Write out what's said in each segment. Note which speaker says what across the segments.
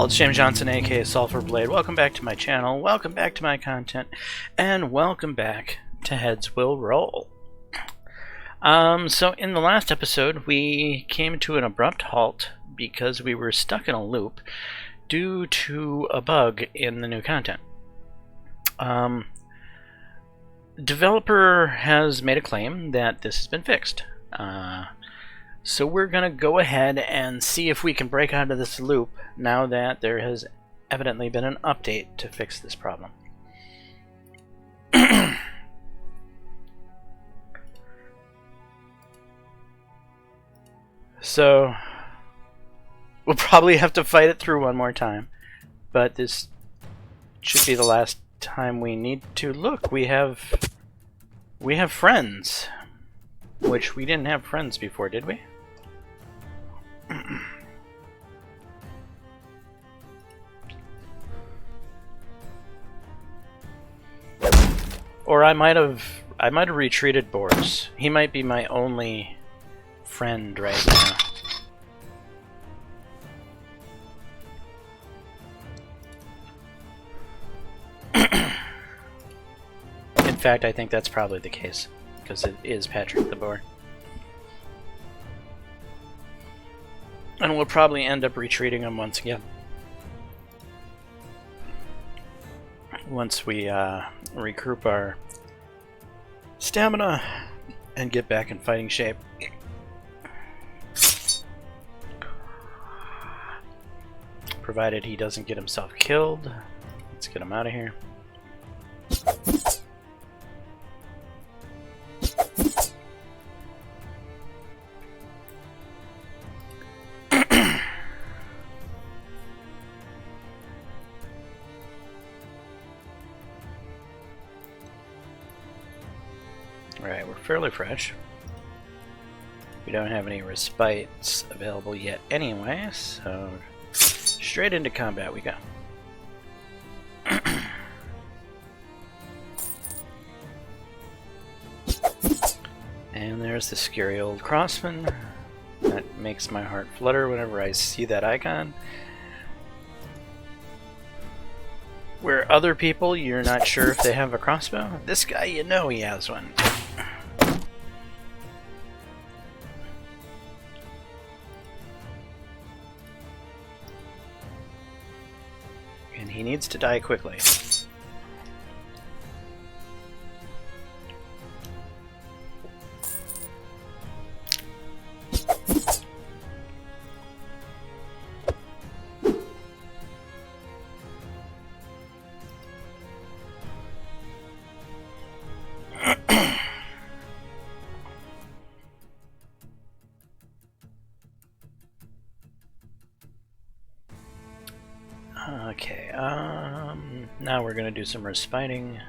Speaker 1: all, it's James Johnson, aka Sulfur Blade. Welcome back to my channel, welcome back to my content, and welcome back to Heads Will Roll. So in the last episode, we came to an abrupt halt because we were stuck in a loop due to a bug in the new content. Developer has made a claim that this has been fixed. So we're going to go ahead and see if we can break out of this loop now that there has evidently been an update to fix this problem. So we'll probably have to fight it through one more time, but this should be the last time we need to look. We have friends, which we didn't have friends before, did we? Or I might have retreated Boris. He might be my only friend right now. In fact, I think that's probably the case, because it is Patrick the Boar. And we'll probably end up retreating him once again. Once we regroup our stamina and get back in fighting shape. Provided he doesn't get himself killed. Let's get him out of here. Alright, we're fairly fresh. We don't have any respites available yet anyway, so straight into combat we go. And there's the scary old crossman. That makes my heart flutter whenever I see that icon. Where other people, you're not sure if they have a crossbow. This guy, you know he has one. And he needs to die quickly. Okay, now we're gonna do some respiting.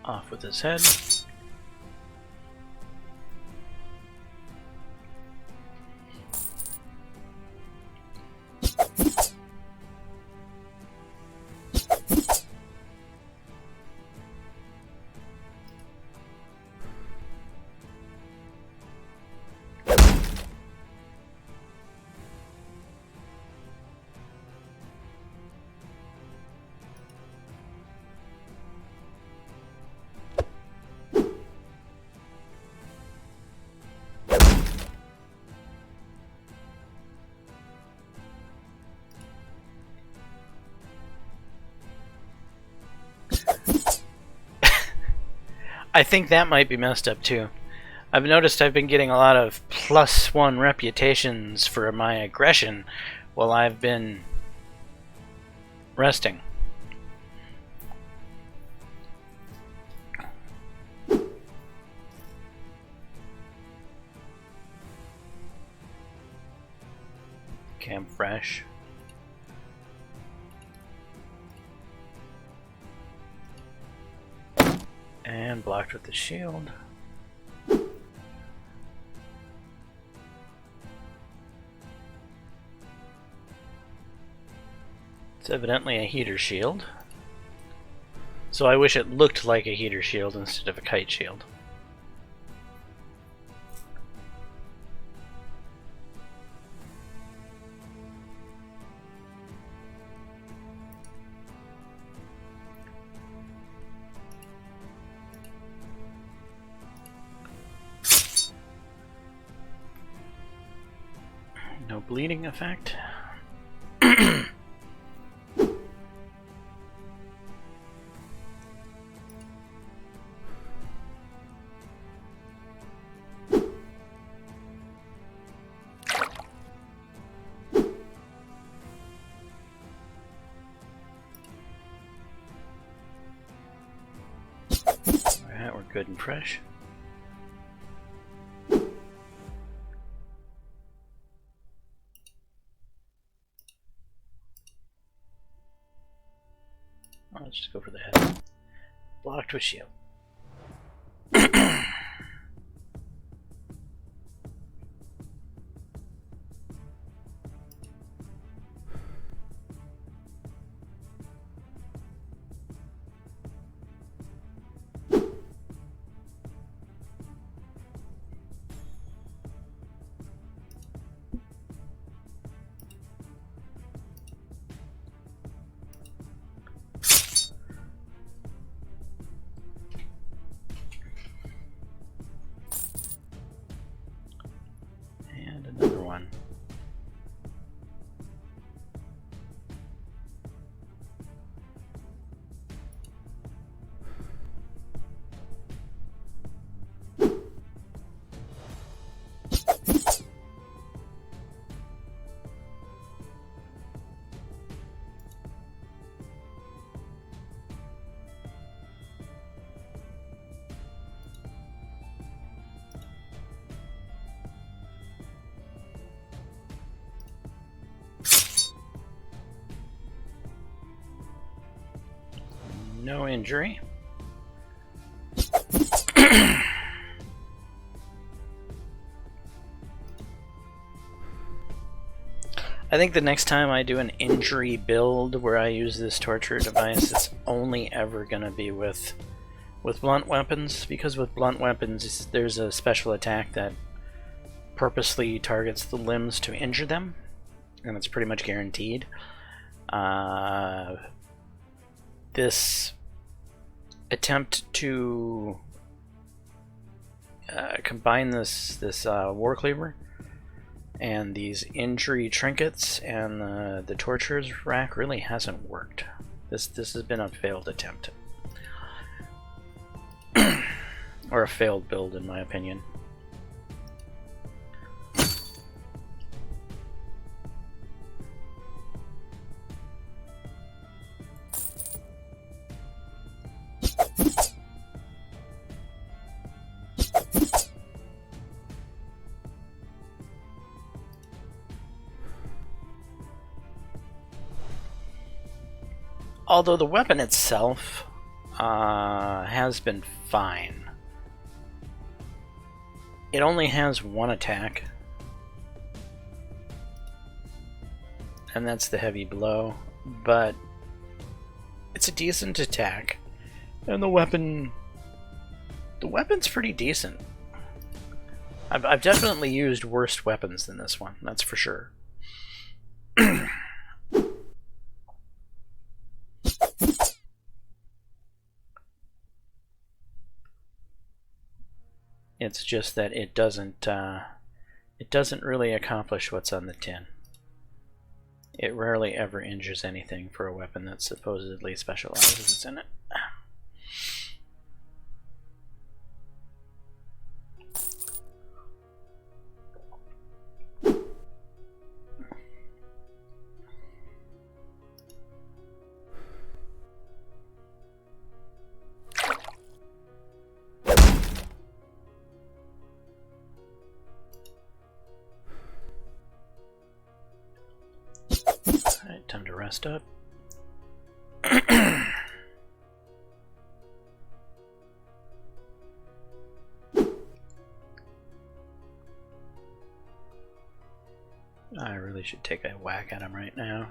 Speaker 1: Off with his head. I think that might be messed up too. I've noticed I've been getting a lot of +1 reputations for my aggression while I've been resting. Okay, I'm fresh. And blocked with the shield. It's evidently a heater shield. So I wish it looked like a heater shield instead of a kite shield. No bleeding effect. Alright, we're good and fresh. Let's just go for the head. Blocked with shield. And another one. No injury. I think the next time I do an injury build where I use this torture device, it's only ever going to be with blunt weapons, because with blunt weapons there's a special attack that purposely targets the limbs to injure them, and it's pretty much guaranteed. This attempt to combine this war cleaver and these injury trinkets and the torturer's rack really hasn't worked. This has been a failed attempt. Or a failed build, in my opinion. Although the weapon itself has been fine. It only has one attack, and that's the heavy blow, but it's a decent attack, and the weapon's pretty decent. I've definitely used worse weapons than this one, that's for sure. It's just that it doesn't really accomplish what's on the tin. It rarely ever injures anything for a weapon that supposedly specializes in it. Alright, time to rest up. should take a whack at him right now.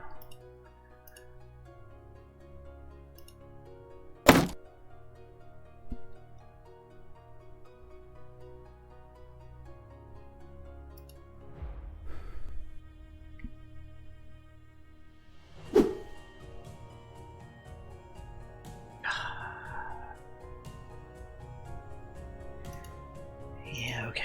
Speaker 1: Yeah, okay.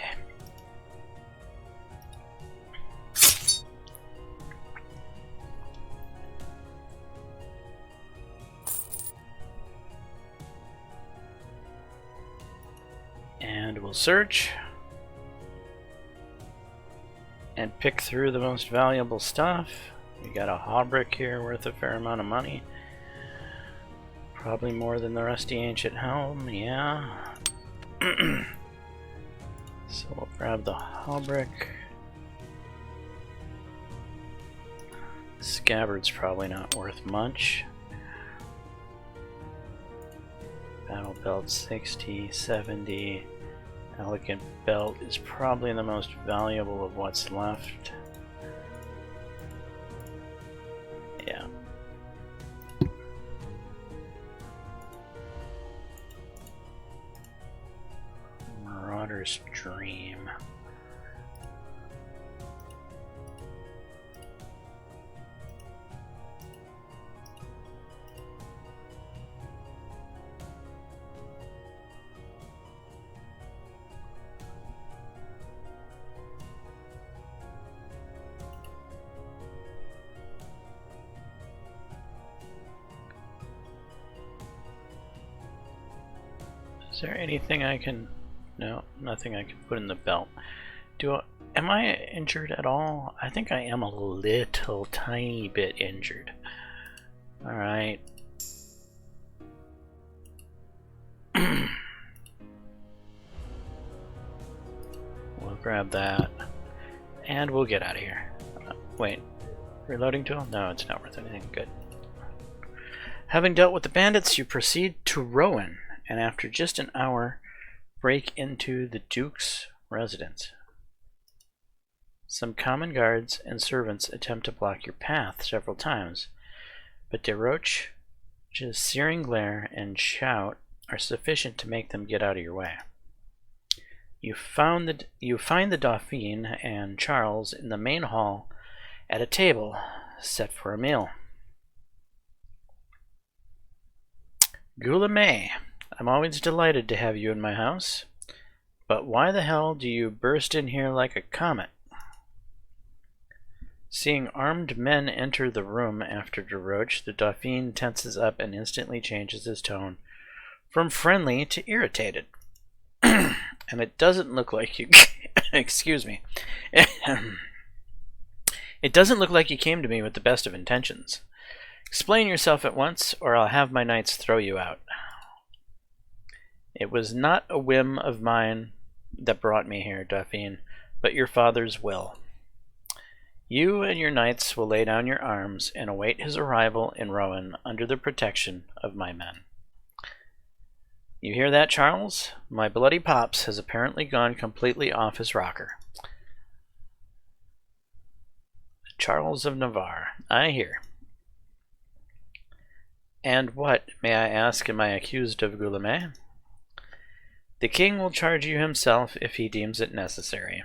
Speaker 1: And we'll search and pick through the most valuable stuff. We got a hauberk here worth a fair amount of money. Probably more than the rusty ancient helm, yeah. So we'll grab the hauberk. The scabbard's probably not worth much. Battle belt 60, 70. Elegant belt is probably the most valuable of what's left. Yeah. Marauder's Dream. Is there anything I can... No, nothing I can put in the belt. Am I injured at all? I think I am a little tiny bit injured. Alright. We'll grab that. And we'll get out of here. Wait. Reloading tool? No, it's not worth anything. Good. Having dealt with the bandits, you proceed to Rowan, and after just an hour, break into the Duke's residence. Some common guards and servants attempt to block your path several times, but Desroches' searing glare and shout are sufficient to make them get out of your way. You find the Dauphin and Charles in the main hall at a table set for a meal. Guillaume, I'm always delighted to have you in my house, but why the hell do you burst in here like a comet? Seeing armed men enter the room after Desroches, the Dauphin tenses up and instantly changes his tone from friendly to irritated. And it doesn't look like you... Excuse me. It doesn't look like you came to me with the best of intentions. Explain yourself at once, or I'll have my knights throw you out. It was not a whim of mine that brought me here, Dauphin, but your father's will. You and your knights will lay down your arms and await his arrival in Rowan under the protection of my men. You hear that, Charles? My bloody Pops has apparently gone completely off his rocker. Charles of Navarre, I hear. And what, may I ask, am I accused of, Guillaume? The king will charge you himself if he deems it necessary.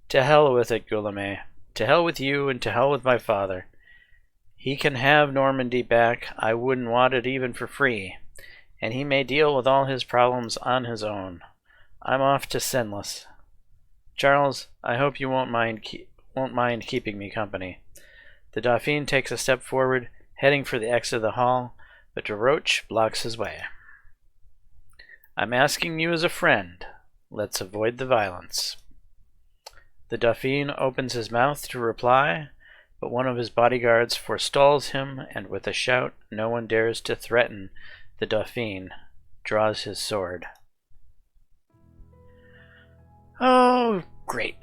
Speaker 1: To hell with it, Guillaume. To hell with you, and to hell with my father. He can have Normandy back. I wouldn't want it even for free. And he may deal with all his problems on his own. I'm off to Senlis. Charles, I hope you won't mind keeping me company. The Dauphin takes a step forward, heading for the exit of the hall, but Desroches blocks his way. I'm asking you as a friend. Let's avoid the violence. The Dauphin opens his mouth to reply, but one of his bodyguards forestalls him, and with a shout no one dares to threaten the Dauphin, draws his sword. Oh, great.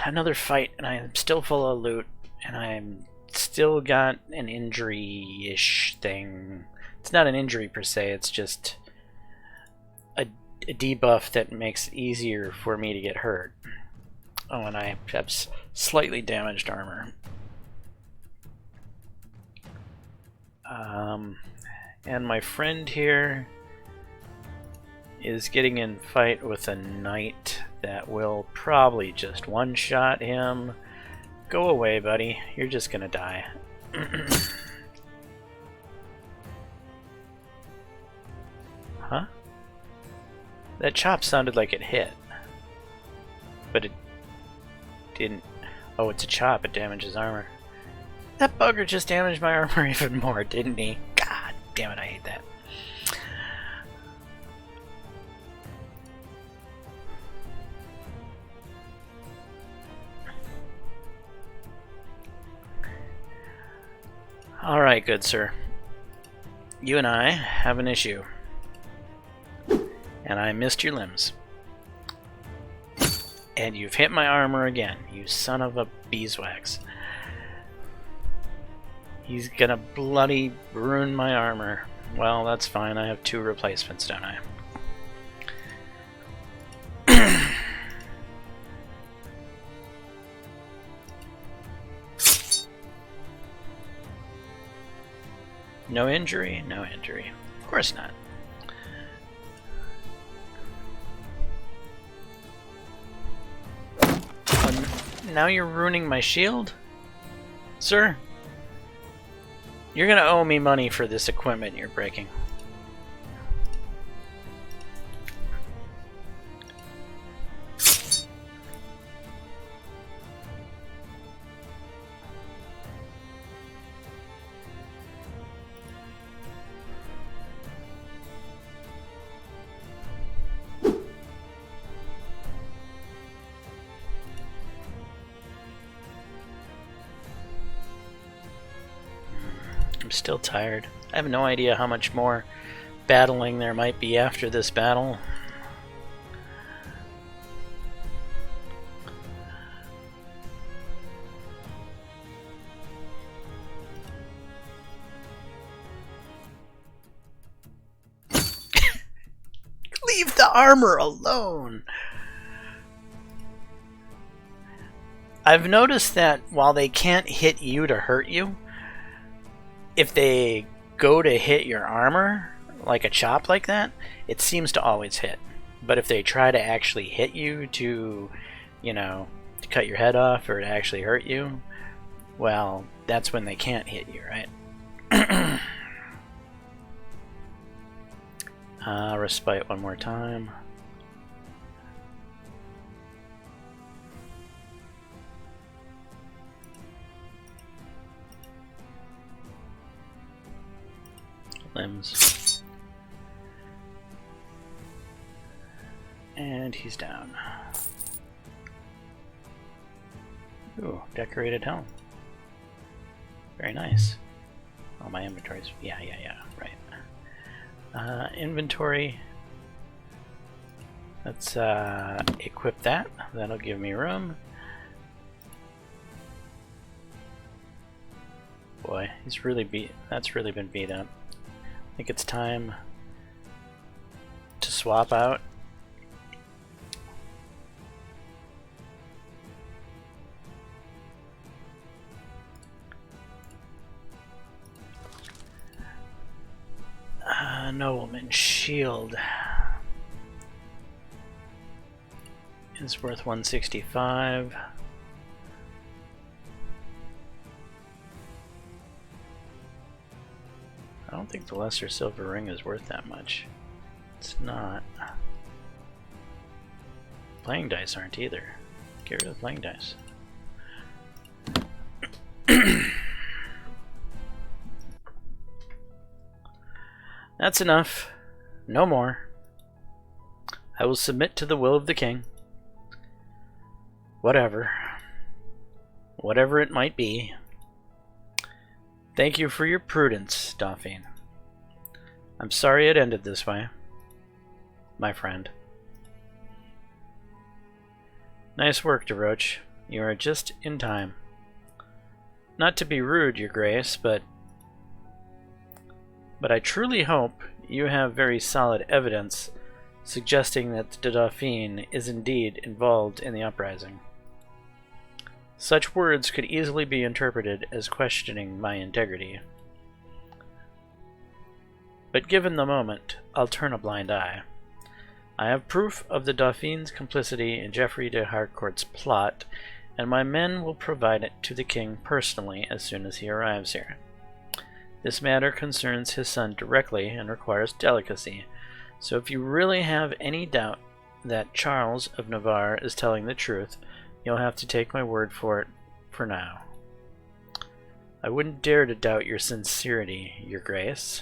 Speaker 1: Another fight, and I am still full of loot, and I'm still got an injury-ish thing. It's not an injury per se, it's just a debuff that makes it easier for me to get hurt. Oh, and I have slightly damaged armor. And my friend here is getting in fight with a knight that will probably just one-shot him. Go away, buddy. You're just gonna die. Huh? That chop sounded like it hit. But it didn't. Oh, it's a chop. It damages armor. That bugger just damaged my armor even more, didn't he? God damn it, I hate that. Alright, good sir. You and I have an issue. And I missed your limbs. And you've hit my armor again, you son of a beeswax. He's gonna bloody ruin my armor. Well, that's fine, I have 2 replacements, don't I? No injury? No injury. Of course not. Now you're ruining my shield? Sir? You're gonna owe me money for this equipment you're breaking. I'm still tired. I have no idea how much more battling there might be after this battle. Leave the armor alone! I've noticed that while they can't hit you to hurt you, if they go to hit your armor, like a chop like that, it seems to always hit. But if they try to actually hit you to, you know, to cut your head off or to actually hurt you, well, that's when they can't hit you, right? Respite one more time. Limbs. And he's down. Ooh, decorated helm. Very nice. Oh, my inventory's... yeah, right. Inventory. Let's equip that. That'll give me room. Boy, he's really beat... that's really been beat up. I think it's time to swap out. Nobleman shield is worth 165. I don't think the lesser silver ring is worth that much. It's not. Playing dice aren't either. Get rid of the playing dice. That's enough. No more. I will submit to the will of the king. Whatever. Whatever it might be. Thank you for your prudence, Dauphine. I'm sorry it ended this way, my friend. Nice work, DeRoche. You are just in time. Not to be rude, Your Grace, but I truly hope you have very solid evidence suggesting that the Dauphine is indeed involved in the uprising. Such words could easily be interpreted as questioning my integrity. but given the moment, I'll turn a blind eye. I have proof of the Dauphine's complicity in Geoffrey de Harcourt's plot, and my men will provide it to the king personally as soon as he arrives here. This matter concerns his son directly and requires delicacy, so if you really have any doubt that Charles of Navarre is telling the truth, you'll have to take my word for it for now. I wouldn't dare to doubt your sincerity, your grace.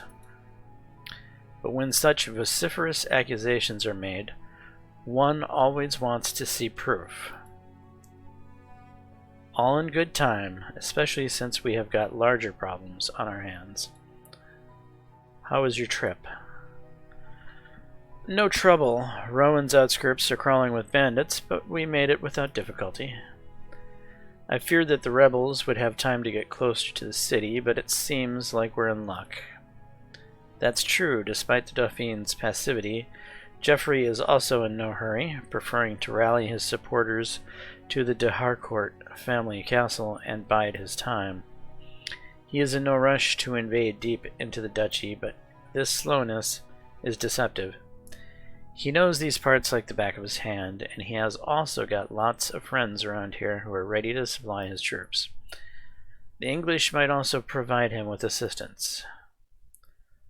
Speaker 1: But when such vociferous accusations are made, one always wants to see proof. All in good time, especially since we have got larger problems on our hands. How was your trip? No trouble. Rowan's outskirts are crawling with bandits, but we made it without difficulty. I feared that the rebels would have time to get closer to the city, but it seems like we're in luck. That's true, despite the Dauphine's passivity. Geoffrey is also in no hurry, preferring to rally his supporters to the de Harcourt family castle and bide his time. He is in no rush to invade deep into the duchy, but this slowness is deceptive. He knows these parts like the back of his hand, and he has also got lots of friends around here who are ready to supply his troops. The English might also provide him with assistance.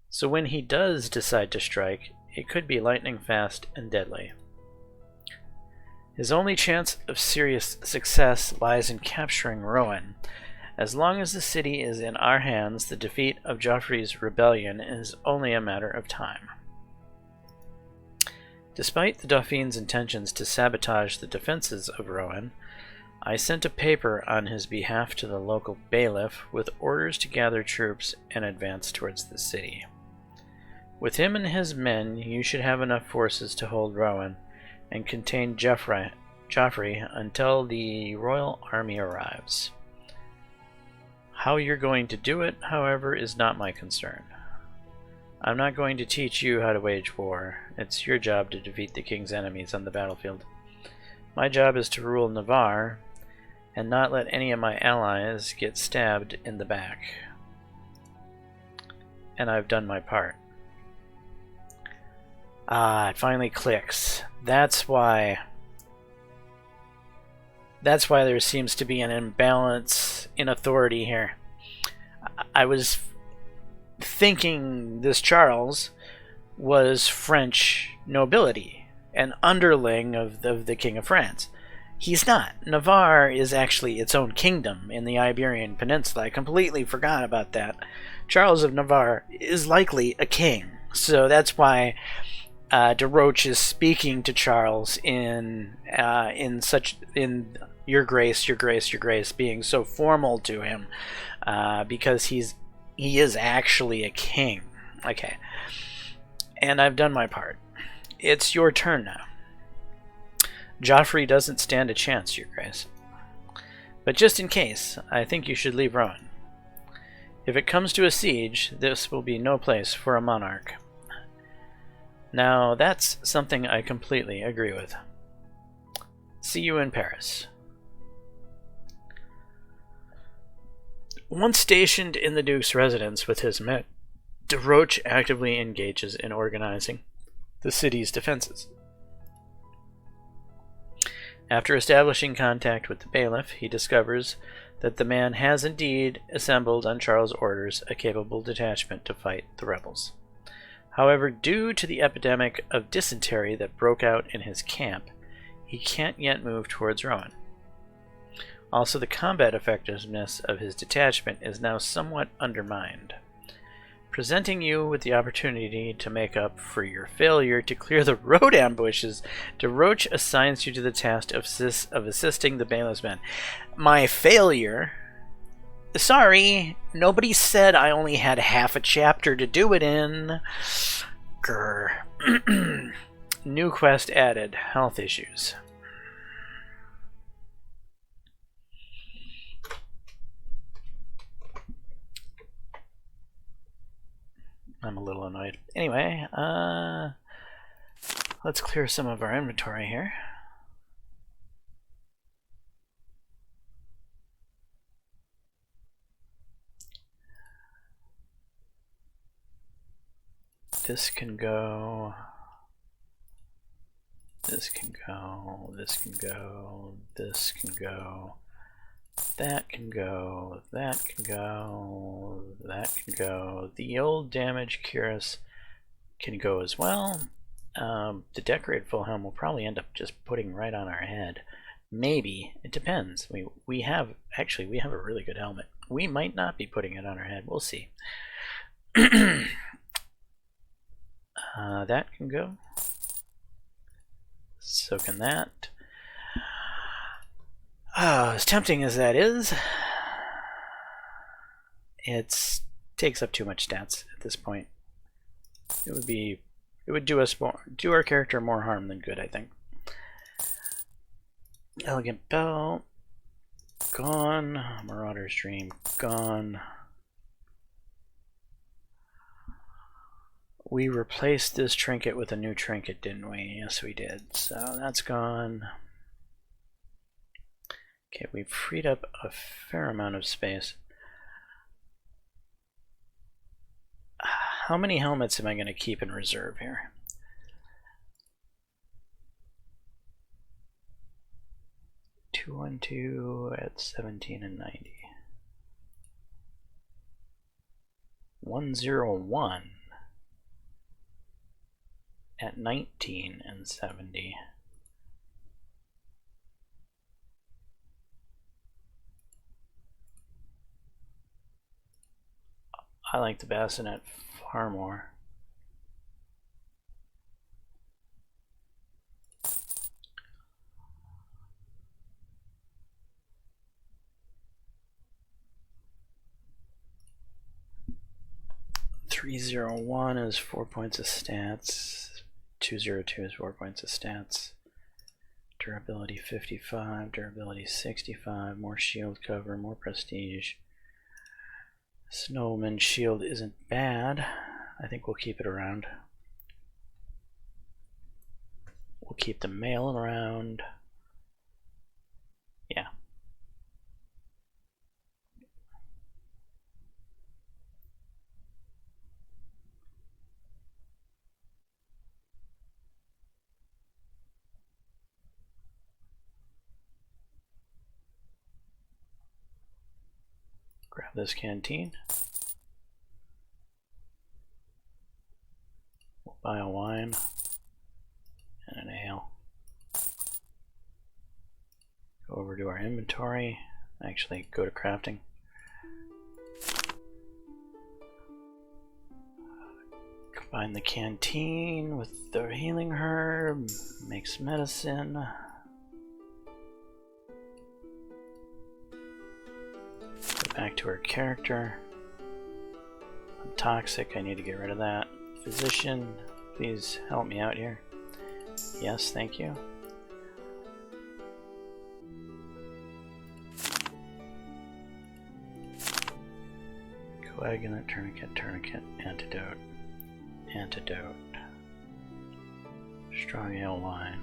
Speaker 1: So when he does decide to strike, it could be lightning fast and deadly. His only chance of serious success lies in capturing Rowan. As long as the city is in our hands, the defeat of Geoffrey's rebellion is only a matter of time. Despite the Dauphine's intentions to sabotage the defenses of Rowan, I sent a paper on his behalf to the local bailiff with orders to gather troops and advance towards the city. With him and his men, you should have enough forces to hold Rowan and contain Geoffrey until the royal army arrives. How you're going to do it, however, is not my concern. I'm not going to teach you how to wage war. It's your job to defeat the king's enemies on the battlefield. My job is to rule Navarre and not let any of my allies get stabbed in the back. And I've done my part. Ah, it finally clicks. That's why there seems to be an imbalance in authority here. I was thinking this Charles was French nobility, an underling of the King of France. He's not. Navarre is actually its own kingdom in the Iberian Peninsula. I completely forgot about that. Charles of Navarre is likely a king, so that's why de Roche is speaking to Charles in your grace, your grace, your grace, being so formal to him, because he is actually a king. Okay, and I've done my part. It's your turn now. Geoffrey doesn't stand a chance, your grace. But just in case, I think you should leave Rowan. If it comes to a siege, this will be no place for a monarch. Now, that's something I completely agree with. See you in Paris. Once stationed in the Duke's residence with his men, de Roche actively engages in organizing the city's defenses. After establishing contact with the bailiff, he discovers that the man has indeed assembled on Charles' orders a capable detachment to fight the rebels. However, due to the epidemic of dysentery that broke out in his camp, he can't yet move towards Rowan. Also, the combat effectiveness of his detachment is now somewhat undermined. Presenting you with the opportunity to make up for your failure to clear the road ambushes, de Roche assigns you to the task of assisting the bailiff's men. My failure? Sorry, nobody said I only had half a chapter to do it in. Grr. New quest added. Health issues. I'm a little annoyed. Anyway, let's clear some of our inventory here. This can go. This can go. This can go. This can go. That can go. That can go. That can go. The old damage cuirass can go as well. The decorated full helm will probably end up just putting right on our head. Maybe. It depends. We have a really good helmet. We might not be putting it on our head. We'll see. That can go. So can that. As tempting as that is, it takes up too much stats at this point. It would do our character more harm than good, I think. Elegant Belt, gone. Marauder's Dream, gone. We replaced this trinket with a new trinket, didn't we? Yes, we did. So that's gone. Okay, we've freed up a fair amount of space. How many helmets am I going to keep in reserve here? $212 at 17 and 90. 101 at 19 and 70. I like the bassinet far more. $301 is 4 points of stats. $202 is 4 points of stats. Durability 55, durability 65, more shield cover, more prestige. Snowman shield isn't bad. I think we'll keep it around. We'll keep the mail around. Yeah. Grab this canteen. We'll buy a wine and an ale. Go over to our inventory. Actually, go to crafting. Combine the canteen with the healing herb. Makes medicine. Back to our character. I'm toxic, I need to get rid of that. Physician, please help me out here. Yes, thank you. Coagulant, tourniquet, tourniquet, antidote, antidote. Strong ale wine.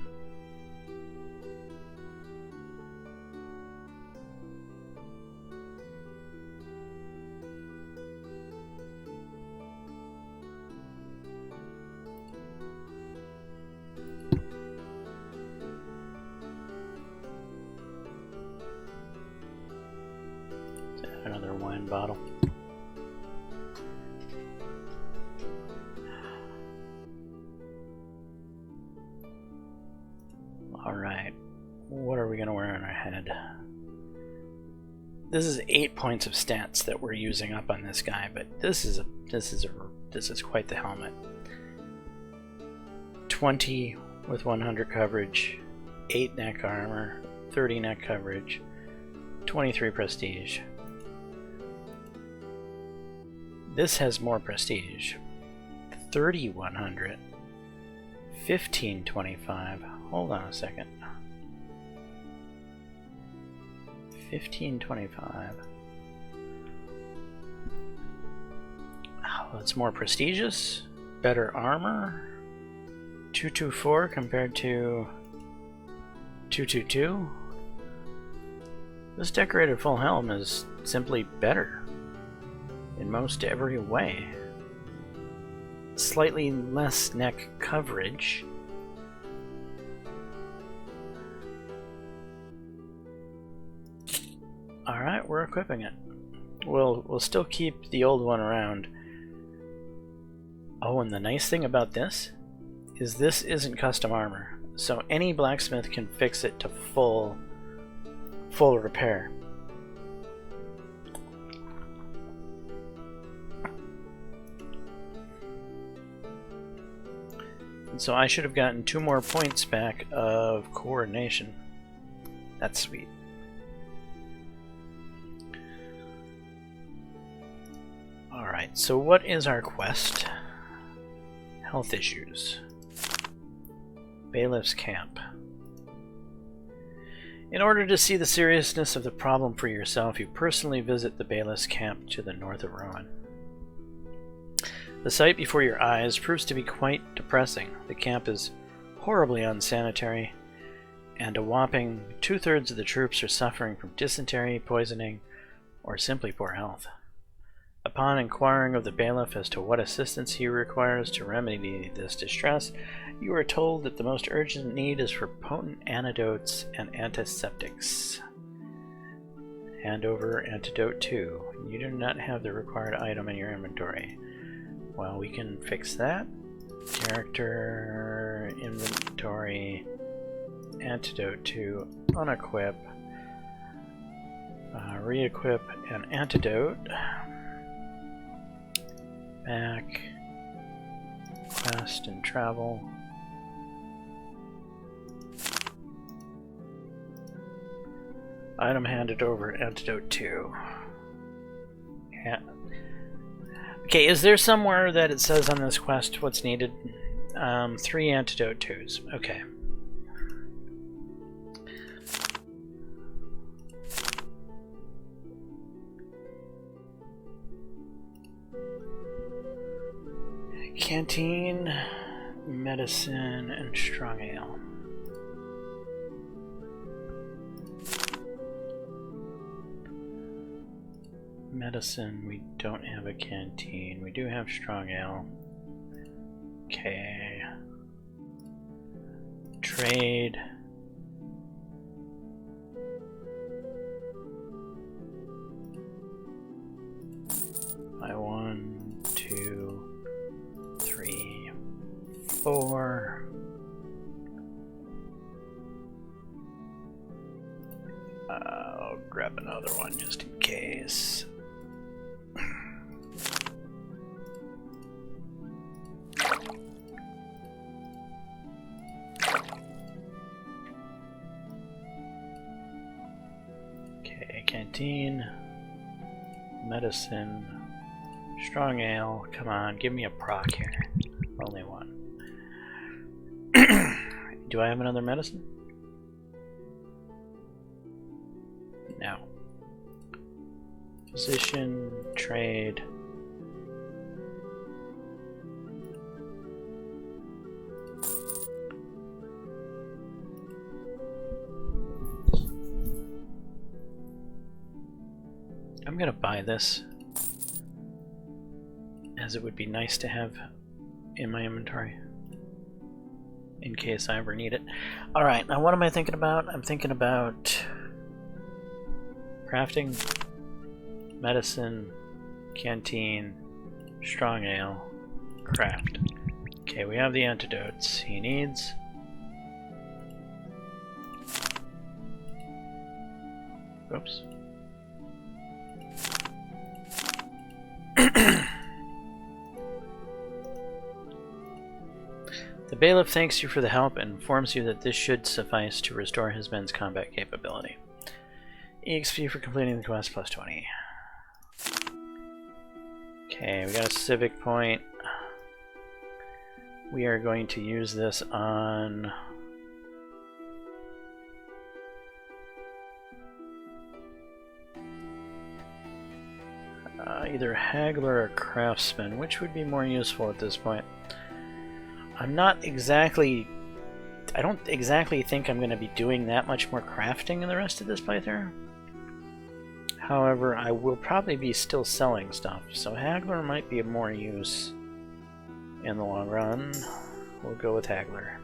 Speaker 1: Another wine bottle. Alright, what are we going to wear on our head? This is 8 points of stats that we're using up on this guy, but this is quite the helmet. 20 with 100 coverage, 8 neck armor, 30 neck coverage, 23 prestige. This has more prestige. 3100, 1525. Hold on a second. 1525. Oh, that's more prestigious. Better armor. 224 compared to 222. This decorated full helm is simply better in most every way. slightly less neck coverage. Alright, we're equipping it. We'll still keep the old one around. Oh, and the nice thing about this is this isn't custom armor, so any blacksmith can fix it to full repair. And so I should have gotten 2 more points back of coordination. That's sweet. Alright, so what is our quest? Health issues. Bailiff's camp. In order to see the seriousness of the problem for yourself, you personally visit the bailiff's camp to the north of Rowan. The sight before your eyes proves to be quite depressing. The camp is horribly unsanitary, and a whopping 2/3 of the troops are suffering from dysentery, poisoning, or simply poor health. Upon inquiring of the bailiff as to what assistance he requires to remedy this distress, you are told that the most urgent need is for potent antidotes and antiseptics. Hand over antidote 2. You do not have the required item in your inventory. Well, we can fix that. Character, inventory, antidote 2, unequip, re-equip an antidote. Back, quest and travel. Item handed over, antidote 2. Yeah. Okay, is there somewhere that it says on this quest what's needed? 3 antidote 2s. Okay. Canteen, medicine, and strong ale. Medicine, we don't have a canteen. We do have strong ale. Okay. Trade. By 1, 2, 3, 4. I'll grab another one just in case. Okay, canteen, medicine, strong ale. Come on, give me a proc here. Only one. Do I have another medicine? No. Position, trade. I'm gonna buy this, as it would be nice to have in my inventory in case I ever need it. Alright, now what am I thinking about? I'm thinking about crafting, medicine, canteen, strong ale, craft. Okay, we have the antidotes he needs. Oops. The bailiff thanks you for the help and informs you that this should suffice to restore his men's combat capability. EXP for completing the quest plus 20. Okay, we got a civic point. We are going to use this on either haggler or craftsman. Which would be more useful at this point? I'm not exactly... I don't exactly think I'm going to be doing that much more crafting in the rest of this playthrough. However, I will probably be still selling stuff, so haggler might be of more use. in the long run, we'll go with Haggler.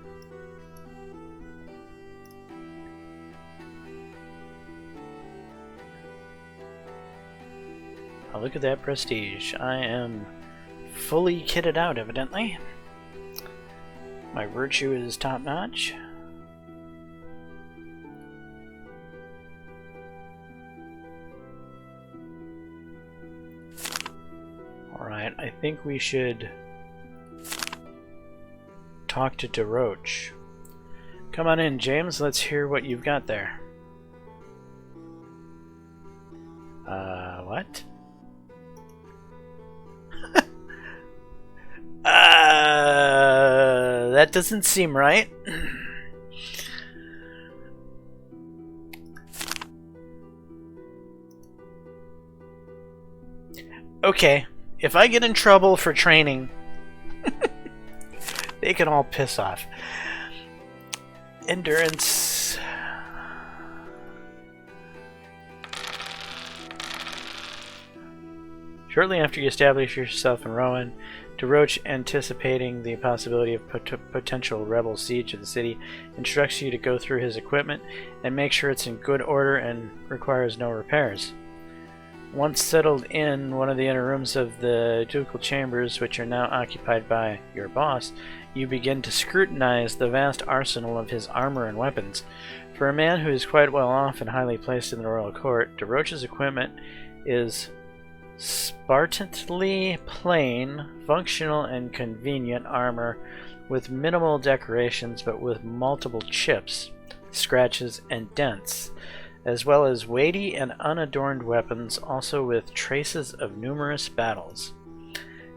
Speaker 1: Oh, look at that prestige. I am fully kitted out, evidently. My virtue is top-notch. Alright, I think we should talk to DeRoche. Come on in, James. Let's hear what you've got there. What? That doesn't seem right. Okay, if I get in trouble for training, they can all piss off. Endurance. Shortly after you establish yourself in Rowan, DeRoche, anticipating the possibility of potential rebel siege of the city, instructs you to go through his equipment and make sure it's in good order and requires no repairs. Once settled in one of the inner rooms of the ducal chambers, which are now occupied by your boss, you begin to scrutinize the vast arsenal of his armor and weapons. For a man who is quite well off and highly placed in the royal court, DeRoche's equipment is Spartanly plain, functional and convenient armor with minimal decorations but with multiple chips, scratches, and dents, as well as weighty and unadorned weapons, also with traces of numerous battles.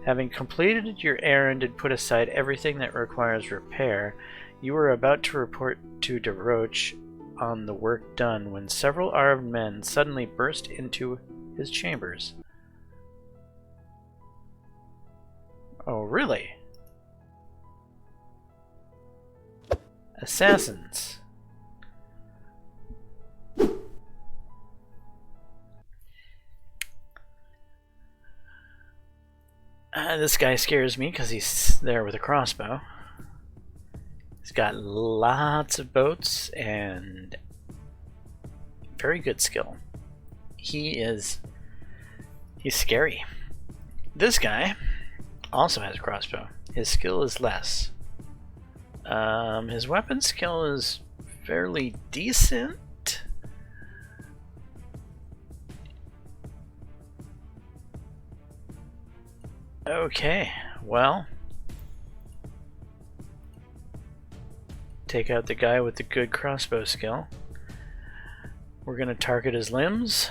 Speaker 1: Having completed your errand and put aside everything that requires repair, you are about to report to DeRoche on the work done when several armed men suddenly burst into his chambers. Oh, really? Assassins. This guy scares me because he's there with a crossbow. He's got lots of boats and very good skill. He's scary. This guy also has a crossbow. His skill is less. His weapon skill is fairly decent. Okay, well, take out the guy with the good crossbow skill. We're gonna target his limbs.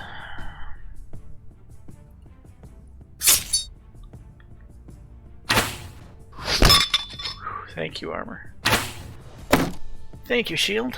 Speaker 1: Thank you, armor. Thank you, shield.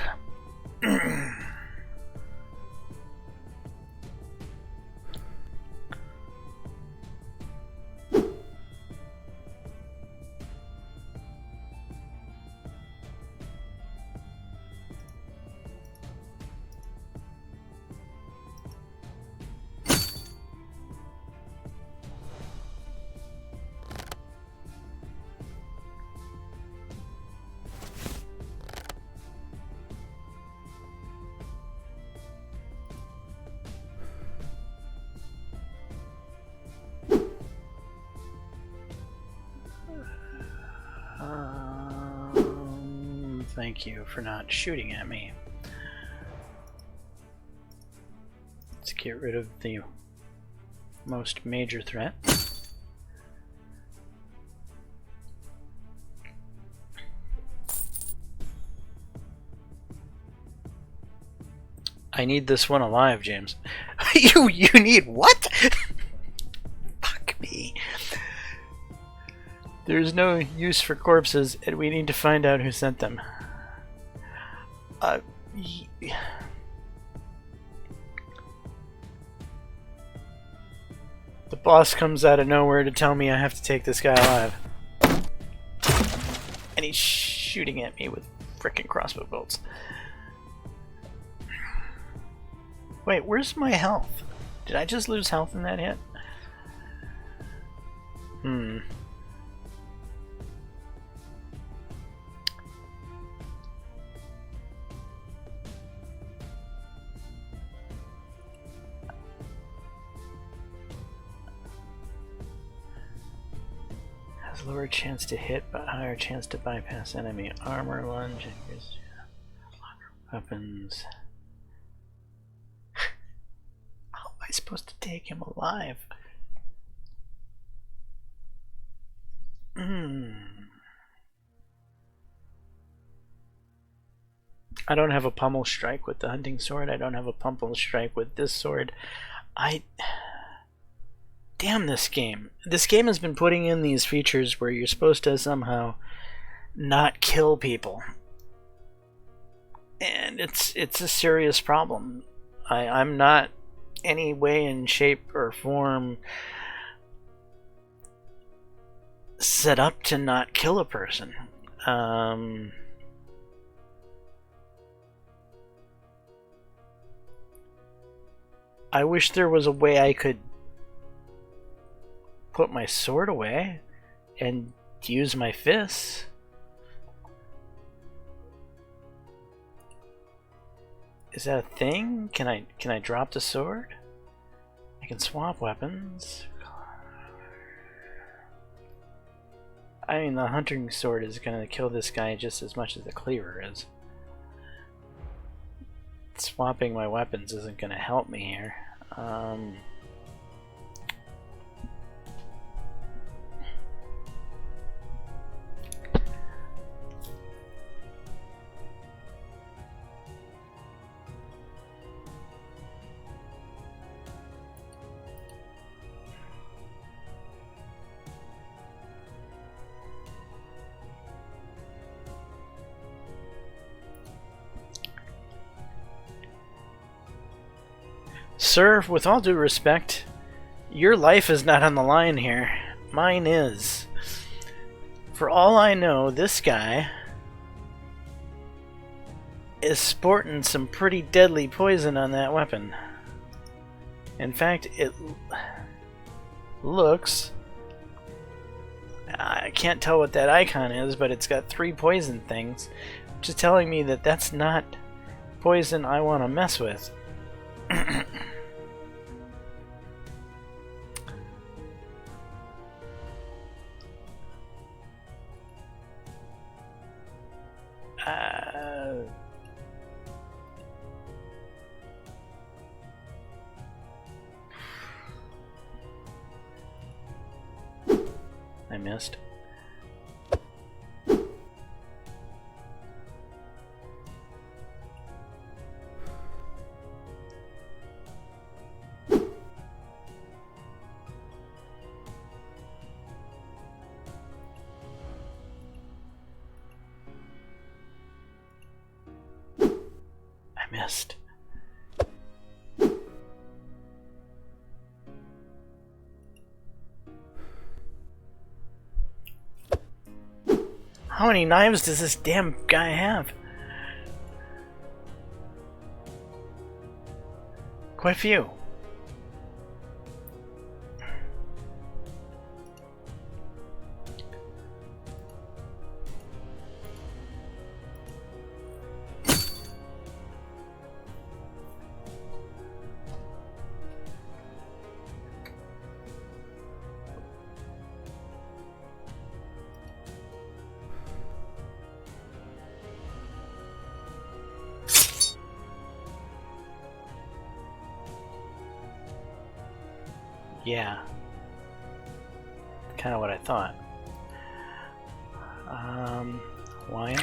Speaker 1: Thank you for not shooting at me. Let's get rid of the most major threat. I need this one alive, James. You need what? Fuck me. There's no use for corpses, and we need to find out who sent them. The boss comes out of nowhere to tell me I have to take this guy alive. And he's shooting at me with frickin' crossbow bolts. Wait, where's my health? Did I just lose health in that hit? lower chance to hit, but higher chance to bypass enemy armor. Lunge, increase weapons. How am I supposed to take him alive? I don't have a pummel strike with the hunting sword. I don't have a pummel strike with this sword. Damn this game. This game has been putting in these features where you're supposed to somehow not kill people. And it's a serious problem. I'm not any way in shape or form set up to not kill a person. I wish there was a way I could put my sword away and use my fists. Is that a thing? Can I drop the sword? I can swap weapons. I mean, the hunting sword is gonna kill this guy just as much as the cleaver is. Swapping my weapons isn't gonna help me here. Sir, with all due respect, your life is not on the line here. Mine is. For all I know, this guy is sporting some pretty deadly poison on that weapon. In fact, it looks... I can't tell what that icon is, but it's got 3 poison things, which is telling me that that's not poison I want to mess with. I missed. I missed. How many knives does this damn guy have? Quite a few. Yeah. Kind of what I thought. Wine.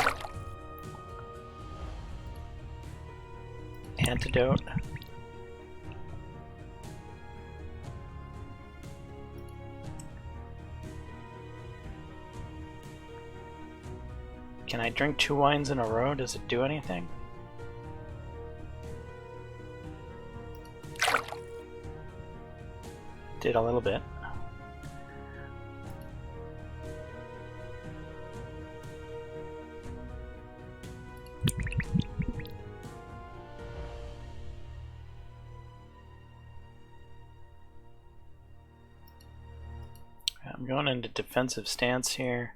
Speaker 1: Antidote. Can I drink 2 wines in a row? Does it do anything? Did a little bit. I'm going into defensive stance here.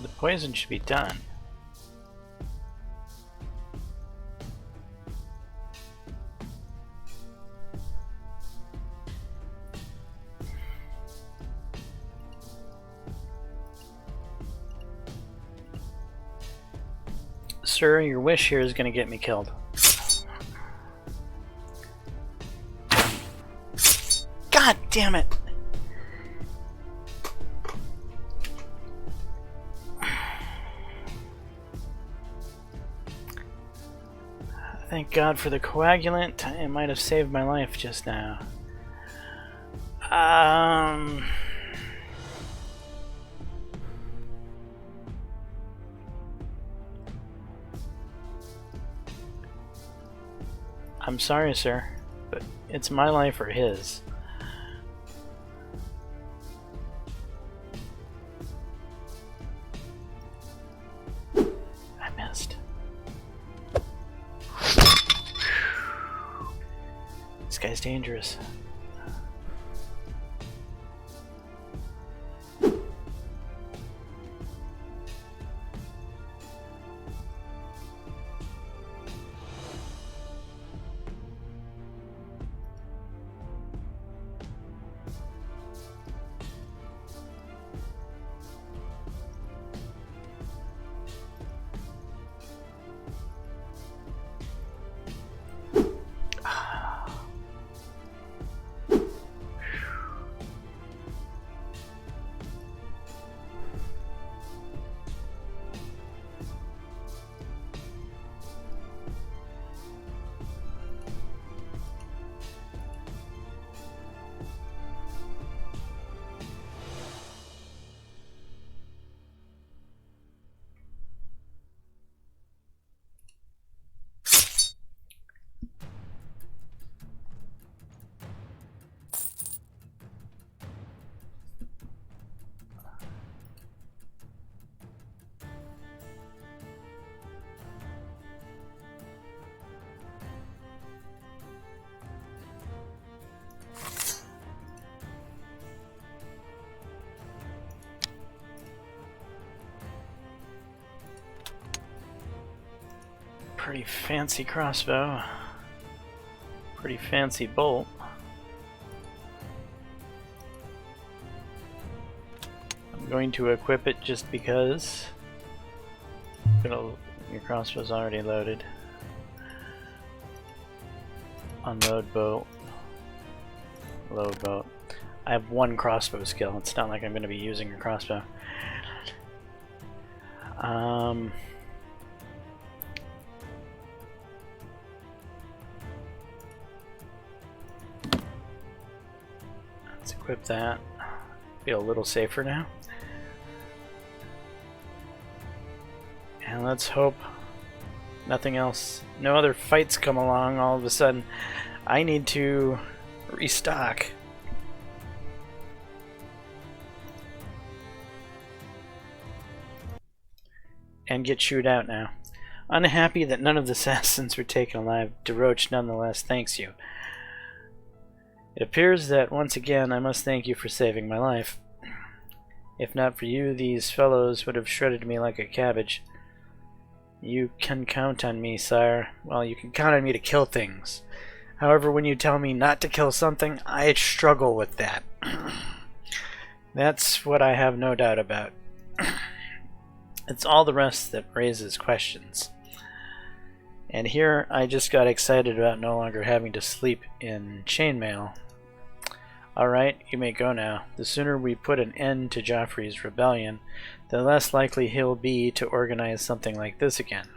Speaker 1: The poison should be done. Sir, your wish here is going to get me killed. God damn it! Thank God for the coagulant. It might have saved my life just now. I'm sorry, sir, but it's my life or his. I missed. This guy's dangerous. Pretty fancy crossbow. Pretty fancy bolt. I'm going to equip it just because. Your crossbow's already loaded. Unload bolt. Load bolt. I have one crossbow skill. It's not like I'm going to be using a crossbow. Let's equip that. Feel a little safer now. And let's hope nothing else, no other fights come along all of a sudden. I need to restock. And get chewed out now. Unhappy that none of the assassins were taken alive, DeRoche nonetheless thanks you. It appears that once again I must thank you for saving my life. If not for you, these fellows would have shredded me like a cabbage. You can count on me, sire. Well, you can count on me to kill things. However, when you tell me not to kill something, I struggle with that. That's what I have no doubt about. It's all the rest that raises questions. And here I just got excited about no longer having to sleep in chainmail. Alright, you may go now. The sooner we put an end to Joffrey's rebellion, the less likely he'll be to organize something like this again.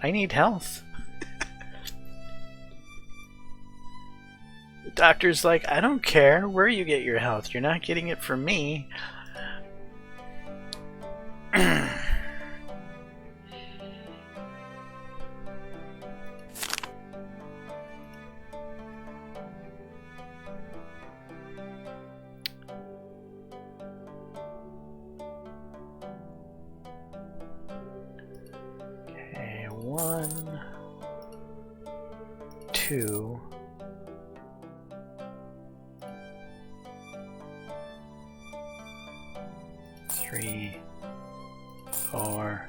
Speaker 1: I need health. The doctor's like, I don't care where you get your health. You're not getting it from me. 1, 2, 3, 4,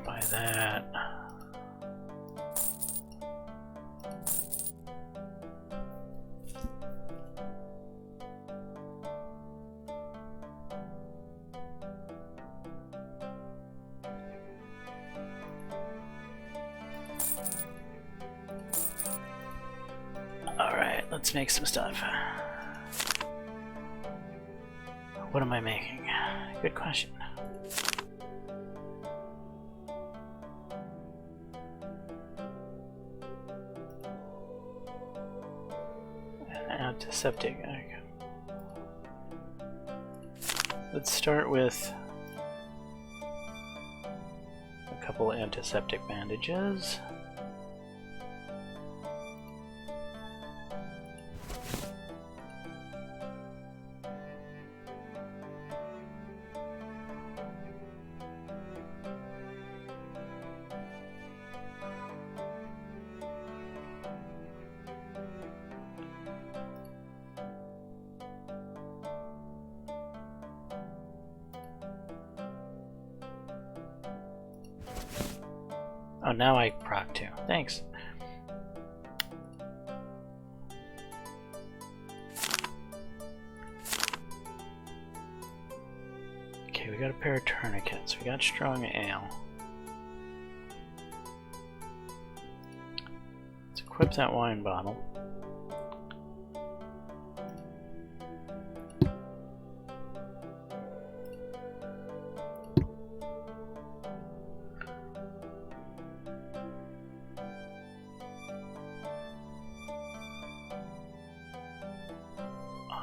Speaker 1: by that. Alright, let's make some stuff. What am I making? Good question. Antiseptic. Okay. Let's start with a couple antiseptic bandages. Oh, now I proc too. Thanks. Okay, we got a pair of tourniquets. We got strong ale. Let's equip that wine bottle.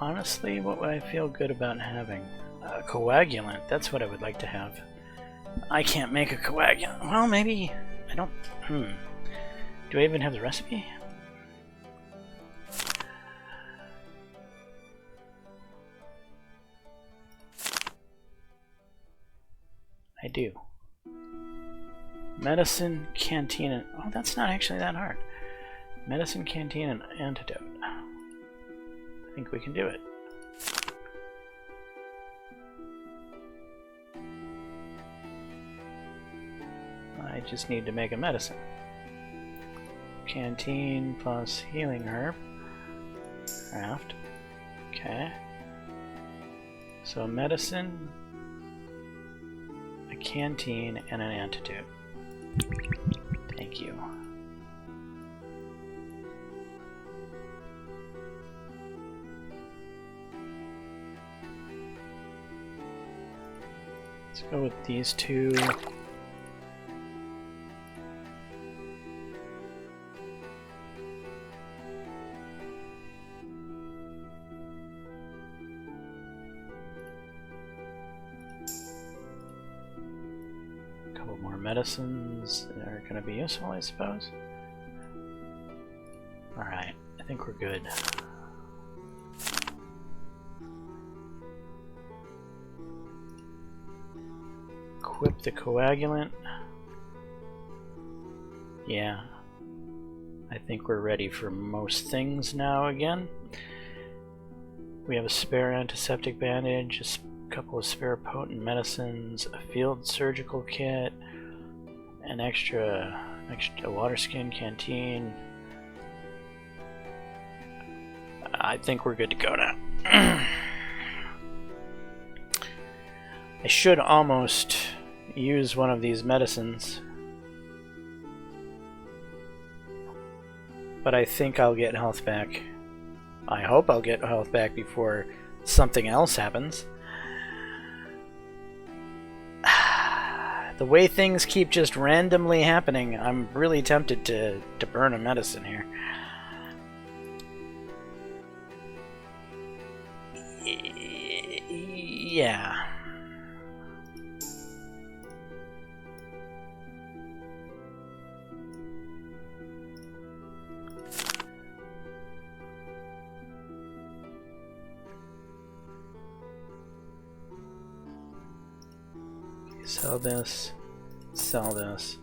Speaker 1: Honestly, what would I feel good about having? A coagulant, that's what I would like to have. I can't make a coagulant. Well, maybe... I don't... Do I even have the recipe? I do. Medicine, canteen, and... Oh, that's not actually that hard. Medicine, canteen, and antidote. I think we can do it. I just need to make a medicine. Canteen plus healing herb. Craft. Okay. So a medicine, a canteen, and an antidote. Thank you. Let's go with these two. A couple more medicines that are going to be useful, I suppose. Alright, I think we're good. Equip the coagulant. Yeah. I think we're ready for most things now again. We have a spare antiseptic bandage, a couple of spare potent medicines, a field surgical kit, an extra water skin canteen. I think we're good to go now. I should almost use one of these medicines, but I think I'll get health back. I hope I'll get health back before something else happens. The way things keep just randomly happening, I'm really tempted to burn a medicine here. Yeah. Sell this. Sell this.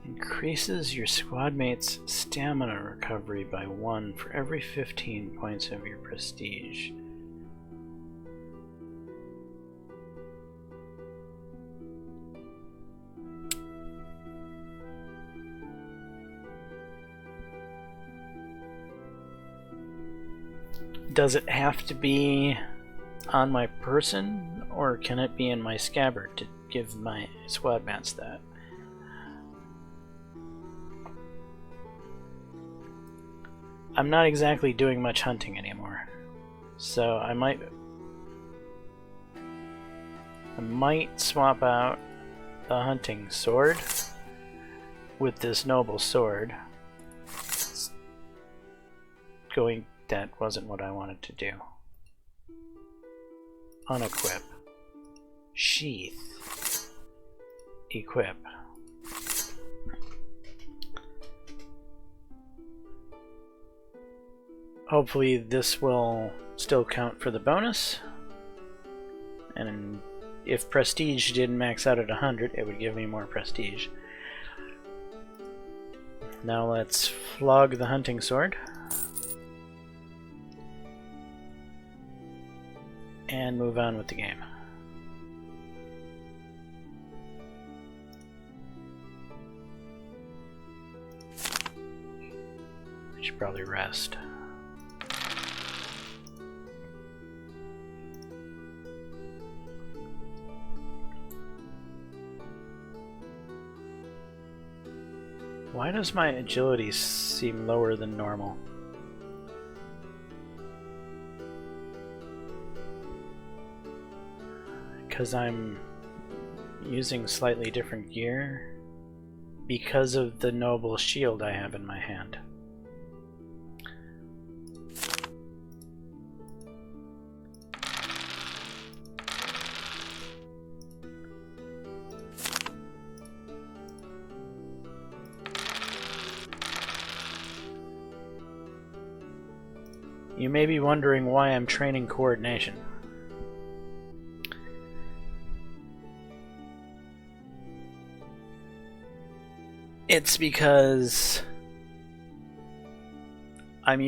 Speaker 1: Increases your squad mate's stamina recovery by 1 for every 15 points of your prestige. Does it have to be on my person, or can it be in my scabbard to give my squad mates that? I'm not exactly doing much hunting anymore, so I might swap out the hunting sword with this noble sword. That wasn't what I wanted to do. Unequip. Sheath. Equip. Hopefully this will still count for the bonus. And if prestige didn't max out at 100, it would give me more prestige. Now let's flog the hunting sword. And move on with the game. I should probably rest. Why does my agility seem lower than normal? Because I'm using slightly different gear because of the noble shield I have in my hand. You may be wondering why I'm training coordination. It's because I'm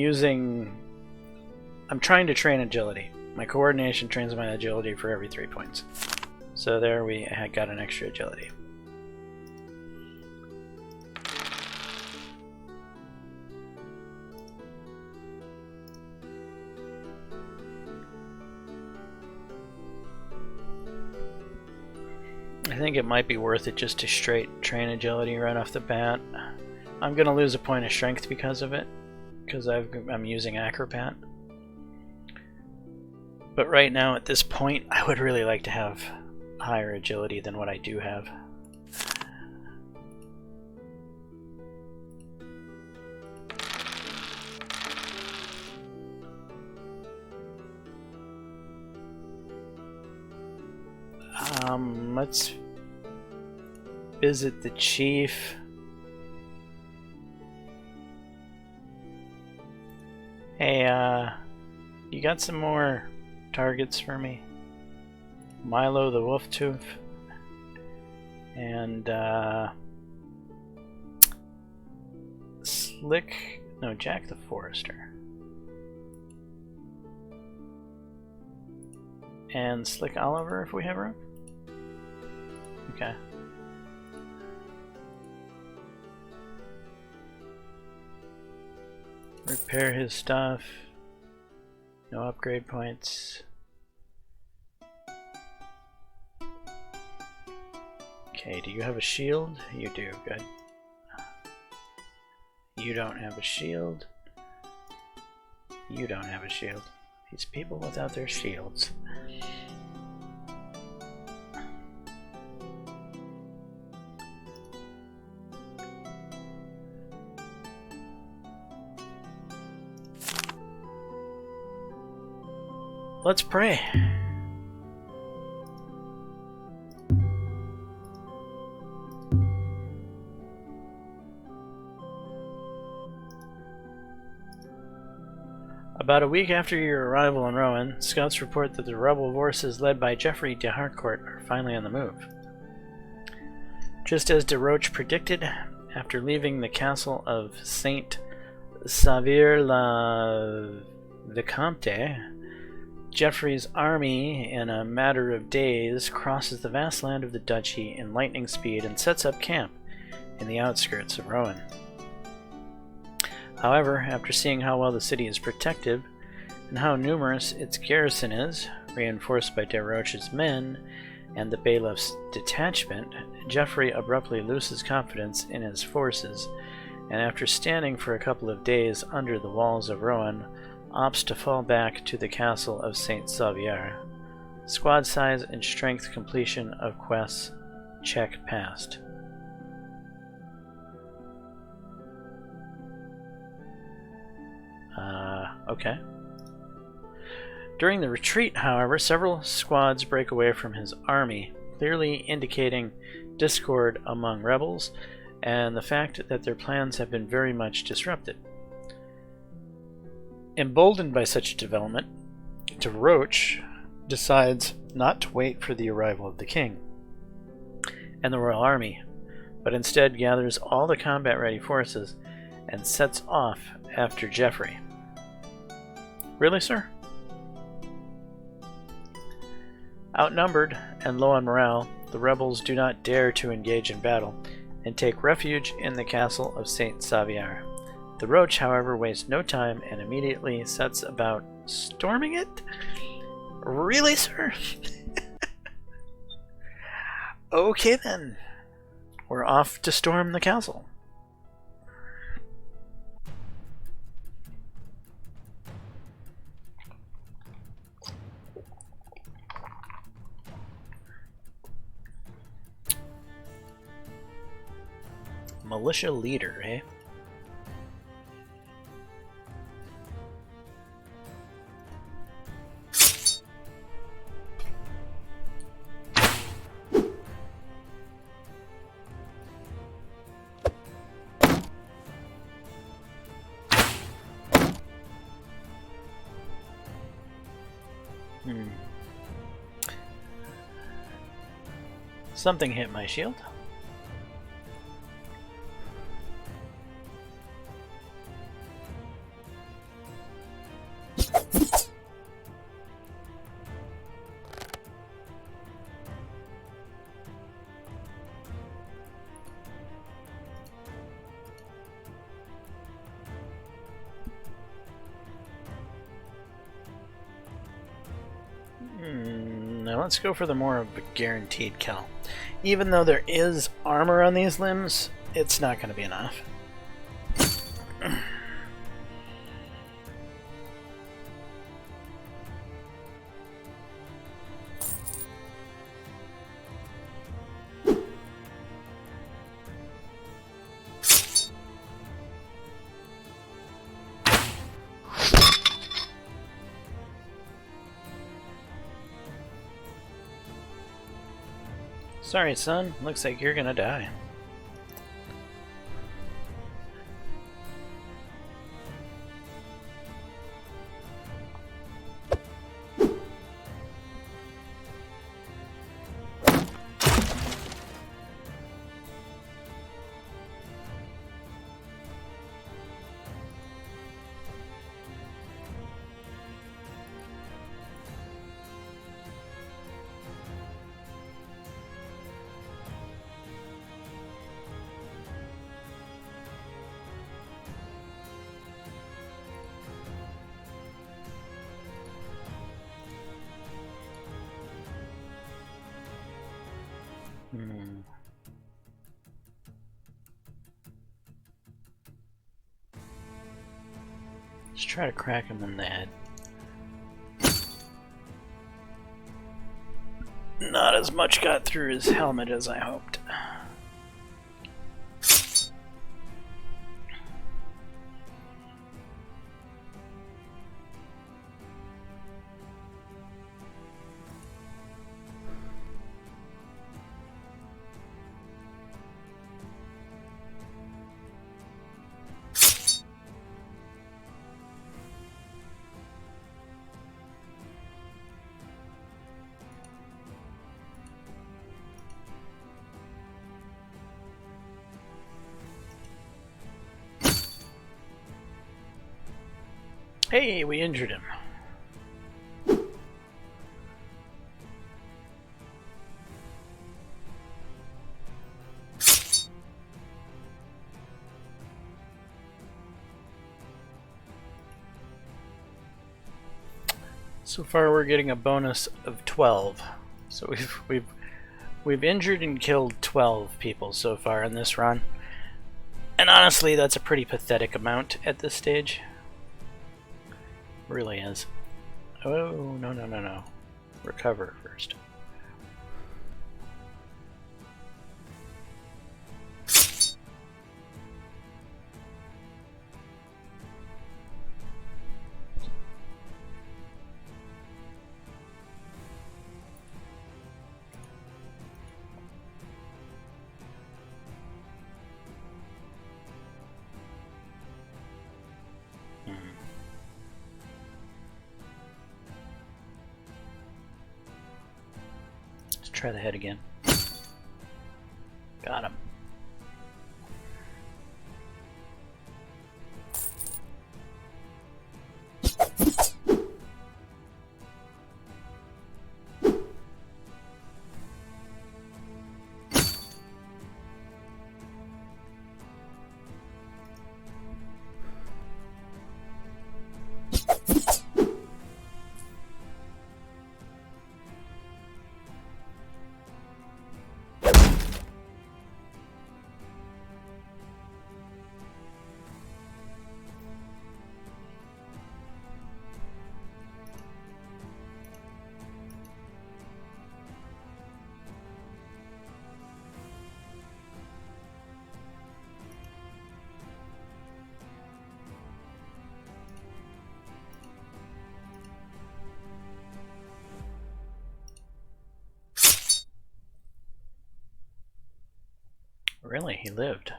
Speaker 1: trying to train agility. My coordination trains my agility for every 3 points. So there we got an extra agility. I think it might be worth it just to straight train agility right off the bat. I'm going to lose a point of strength because of it, because I'm using acrobat. But right now at this point I would really like to have higher agility than what I do have. Let's visit the chief. Hey, you got some more targets for me? Milo the Wolftooth and Jack the Forester and Slick Oliver if we have room. Okay. Repair his stuff. No upgrade points. Okay, do you have a shield? You do, good. You don't have a shield. You don't have a shield. These people without their shields. Let's pray. A About a week after your arrival in Rowan, scouts report that the rebel forces led by Geoffrey de Harcourt are finally on the move. Just as de Roche predicted, after leaving the castle of Saint Savir-la-Vicomte, Geoffrey's army, in a matter of days, crosses the vast land of the duchy in lightning speed and sets up camp in the outskirts of Rowan. However, after seeing how well the city is protected and how numerous its garrison is, reinforced by de Roche's men and the bailiff's detachment, Geoffrey abruptly loses confidence in his forces, and after standing for a couple of days under the walls of Rowan, opts to fall back to the castle of Saint Sauveur. Squad size and strength completion of quests check passed. Okay. During the retreat, however, several squads break away from his army, clearly indicating discord among rebels and the fact that their plans have been very much disrupted. Emboldened by such a development, de Roche decides not to wait for the arrival of the king and the royal army, but instead gathers all the combat-ready forces and sets off after Geoffrey. Really, sir? Outnumbered and low on morale, the rebels do not dare to engage in battle and take refuge in the castle of Saint Sauveur. De Roche, however, wastes no time and immediately sets about storming it? Really, sir? Okay then. We're off to storm the castle. Militia leader, eh? Something hit my shield. Now let's go for the more of a guaranteed kill. Even though there is armor on these limbs, it's not going to be enough. Sorry, son. Looks like you're gonna die. Let's try to crack him in the head. Not as much got through his helmet as I hoped. Hey, we injured him. So far, we're getting a bonus of 12. So we've injured and killed 12 people so far in this run. And honestly, that's a pretty pathetic amount at this stage. It really is. Oh, no. Recover first. Let's try the head again. Got him. Really, he lived.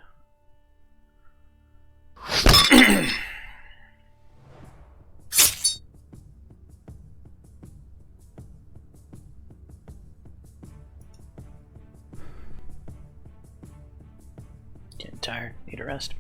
Speaker 1: Getting tired, need a rest.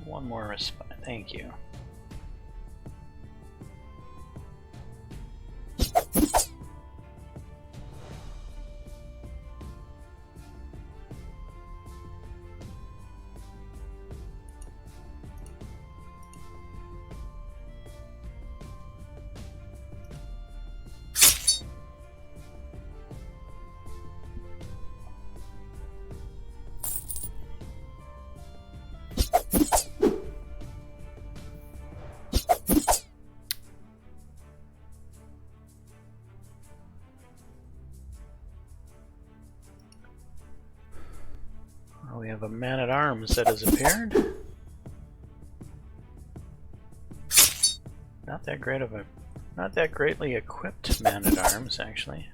Speaker 1: One more respite, thank you. Oh, we have a man-at-arms that has appeared. Not that greatly equipped man-at-arms, actually.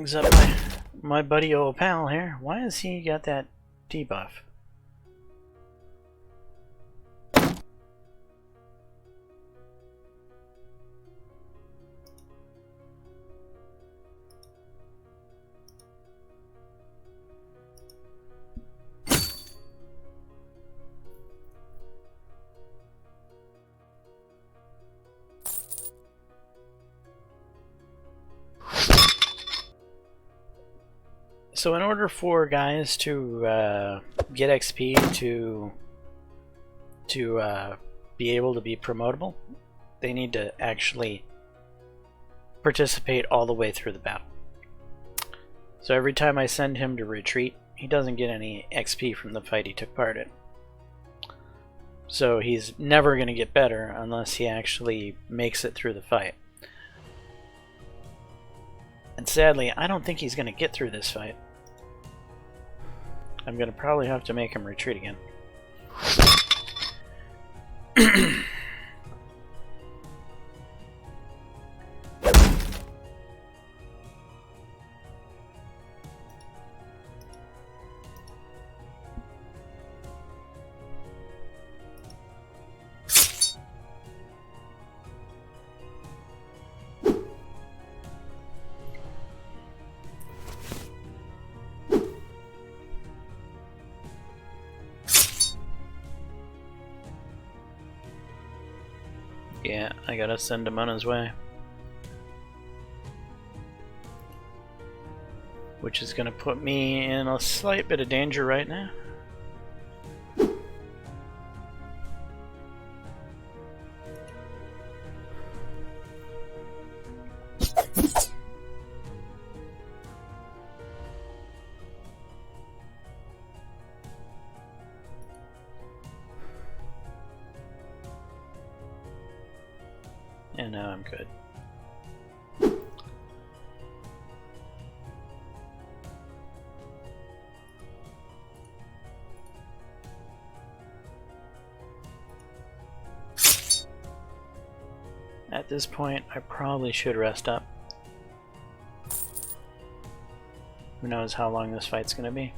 Speaker 1: brings up my buddy old pal here. Why has he got that debuff? So in order for guys to get XP to be able to be promotable, they need to actually participate all the way through the battle. So every time I send him to retreat, he doesn't get any XP from the fight he took part in. So he's never going to get better unless he actually makes it through the fight. And sadly, I don't think he's going to get through this fight. I'm going to probably have to make him retreat again. Yeah, I gotta send him on his way. Which is gonna put me in a slight bit of danger right now. And now I'm good. At this point, I probably should rest up. Who knows how long this fight's gonna be.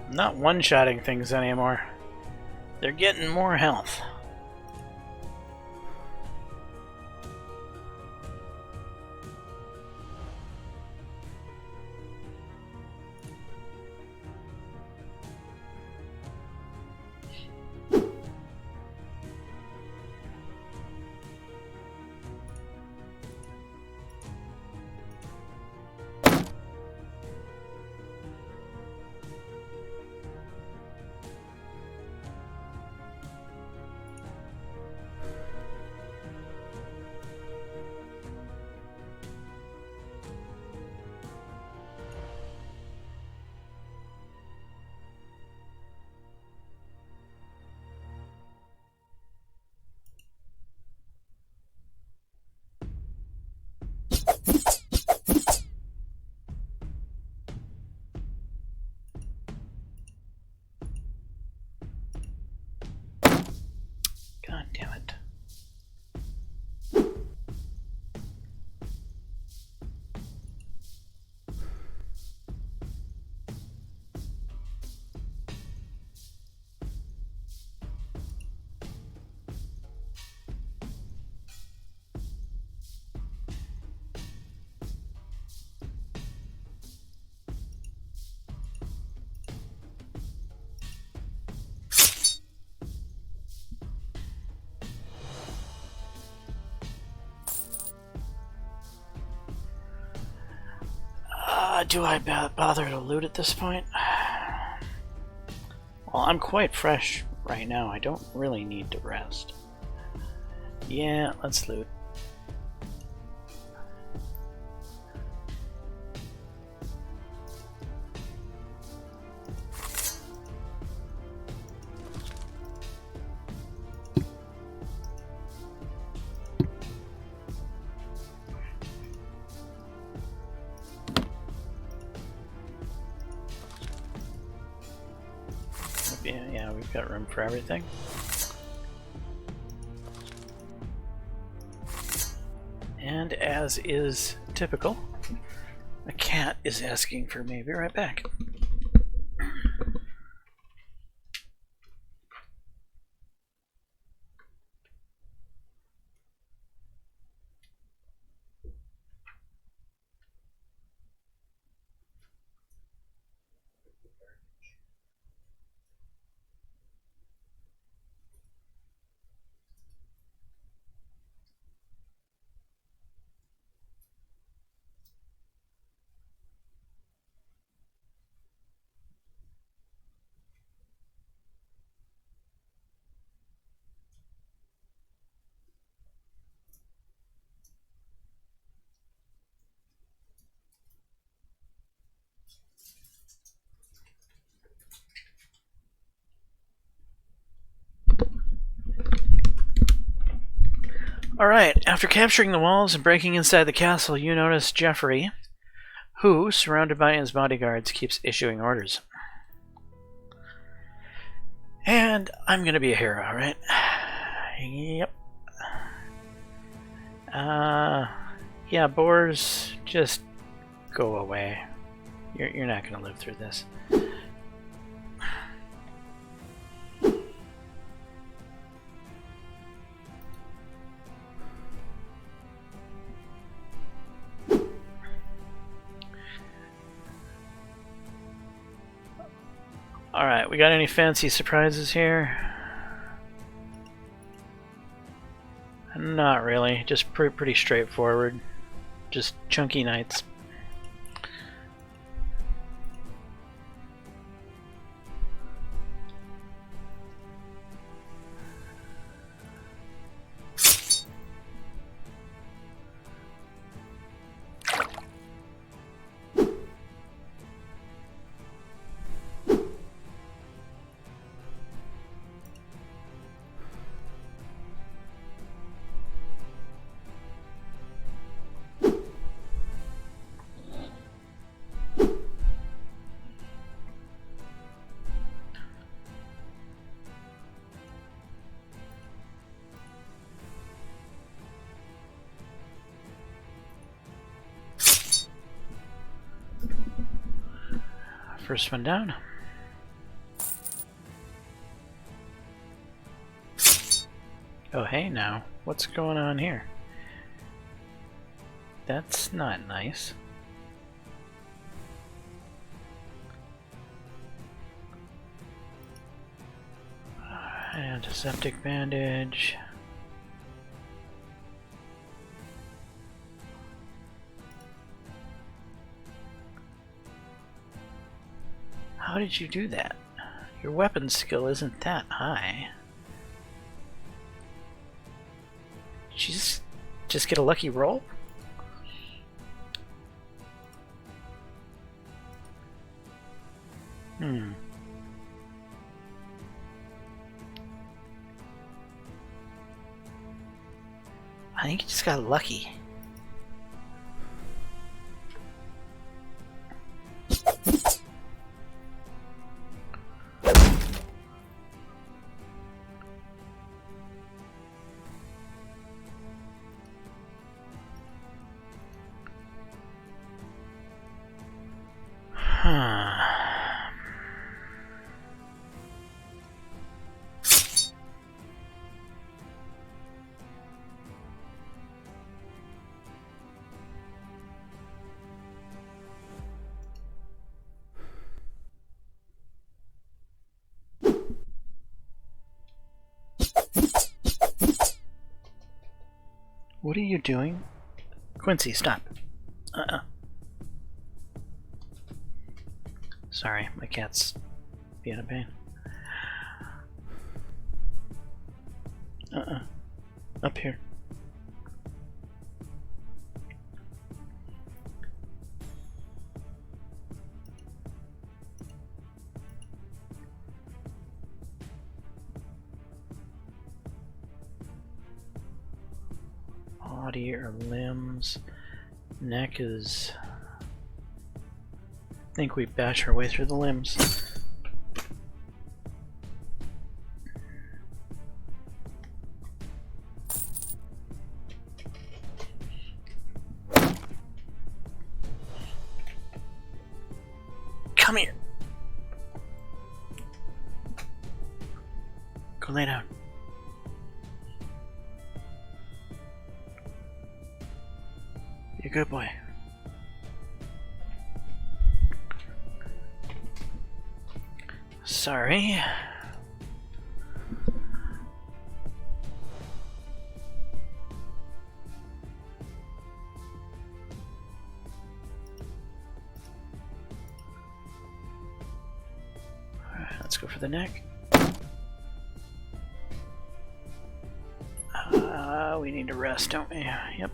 Speaker 1: I'm not one-shotting things anymore. They're getting more health. Do I bother to loot at this point? Well, I'm quite fresh right now. I don't really need to rest. Yeah, let's loot. Yeah, we've got room for everything. And as is typical, a cat is asking for me. Be right back. Alright, after capturing the walls and breaking inside the castle, you notice Jeffrey, who, surrounded by his bodyguards, keeps issuing orders. And I'm gonna be a hero, right? Yep. Yeah, boars, just go away. You're not gonna live through this. Alright, we got any fancy surprises here? Not really, just pretty straightforward. Just chunky knights. First one down. Oh, hey now. What's going on here? That's not nice. Antiseptic bandage. How did you do that? Your weapon skill isn't that high. Did you just get a lucky roll? I think you just got lucky. What are you doing? Quincy, stop. Sorry, my cat's being a pain. Up here. Body or limbs. Neck is... I think we bash our way through the limbs. Come here. Go lay down. Be a good boy. Sorry. Alright, let's go for the neck. We need to rest, don't we? Yep.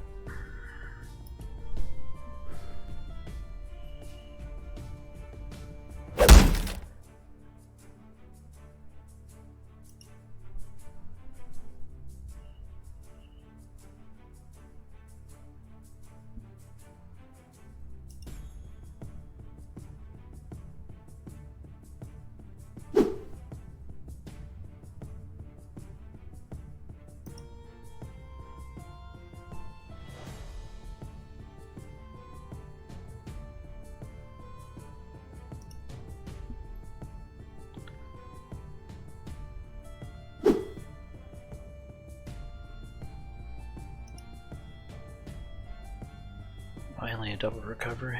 Speaker 1: Finally, a double recovery.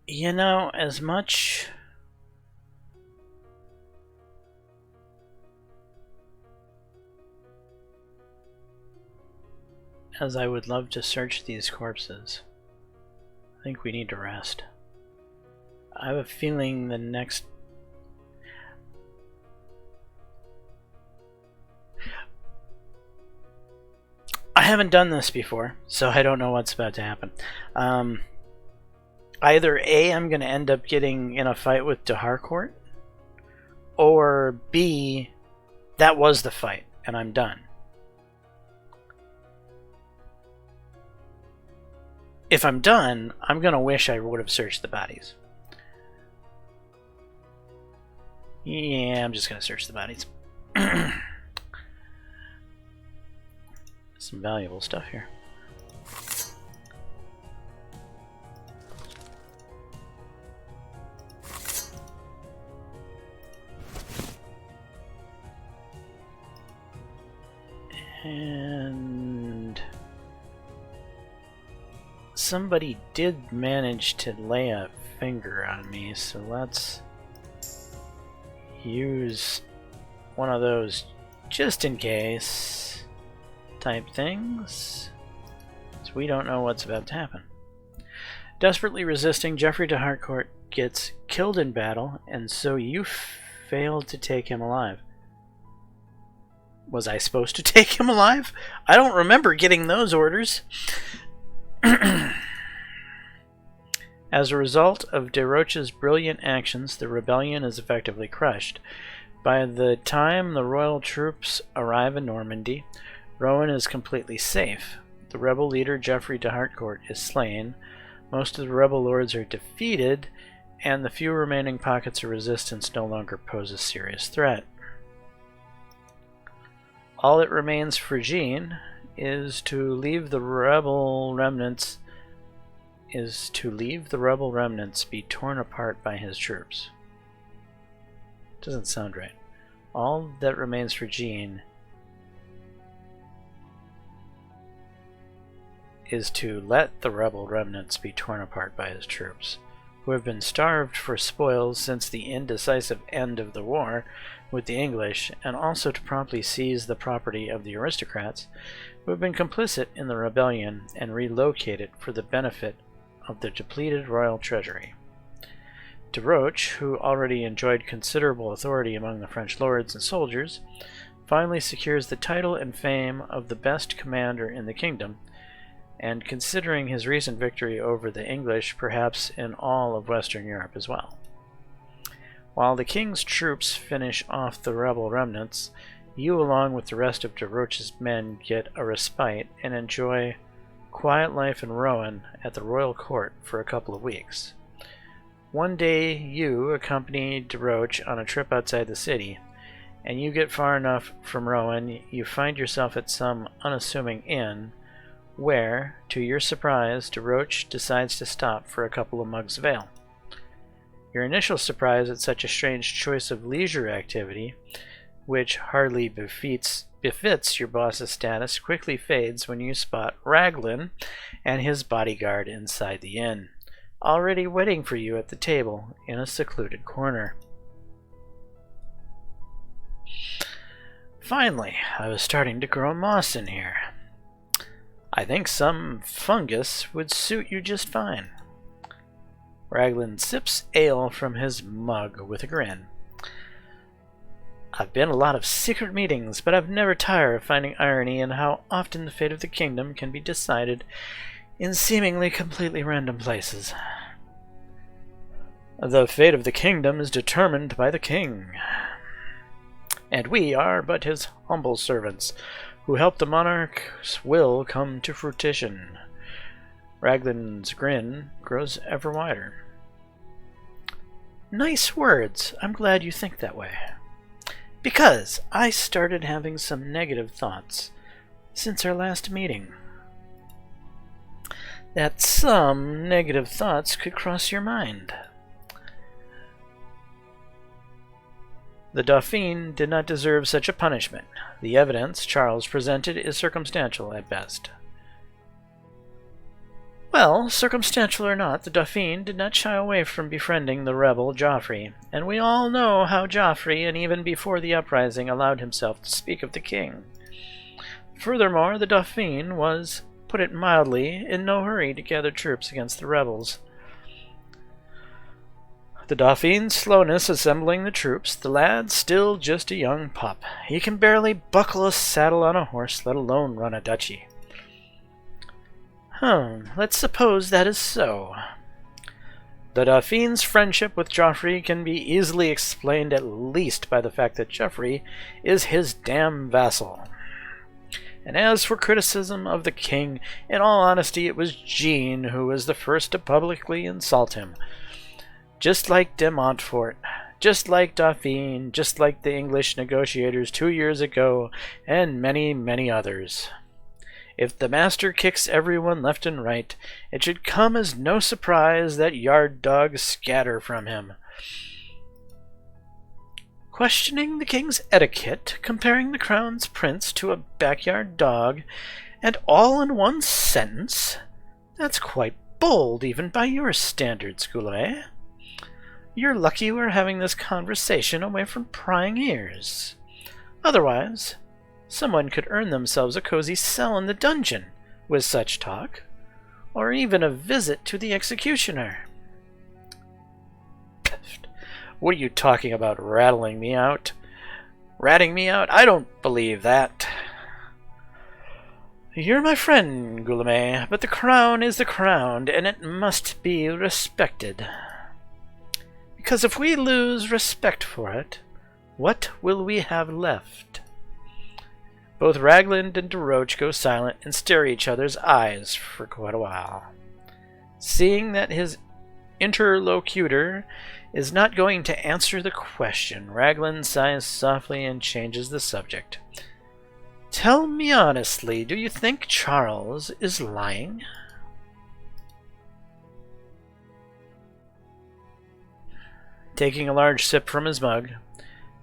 Speaker 1: You know, as much as I would love to search these corpses, I think we need to rest. I have a feeling the next... I haven't done this before, so I don't know what's about to happen. Either A, I'm going to end up getting in a fight with Harcourt, or B, that was the fight, and I'm done. If I'm done, I'm going to wish I would have searched the bodies. Yeah, I'm just going to search the bodies. Some valuable stuff here. And somebody did manage to lay a finger on me, so let's use one of those just in case type things, so we don't know what's about to happen. Desperately resisting, Geoffrey de Harcourt gets killed in battle, and so you failed to take him alive. Was I supposed to take him alive? I don't remember getting those orders. As a result of Desroches' brilliant actions, the rebellion is effectively crushed. By the time the royal troops arrive in Normandy, Rowan is completely safe. The rebel leader Geoffrey de Harcourt is slain, most of the rebel lords are defeated, and the few remaining pockets of resistance no longer pose a serious threat. All that remains for Jean is to leave the rebel remnants be torn apart by his troops. Doesn't sound right. All that remains for Jean is to let the rebel remnants be torn apart by his troops, who have been starved for spoils since the indecisive end of the war with the English, and also to promptly seize the property of the aristocrats who have been complicit in the rebellion and relocate it for the benefit of the depleted royal treasury. De Roche, who already enjoyed considerable authority among the French lords and soldiers, finally secures the title and fame of the best commander in the kingdom, and considering his recent victory over the English, perhaps in all of Western Europe as well. While the king's troops finish off the rebel remnants, you along with the rest of de Roche's men get a respite and enjoy quiet life in Rouen at the royal court for a couple of weeks. One day you accompany de Roche on a trip outside the city, and you get far enough from Rouen, you find yourself at some unassuming inn, where, to your surprise, de Roche decides to stop for a couple of mugs of ale. Your initial surprise at such a strange choice of leisure activity, which hardly befits your boss's status, quickly fades when you spot Raglan and his bodyguard inside the inn, already waiting for you at the table in a secluded corner. Finally, I was starting to grow moss in here. I think some fungus would suit you just fine. Raglan sips ale from his mug with a grin. I've been a lot of secret meetings, but I've never tired of finding irony in how often the fate of the kingdom can be decided in seemingly completely random places. The fate of the kingdom is determined by the king, and we are but his humble servants, who help the monarch's will come to fruition. Raglan's grin grows ever wider. Nice words. I'm glad you think that way. Because I started having some negative thoughts since our last meeting. That some negative thoughts could cross your mind. The Dauphin did not deserve such a punishment. The evidence Charles presented is circumstantial at best. Well, circumstantial or not, the Dauphin did not shy away from befriending the rebel Geoffrey, and we all know how Geoffrey, and even before the uprising, allowed himself to speak of the king. Furthermore, the Dauphin was, put it mildly, in no hurry to gather troops against the rebels. The Dauphin's slowness assembling the troops, the lad's still just a young pup. He can barely buckle a saddle on a horse, let alone run a duchy. Let's suppose that is so. The Dauphin's friendship with Geoffrey can be easily explained at least by the fact that Geoffrey is his damn vassal. And as for criticism of the king, in all honesty, it was Jean who was the first to publicly insult him. Just like de Montfort, just like Dauphin, just like the English negotiators 2 years ago, and many, many others. If the master kicks everyone left and right, it should come as no surprise that yard dogs scatter from him. Questioning the king's etiquette, comparing the crown's prince to a backyard dog, and all in one sentence? That's quite bold, even by your standards, Goulet. You're lucky we're having this conversation away from prying ears. Otherwise, someone could earn themselves a cozy cell in the dungeon with such talk, or even a visit to the executioner. What are you talking about, rattling me out? Ratting me out? I don't believe that. You're my friend, Guillaume, but the crown is the crown, and it must be respected. Because if we lose respect for it, What will we have left? Both Raglan and DeRoche go silent and stare each other's eyes for quite a while. Seeing that his interlocutor is not going to answer the question, Raglan sighs softly and changes the subject. Tell me honestly, do you think Charles is lying? Taking a large sip from his mug,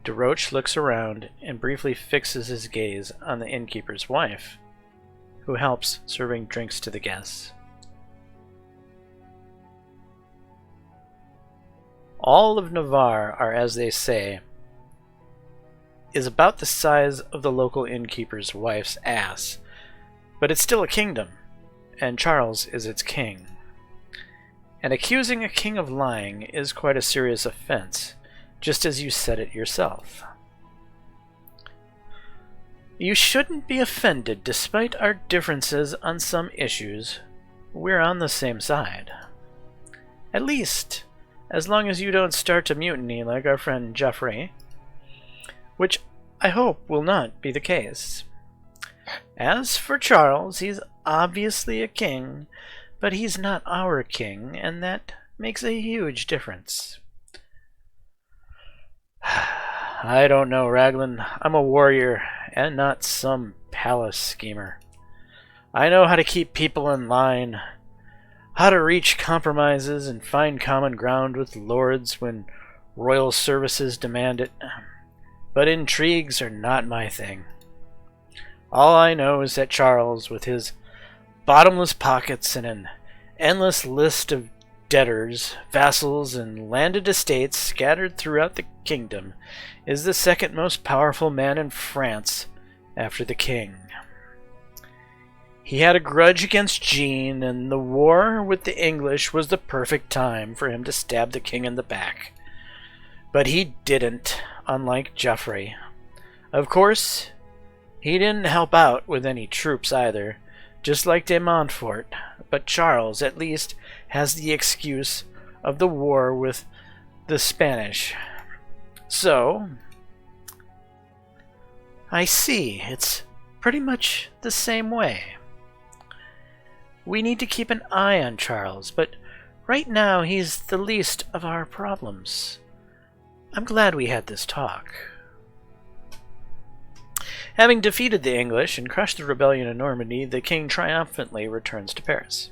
Speaker 1: DeRoche looks around and briefly fixes his gaze on the innkeeper's wife, who helps serving drinks to the guests. All of Navarre are, as they say, is about the size of the local innkeeper's wife's ass, but it's still a kingdom, and Charles is its king. And accusing a king of lying is quite a serious offense, just as you said it yourself. You shouldn't be offended. Despite our differences on some issues, we're on the same side. At least, as long as you don't start a mutiny like our friend Geoffrey, which I hope will not be the case. As for Charles, he's obviously a king, but he's not our king, and that makes a huge difference. I don't know, Raglan. I'm a warrior, and not some palace schemer. I know how to keep people in line, how to reach compromises and find common ground with lords when royal services demand it. But intrigues are not my thing. All I know is that Charles, with his bottomless pockets and an endless list of debtors, vassals, and landed estates scattered throughout the kingdom, is the second most powerful man in France after the king. He had a grudge against Jean, and the war with the English was the perfect time for him to stab the king in the back. But he didn't, unlike Geoffrey. Of course, he didn't help out with any troops either, just like de Montfort, but Charles at least has the excuse of the war with the Spanish. So, I see, it's pretty much the same way. We need to keep an eye on Charles, but right now he's the least of our problems. I'm glad we had this talk. Having defeated the English and crushed the rebellion in Normandy, the king triumphantly returns to Paris.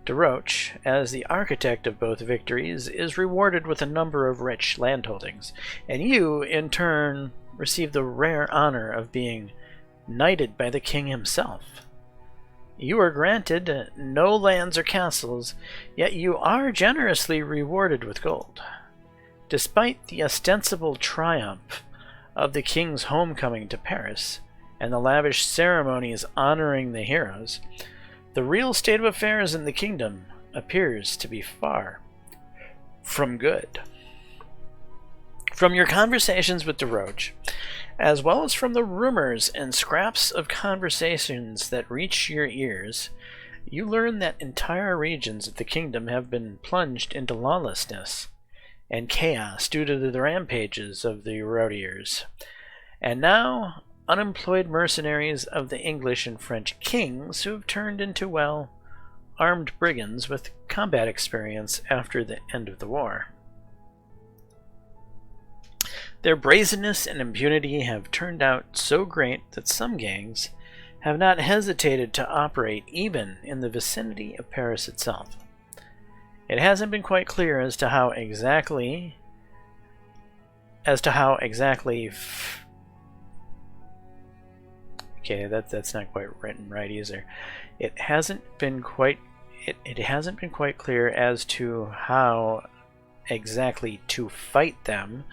Speaker 1: DeRoche, as the architect of both victories, is rewarded with a number of rich landholdings, and you, in turn, receive the rare honor of being knighted by the king himself. You are granted no lands or castles, yet you are generously rewarded with gold. Despite the ostensible triumph of the king's homecoming to Paris and the lavish ceremonies honoring the heroes, the real state of affairs in the kingdom appears to be far from good. From your conversations with DeRoche, as well as from the rumors and scraps of conversations that reach your ears, you learn that entire regions of the kingdom have been plunged into lawlessness and chaos due to the rampages of the roadiers. And now, unemployed mercenaries of the English and French kings who have turned into, well, armed brigands with combat experience after the end of the war. Their brazenness and impunity have turned out so great that some gangs have not hesitated to operate even in the vicinity of Paris itself. It hasn't been quite clear as to how exactly okay, that's not quite written right either. It hasn't been quite clear as to how exactly to fight them,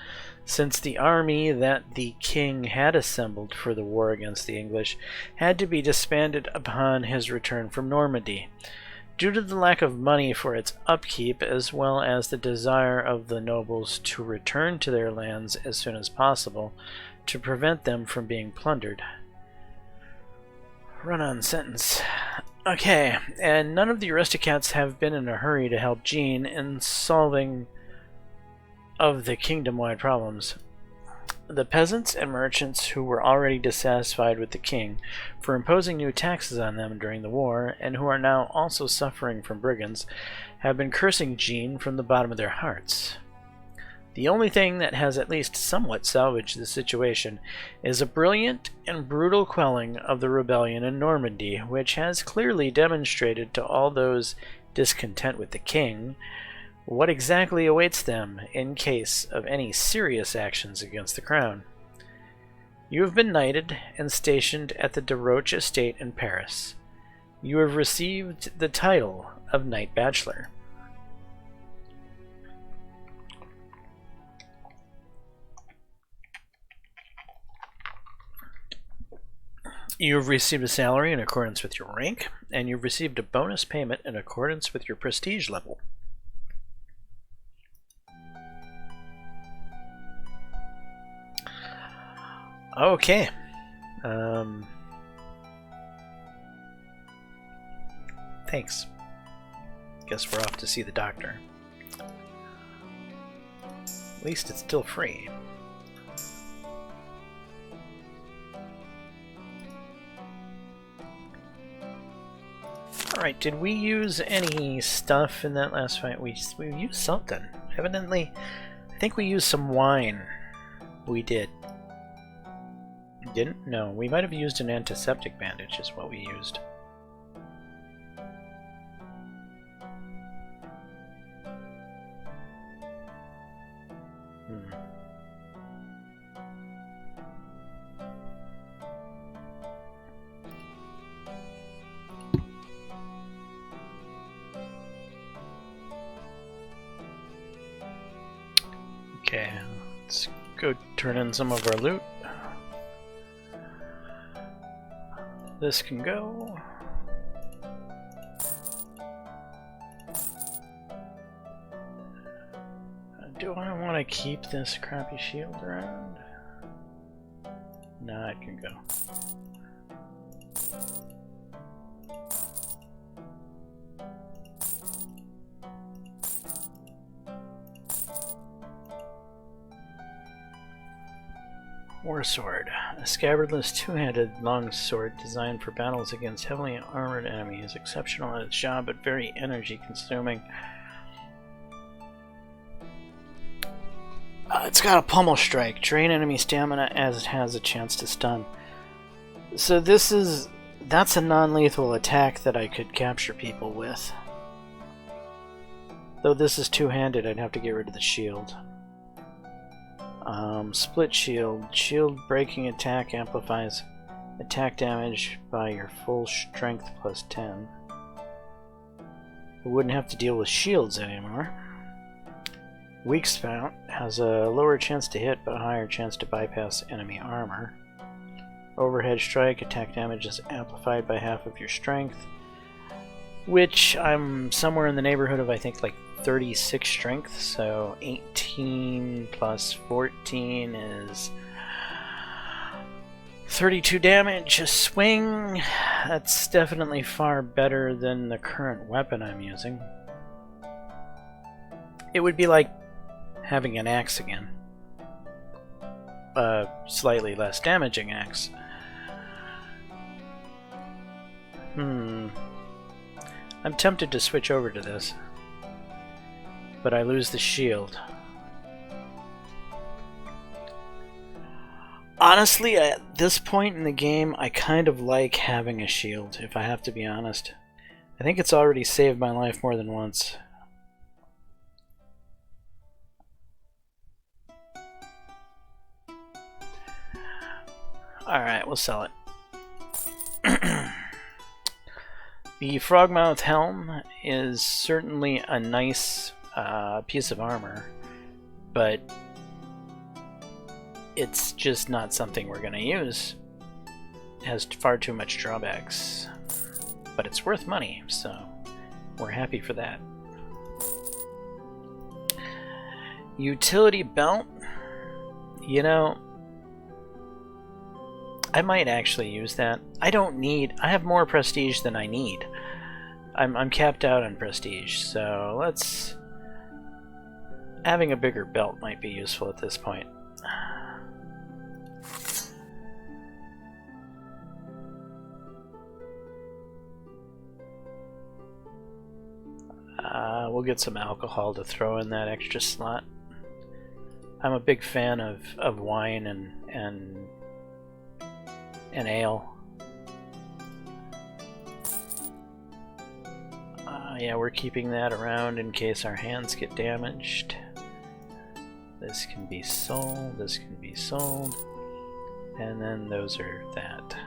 Speaker 1: since the army that the king had assembled for the war against the English had to be disbanded upon his return from Normandy, due to the lack of money for its upkeep, as well as the desire of the nobles to return to their lands as soon as possible to prevent them from being plundered. Run-on sentence. Okay, and none of the aristocrats have been in a hurry to help Jean in solving of the kingdom-wide problems. The peasants and merchants who were already dissatisfied with the king for imposing new taxes on them during the war, and who are now also suffering from brigands, have been cursing Jean from the bottom of their hearts. The only thing that has at least somewhat salvaged the situation is a brilliant and brutal quelling of the rebellion in Normandy, which has clearly demonstrated to all those discontent with the king what exactly awaits them in case of any serious actions against the crown. You have been knighted and stationed at the Desroches estate in Paris. You have received the title of Knight Bachelor. You have received a salary in accordance with your rank, and you've received a bonus payment in accordance with your prestige level. Okay. Thanks. Guess we're off to see the doctor. At least it's still free. Alright, did we use any stuff in that last fight? We used something. Evidently, I think we used some wine. We did. Didn't? No, we might have used an antiseptic bandage is what we used. Okay, let's go turn in some of our loot. This can go. Do I want to keep this crappy shield around? No, it can go. War Sword. A scabbardless two-handed longsword designed for battles against heavily armored enemies. Exceptional at its job, but very energy-consuming. It's got a pummel strike. Drain enemy stamina as it has a chance to stun. So that's a non-lethal attack that I could capture people with. Though this is two-handed, I'd have to get rid of the shield. Split shield. Shield breaking attack amplifies attack damage by your full strength plus 10. We wouldn't have to deal with shields anymore. Weak Spout has a lower chance to hit but a higher chance to bypass enemy armor. Overhead Strike. Attack damage is amplified by half of your strength, which I'm somewhere in the neighborhood of, I think, like 36 strength, so 18 plus 14 is 32 damage. A swing, that's definitely far better than the current weapon I'm using. It would be like having an axe again. A slightly less damaging axe. I'm tempted to switch over to this, but I lose the shield. Honestly, at this point in the game, I kind of like having a shield, if I have to be honest. I think it's already saved my life more than once. Alright, we'll sell it. The Frogmouth Helm is certainly a nice piece of armor, but it's just not something we're going to use. It has far too much drawbacks, but it's worth money, so we're happy for that. Utility Belt. You know, I might actually use that. I have more prestige than I need. I'm capped out on prestige, so having a bigger belt might be useful at this point. we'll get some alcohol to throw in that extra slot. I'm a big fan of wine and ale. Yeah, we're keeping that around in case our hands get damaged. This can be sold, this can be sold, and then those are that.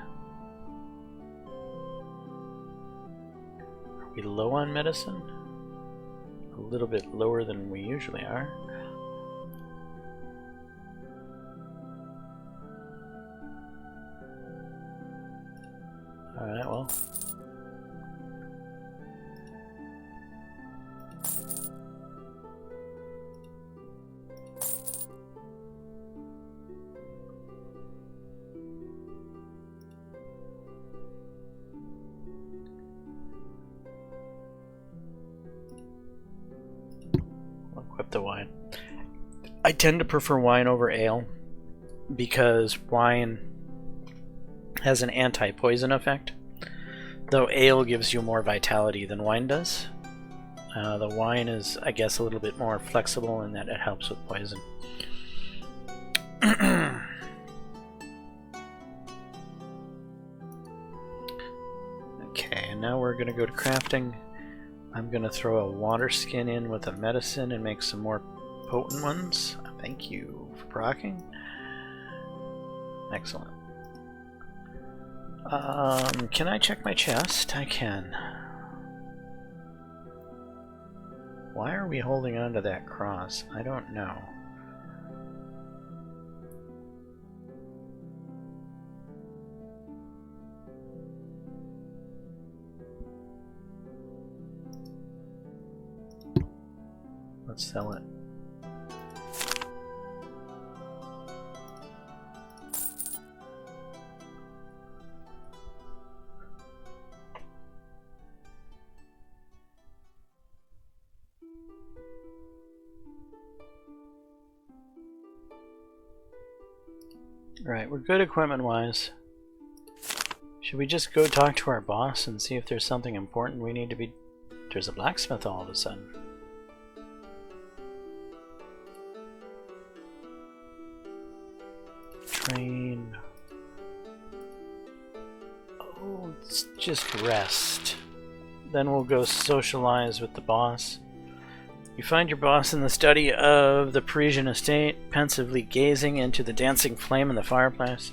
Speaker 1: Are we low on medicine? A little bit lower than we usually are. Alright, well. Equip the wine. I tend to prefer wine over ale because wine has an anti-poison effect, though ale gives you more vitality than wine does. The wine is, I guess, a little bit more flexible in that it helps with poison. Okay, and now we're going to go to crafting. I'm going to throw a water skin in with a medicine and make some more potent ones. Thank you for procking. Excellent. Can I check my chest? I can. Why are we holding on to that cross? I don't know. Let's sell it. Right, we're good equipment-wise. Should we just go talk to our boss and see if there's something important we need to be... There's a blacksmith all of a sudden. Train. Oh, let's just rest. Then we'll go socialize with the boss. You find your boss in the study of the Parisian estate, pensively gazing into the dancing flame in the fireplace.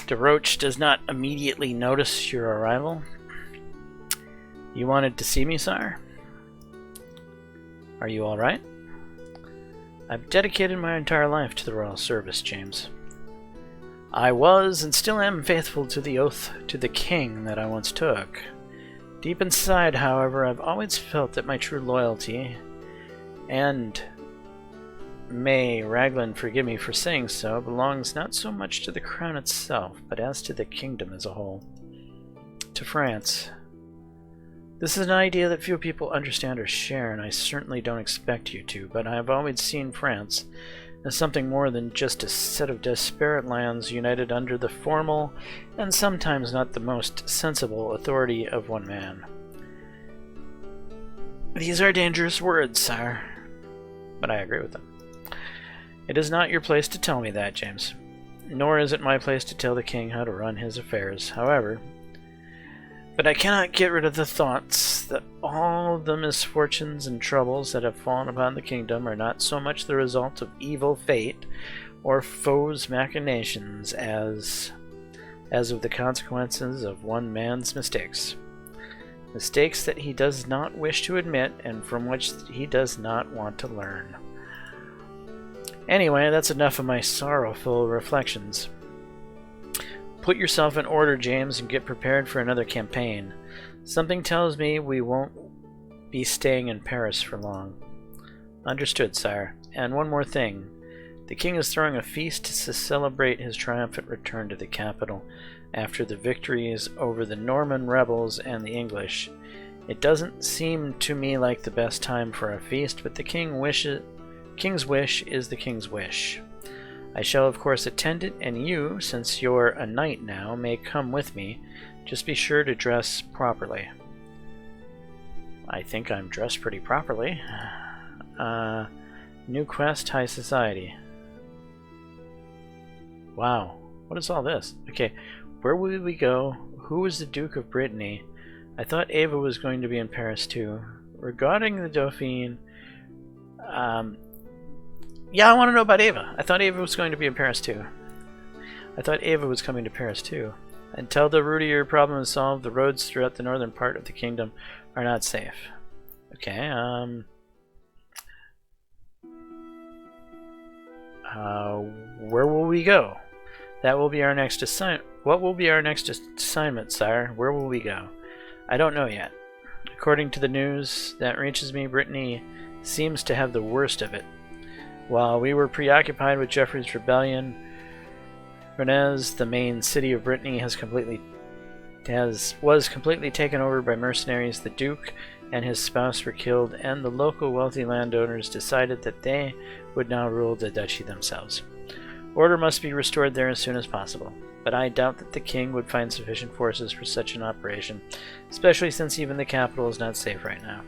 Speaker 1: Desroches does not immediately notice your arrival. You wanted to see me, sire? Are you all right? I've dedicated my entire life to the royal service, James. I was and still am faithful to the oath to the king that I once took. Deep inside, however, I've always felt that my true loyalty, and may Raglan forgive me for saying so, belongs not so much to the crown itself, but as to the kingdom as a whole. To France. This is an idea that few people understand or share, and I certainly don't expect you to, but I have always seen France as something more than just a set of disparate lands united under the formal, and sometimes not the most sensible, authority of one man. These are dangerous words, sire, but I agree with them. It is not your place to tell me that, James, nor is it my place to tell the king how to run his affairs, however. But I cannot get rid of the thoughts that all the misfortunes and troubles that have fallen upon the kingdom are not so much the result of evil fate or foes' machinations as of the consequences of one man's mistakes. Mistakes that he does not wish to admit and from which he does not want to learn. Anyway, that's enough of my sorrowful reflections. Put yourself in order, James, and get prepared for another campaign. Something tells me we won't be staying in Paris for long. Understood, sire. And one more thing. The king is throwing a feast to celebrate his triumphant return to the capital after the victories over the Norman rebels and the English. It doesn't seem to me like the best time for a feast, but the king's wish is the king's wish. I shall of course attend it, and you, since you're a knight now, may come with me. Just be sure to dress properly. I think I'm dressed pretty properly. New quest, high society. Wow, what is all this? Okay, where will we go? Who is the Duke of Brittany? I thought Ava was going to be in Paris too. Regarding the Dauphine, yeah, I want to know about Ava. I thought Ava was going to be in Paris too. I thought Ava was coming to Paris too. Until the root of your problem is solved, the roads throughout the northern part of the kingdom are not safe. Okay, where will we go? That will be our next assignment. What will be our next assignment, sire? Where will we go? I don't know yet. According to the news that reaches me, Brittany seems to have the worst of it. While we were preoccupied with Geoffrey's rebellion, Rennes, the main city of Brittany, was completely taken over by mercenaries. The Duke and his spouse were killed, and the local wealthy landowners decided that they would now rule the duchy themselves. Order must be restored there as soon as possible, but I doubt that the king would find sufficient forces for such an operation, especially since even the capital is not safe right now.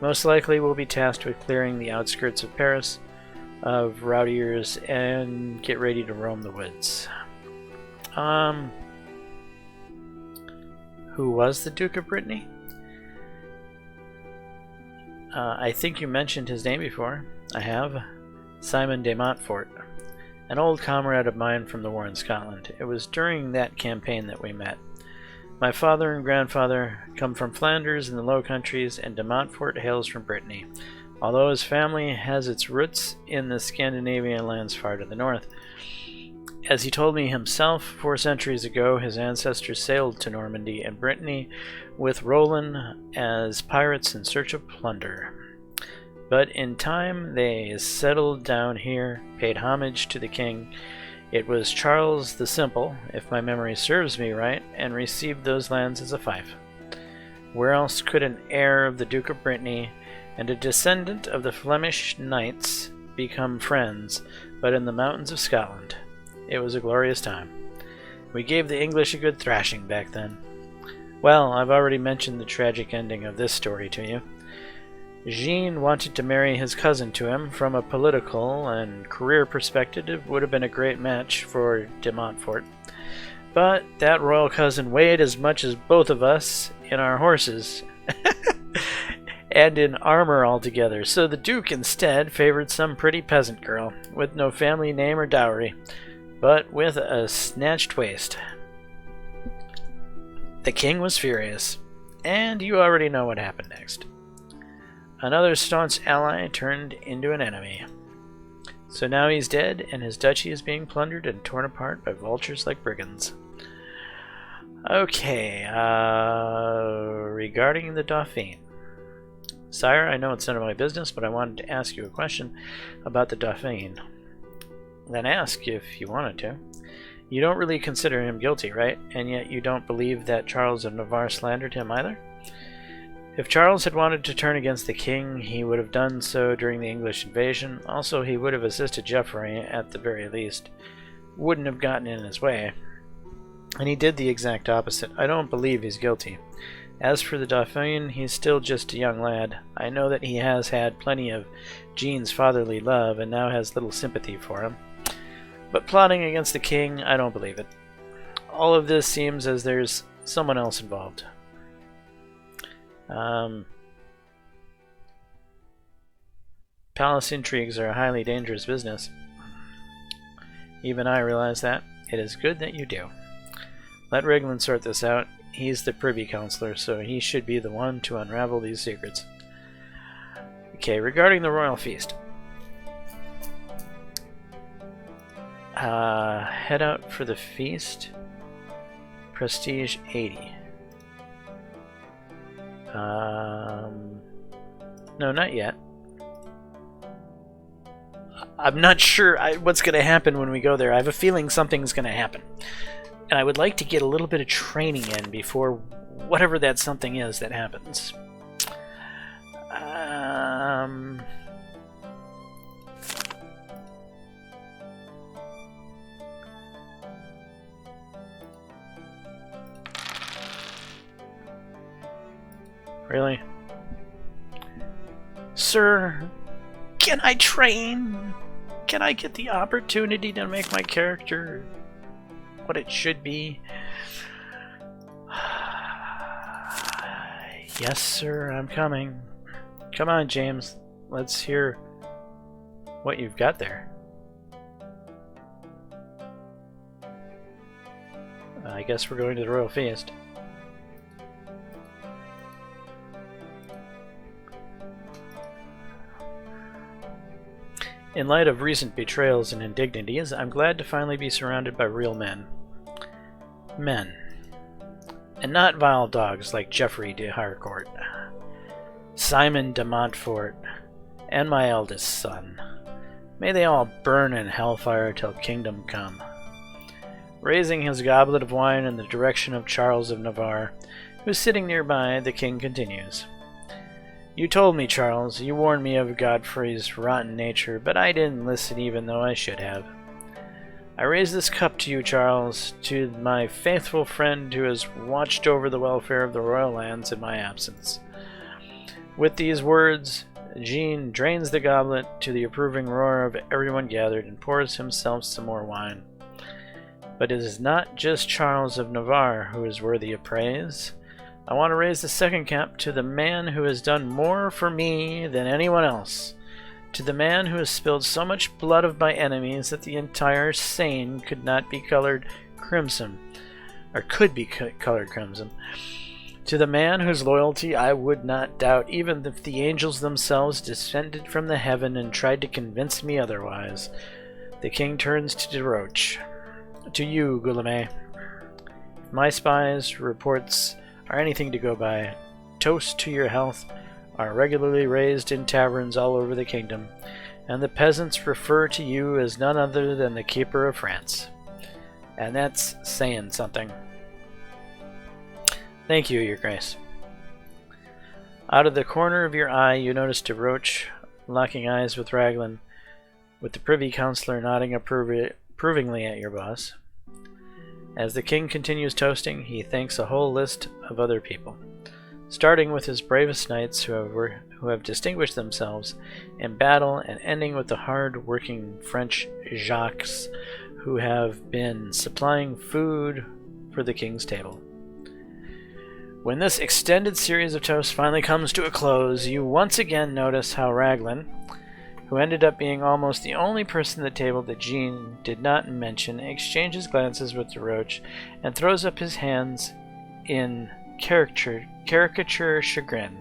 Speaker 1: Most likely we'll be tasked with clearing the outskirts of Paris of rowdiers and get ready to roam the woods. Who was the Duke of Brittany? I think you mentioned his name before. I have. Simon de Montfort, an old comrade of mine from the war in Scotland. It was during that campaign that we met. My father and grandfather come from Flanders in the Low Countries, and de Montfort hails from Brittany, although his family has its roots in the Scandinavian lands far to the north. As he told me himself, 4 centuries ago his ancestors sailed to Normandy and Brittany with Roland as pirates in search of plunder. But in time they settled down here, paid homage to the king. It was Charles the Simple, if my memory serves me right, and received those lands as a fief. Where else could an heir of the Duke of Brittany and a descendant of the Flemish knights become friends but in the mountains of Scotland? It was a glorious time. We gave the English a good thrashing back then. Well, I've already mentioned the tragic ending of this story to you. Jean wanted to marry his cousin to him. From a political and career perspective, it would have been a great match for de Montfort. But that royal cousin weighed as much as both of us in our horses and in armor altogether, so the Duke instead favored some pretty peasant girl with no family name or dowry, but with a snatched waist. The king was furious, and you already know what happened next. Another staunch ally turned into an enemy. So now he's dead, and his duchy is being plundered and torn apart by vultures like brigands. Okay, regarding the Dauphine. Sire, I know it's none of my business, but I wanted to ask you a question about the Dauphine. Then ask if you wanted to. You don't really consider him guilty, right? And yet you don't believe that Charles of Navarre slandered him either? If Charles had wanted to turn against the king, he would have done so during the English invasion. Also, he would have assisted Geoffrey, at the very least. Wouldn't have gotten in his way. And he did the exact opposite. I don't believe he's guilty. As for the Dauphin, he's still just a young lad. I know that he has had plenty of Jean's fatherly love, and now has little sympathy for him. But plotting against the king, I don't believe it. All of this seems as there's someone else involved. Palace intrigues are a highly dangerous business. Even I realize that. It is good that you do. Let Reglan sort this out. He's the privy councillor, so he should be the one to unravel these secrets. Okay, regarding the royal feast. Head out for the feast. Prestige 80. No, not yet. I'm not sure what's going to happen when we go there. I have a feeling something's going to happen. And I would like to get a little bit of training in before whatever that something is that happens. Really? sir, can I train? Can I get the opportunity to make my character what it should be? Yes, sir, I'm coming. Come on, James. Let's hear what you've got there. I guess we're going to the royal feast. In light of recent betrayals and indignities, I'm glad to finally be surrounded by real men. Men. And not vile dogs like Geoffrey de Harcourt, Simon de Montfort, and my eldest son. May they all burn in hellfire till kingdom come. Raising his goblet of wine in the direction of Charles of Navarre, who's sitting nearby, the king continues. You told me, Charles, you warned me of Godfrey's rotten nature, but I didn't listen even though I should have. I raise this cup to you, Charles, to my faithful friend who has watched over the welfare of the royal lands in my absence. With these words, Jean drains the goblet to the approving roar of everyone gathered and pours himself some more wine. But it is not just Charles of Navarre who is worthy of praise. I want to raise the second cup to the man who has done more for me than anyone else. To the man who has spilled so much blood of my enemies that the entire Seine could not be colored crimson, or could be colored crimson. To the man whose loyalty I would not doubt, even if the angels themselves descended from the heaven and tried to convince me otherwise. The king turns to Desroches. To you, Guillaume. If my spies' reports are anything to go by, toast to your health are regularly raised in taverns all over the kingdom, and the peasants refer to you as none other than the Keeper of France. And that's saying something. Thank you, Your Grace. Out of the corner of your eye, you notice Desroches locking eyes with Raglan, with the Privy Councillor nodding approvingly at your boss. As the king continues toasting, he thanks a whole list of other people, starting with his bravest knights who have distinguished themselves in battle and ending with the hard-working French Jacques who have been supplying food for the king's table. When this extended series of toasts finally comes to a close, you once again notice how Raglan, who ended up being almost the only person at the table that Jean did not mention, exchanges glances with Desroches and throws up his hands in caricature chagrin.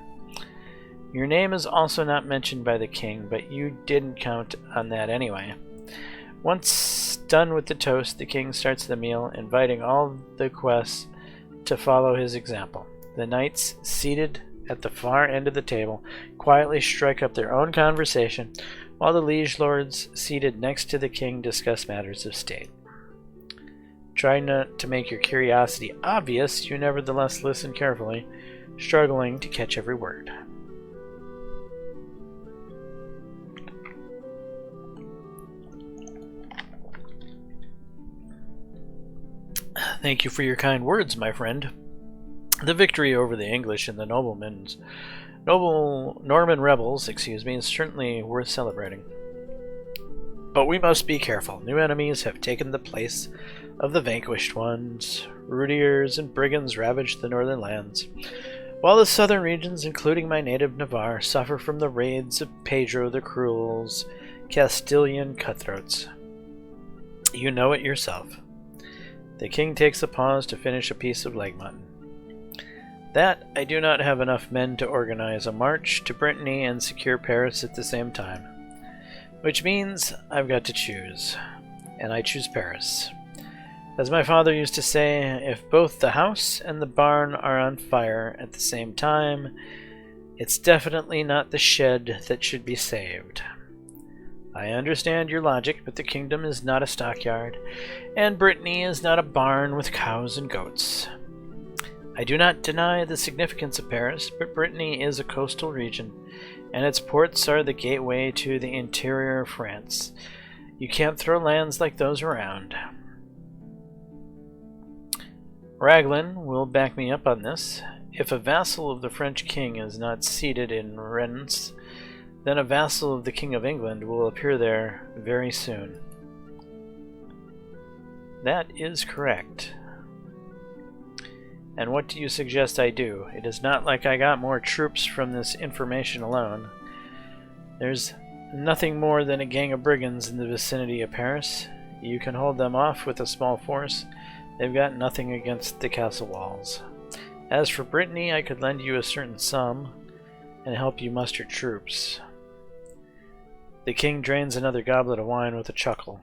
Speaker 1: Your name is also not mentioned by the king, but you didn't count on that anyway. Once done with the toast, the king starts the meal, inviting all the guests to follow his example. The knights, seated at the far end of the table, quietly strike up their own conversation, while the liege lords seated next to the king discuss matters of state. Trying not to make your curiosity obvious, you nevertheless listen carefully, struggling to catch every word. Thank you for your kind words, my friend. The victory over the English and the Norman rebels, is certainly worth celebrating. But we must be careful. New enemies have taken the place of the vanquished ones. Rudiers and brigands ravage the northern lands, while the southern regions, including my native Navarre, suffer from the raids of Pedro the Cruel's Castilian cutthroats. You know it yourself. The king takes a pause to finish a piece of leg mutton. That I do not have enough men to organize a march to Brittany and secure Paris at the same time. Which means I've got to choose. And I choose Paris. As my father used to say, if both the house and the barn are on fire at the same time, it's definitely not the shed that should be saved. I understand your logic, but the kingdom is not a stockyard, and Brittany is not a barn with cows and goats. I do not deny the significance of Paris, but Brittany is a coastal region, and its ports are the gateway to the interior of France. You can't throw lands like those around. Raglan will back me up on this. If a vassal of the French king is not seated in Rennes, then a vassal of the King of England will appear there very soon. That is correct. And what do you suggest I do? It is not like I got more troops from this information alone. There's nothing more than a gang of brigands in the vicinity of Paris. You can hold them off with a small force. They've got nothing against the castle walls. As for Brittany, I could lend you a certain sum and help you muster troops. The king drains another goblet of wine with a chuckle.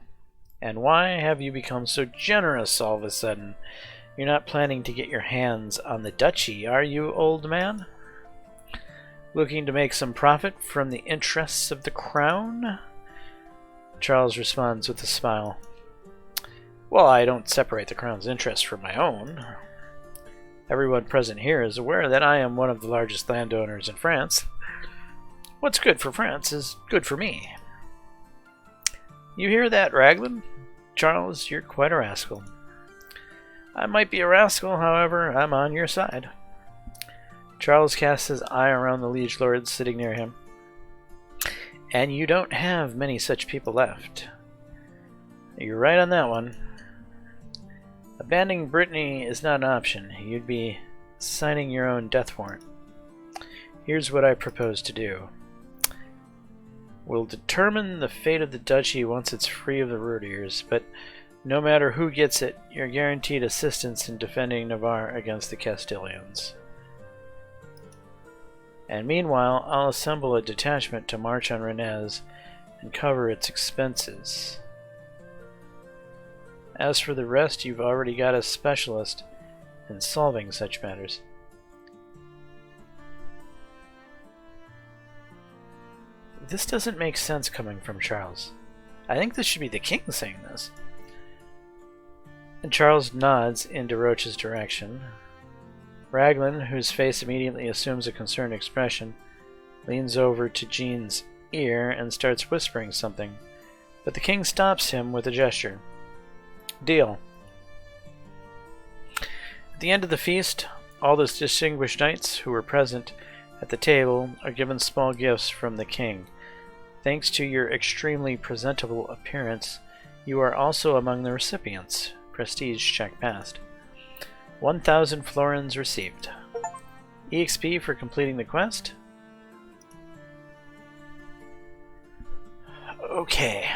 Speaker 1: And why have you become so generous all of a sudden? You're not planning to get your hands on the duchy, are you, old man? Looking to make some profit from the interests of the crown? Charles responds with a smile. Well, I don't separate the crown's interests from my own. Everyone present here is aware that I am one of the largest landowners in France. What's good for France is good for me. You hear that, Raglan? Charles, you're quite a rascal. I might be a rascal, however, I'm on your side. Charles casts his eye around the liege lords sitting near him. And you don't have many such people left. You're right on that one. Abandoning Brittany is not an option. You'd be signing your own death warrant. Here's what I propose to do. We'll determine the fate of the duchy once it's free of the Routiers, but no matter who gets it, you're guaranteed assistance in defending Navarre against the Castilians. And meanwhile, I'll assemble a detachment to march on Rennes and cover its expenses. As for the rest, you've already got a specialist in solving such matters. This doesn't make sense coming from Charles. I think this should be the king saying this. And Charles nods in Desroches' direction. Raglan, whose face immediately assumes a concerned expression, leans over to Jean's ear and starts whispering something, but the king stops him with a gesture. Deal. At the end of the feast, all the distinguished knights who were present at the table are given small gifts from the king. Thanks to your extremely presentable appearance, you are also among the recipients. Prestige check passed. 1,000 florins received. EXP for completing the quest. Okay.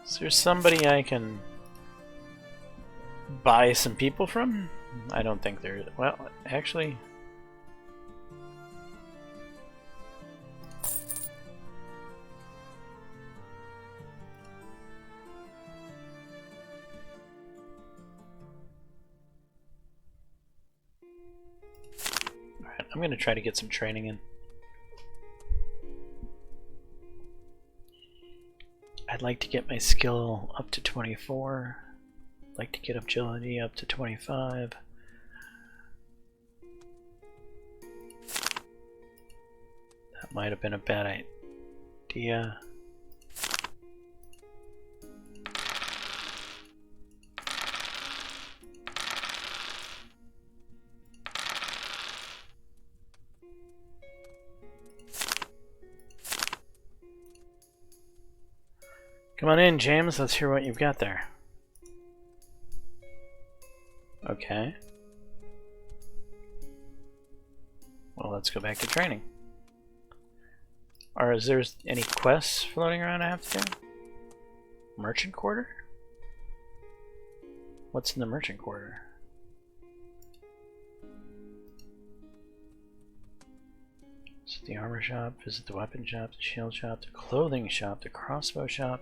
Speaker 1: Is there somebody I can buy some people from? I don't think there is. Well, actually... Alright, I'm going to try to get some training in. I'd like to get my skill up to 24. I'd like to get agility up to 25. That might have been a bad idea. Come on in, James. Let's hear what you've got there. Okay. Well, let's go back to training. Or is there any quests floating around I have to do? Merchant quarter? What's in the merchant quarter? Visit the armor shop, visit the weapon shop, the shield shop, the clothing shop, the crossbow shop,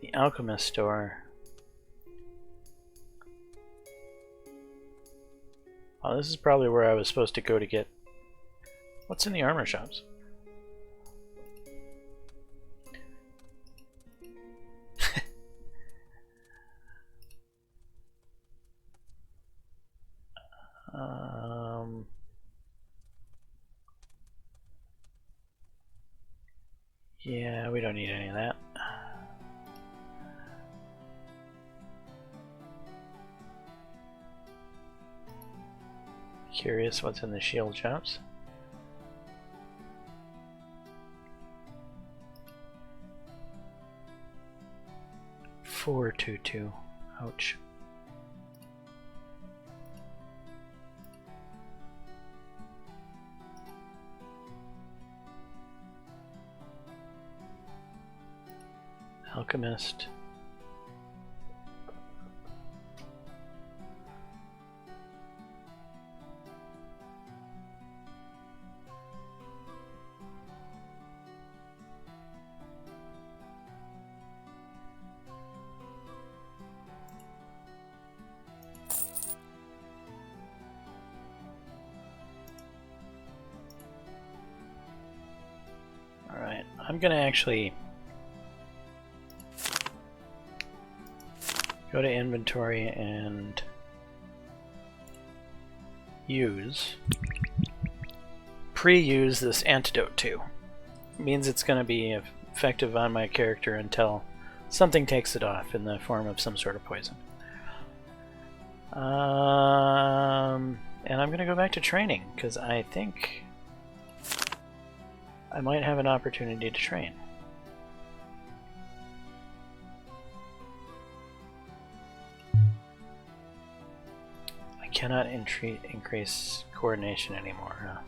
Speaker 1: the alchemist store. Oh, this is probably where I was supposed to go to get... What's in the armor shops? Yeah, we don't need any of that. Curious what's in the shield shops. $422. Ouch. Alchemist. Alright, I'm gonna actually go to inventory and pre-use this antidote too. It means it's going to be effective on my character until something takes it off in the form of some sort of poison. And I'm going to go back to training because I think I might have an opportunity to train. Cannot increase coordination anymore, huh?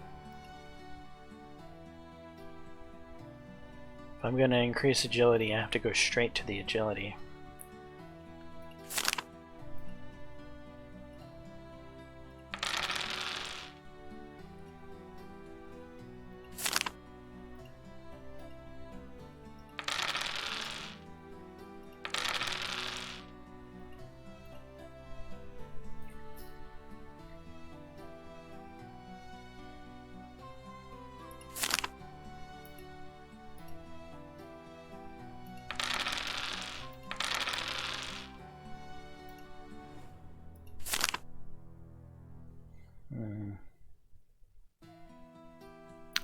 Speaker 1: If I'm going to increase agility, I have to go straight to the agility.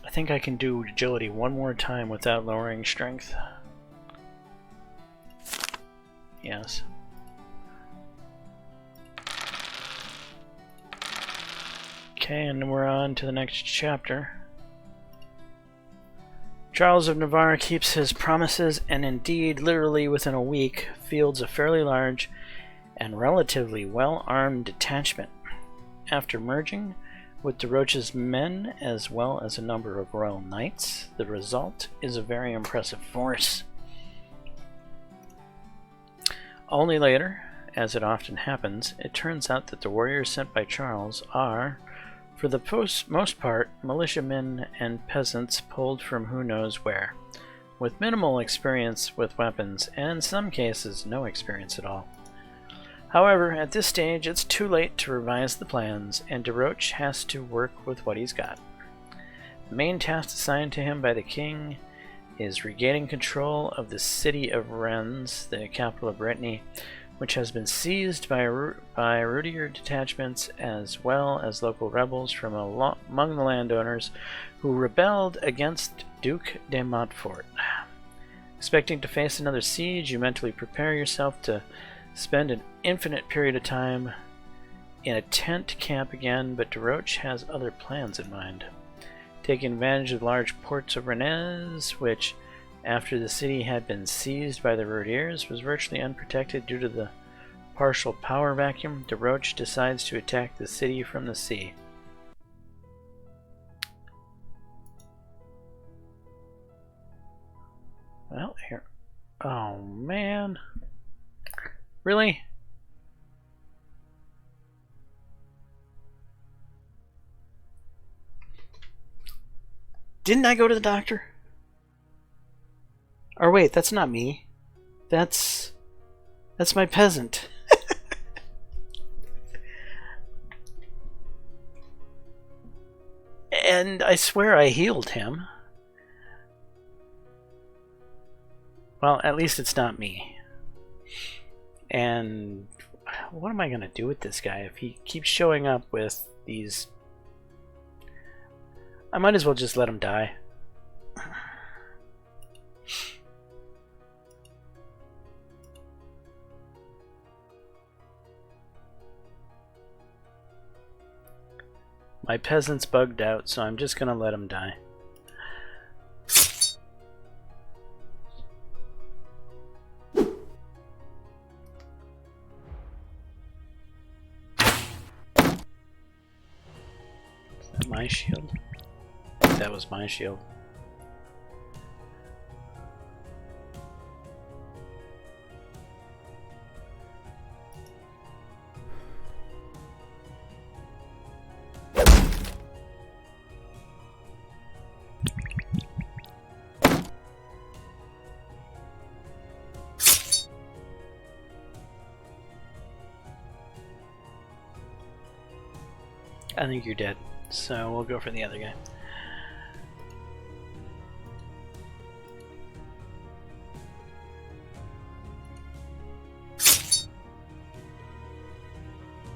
Speaker 1: I think I can do agility one more time without lowering strength. Yes. Okay, and we're on to the next chapter. Charles of Navarre keeps his promises, and indeed, literally within a week, fields a fairly large and relatively well-armed detachment. After merging with de Roche's men, as well as a number of royal knights, the result is a very impressive force. Only later, as it often happens, it turns out that the warriors sent by Charles are, for the most part, militiamen and peasants pulled from who knows where, with minimal experience with weapons, and in some cases no experience at all. However, at this stage, it's too late to revise the plans, and de Roche has to work with what he's got. The main task assigned to him by the king is regaining control of the city of Rennes, the capital of Brittany, which has been seized by Rudier detachments as well as local rebels from among the landowners who rebelled against Duke de Montfort. Expecting to face another siege, you mentally prepare yourself to spend an infinite period of time in a tent camp again, but de Roche has other plans in mind. Taking advantage of the large ports of Rennes, which, after the city had been seized by the Rudiers, was virtually unprotected due to the partial power vacuum, de Roche decides to attack the city from the sea. Well, here. Oh, man. Really? Didn't I go to the doctor? Or wait, that's not me. That's my peasant. And I swear I healed him. Well, at least it's not me. And what am I going to do with this guy if he keeps showing up with these? I might as well just let him die. My peasant's bugged out, so I'm just gonna let him die. Is that my shield? That was my shield. I think you're dead, so we'll go for the other guy.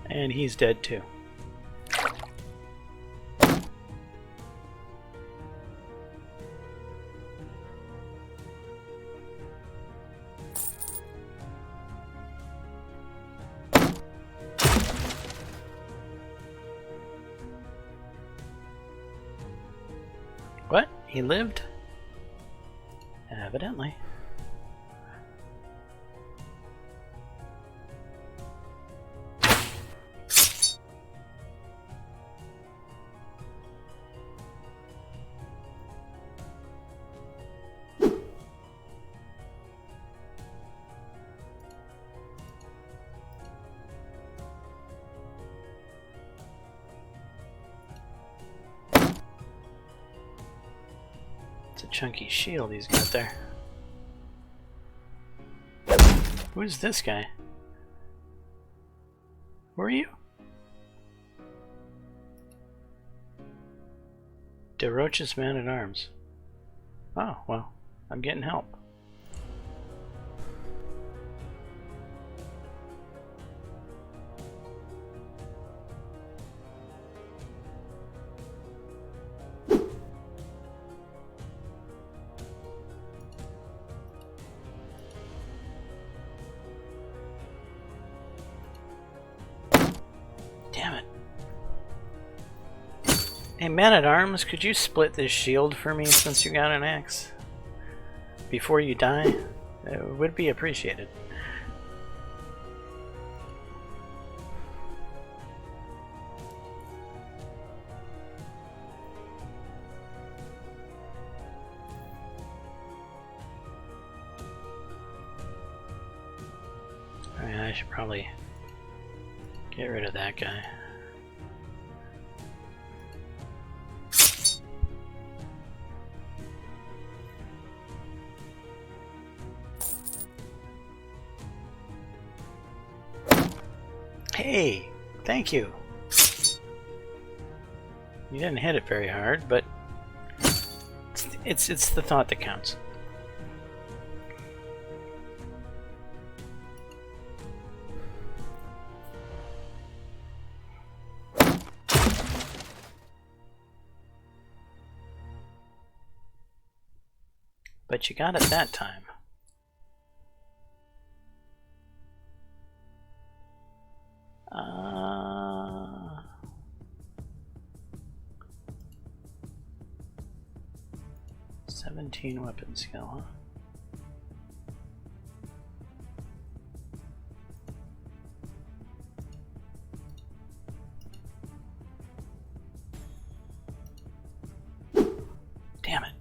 Speaker 1: And he's dead too. What? He lived? Evidently. It's a chunky shield he's got there. Who's this guy? Who are you? DeRoche's man-at-arms. Oh, well, I'm getting help. Damn it. Hey, man-at-arms, could you split this shield for me since you got an axe? Before you die? It would be appreciated. Alright, I should probably get rid of that guy. Hey, thank you. You didn't hit it very hard, but it's the thought that counts. But you got it that time. Uh... 17 weapon skill, huh? Damn it.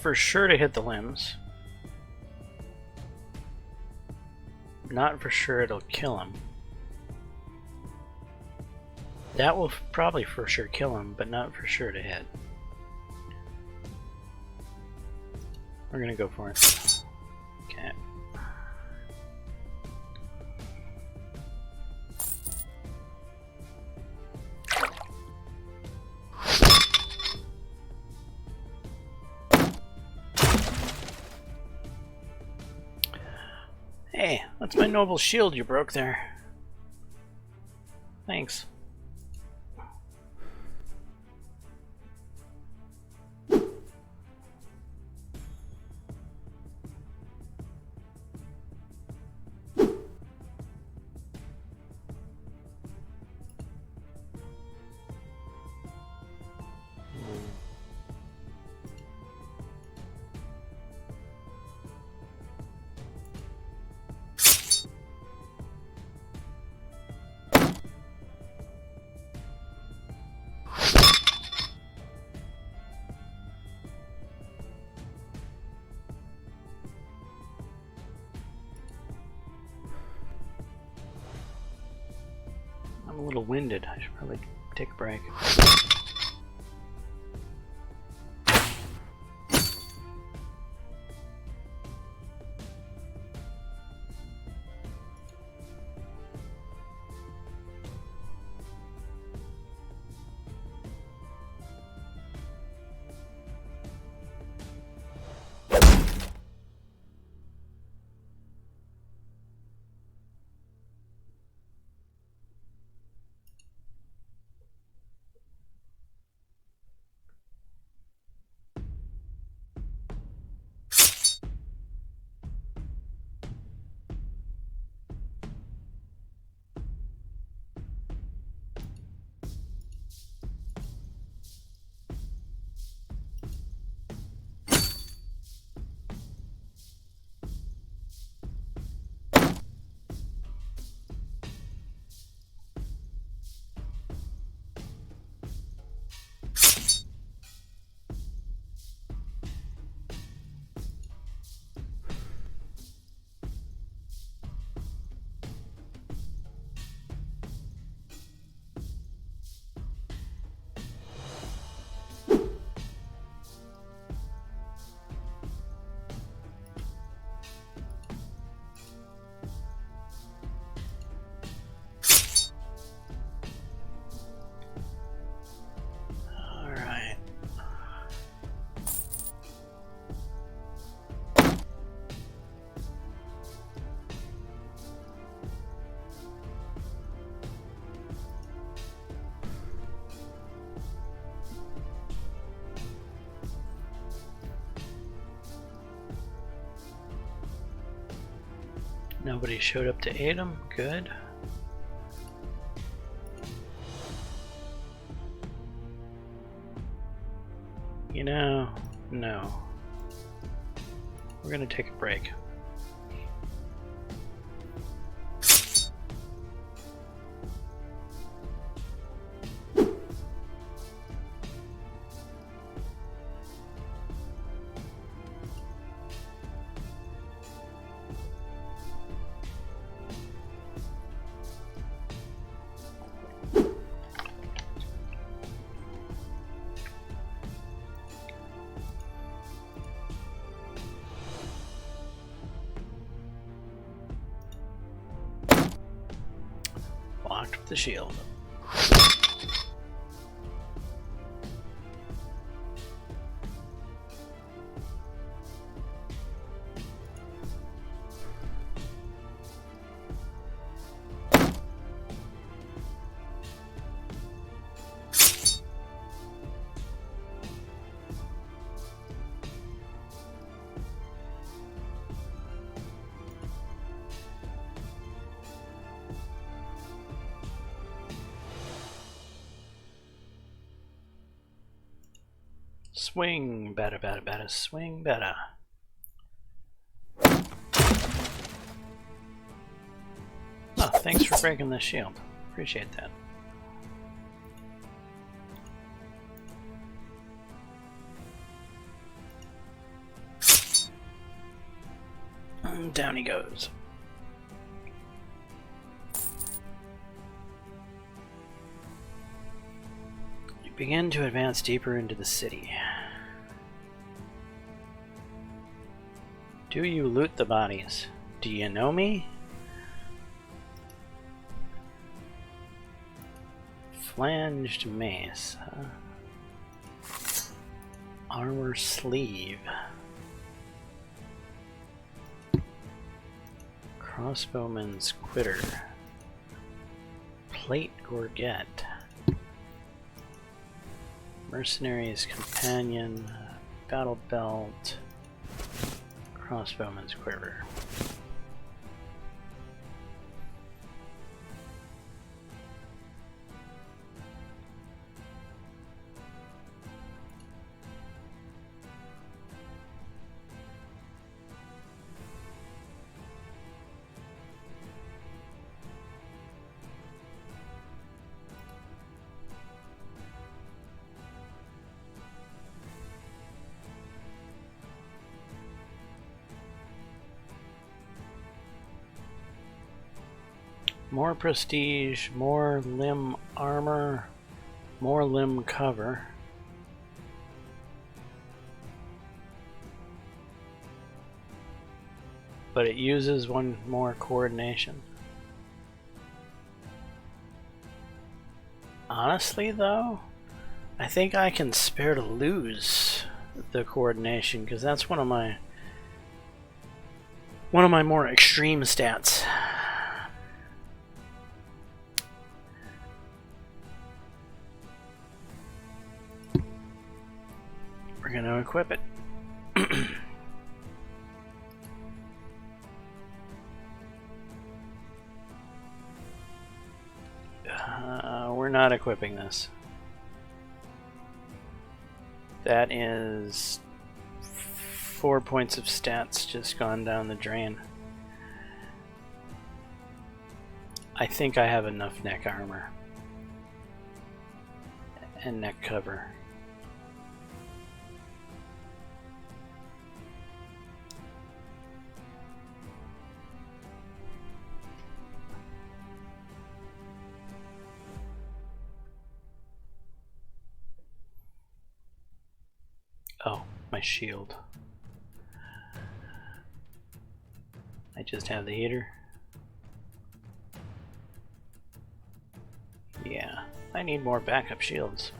Speaker 1: For sure to hit the limbs. Not for sure it'll kill him. That will probably for sure kill him, but not for sure to hit. We're gonna go for it. Okay. Hey, that's my noble shield you broke there. Thanks. I'm a little winded. I should probably take a break. Nobody showed up to aid him. Good. You know, no. We're gonna take a break. Blocked with the shield. Swing better, better, better, swing better. Oh, thanks for breaking the shield. Appreciate that. And down he goes. You begin to advance deeper into the city. Do you loot the bodies? Do you know me? Flanged mace, huh? Armor sleeve. Crossbowman's quitter. Plate gorget. Mercenary's companion. Battle belt. Crossbowman's quiver. More prestige, more limb armor, more limb cover. But it uses one more coordination. Honestly though, I think I can spare to lose the coordination because that's one of my more extreme stats. We're going to equip it. We're not equipping this. That is 4 points of stats just gone down the drain. I think I have enough neck armor and neck cover. Oh, my shield. I just have the heater. Yeah, I need more backup shields.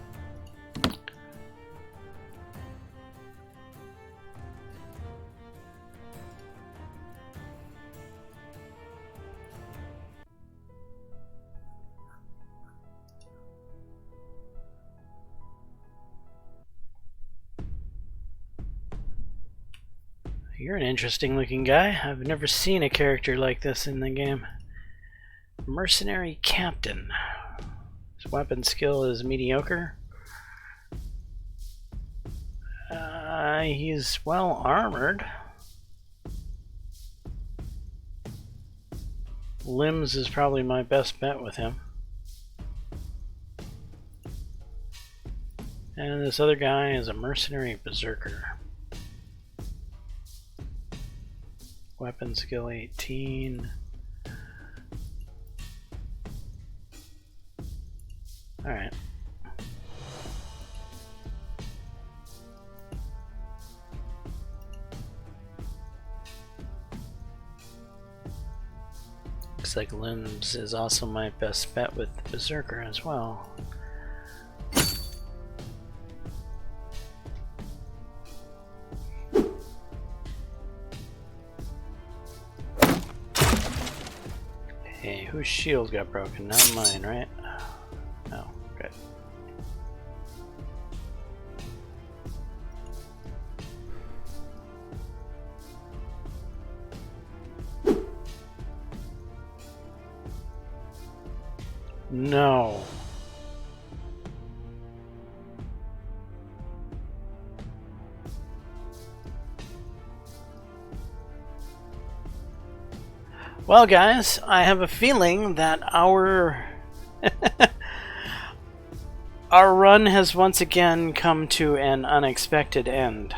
Speaker 1: You're an interesting looking guy. I've never seen a character like this in the game. Mercenary Captain. His weapon skill is mediocre. He's well armored. Limbs is probably my best bet with him. And this other guy is a mercenary berserker. Weapon skill 18. Alright. Looks like limbs is also my best bet with the berserker as well. Hey, whose shield got broken? Not mine, right? No, good. No. Well, guys, I have a feeling that our our run has once again come to an unexpected end.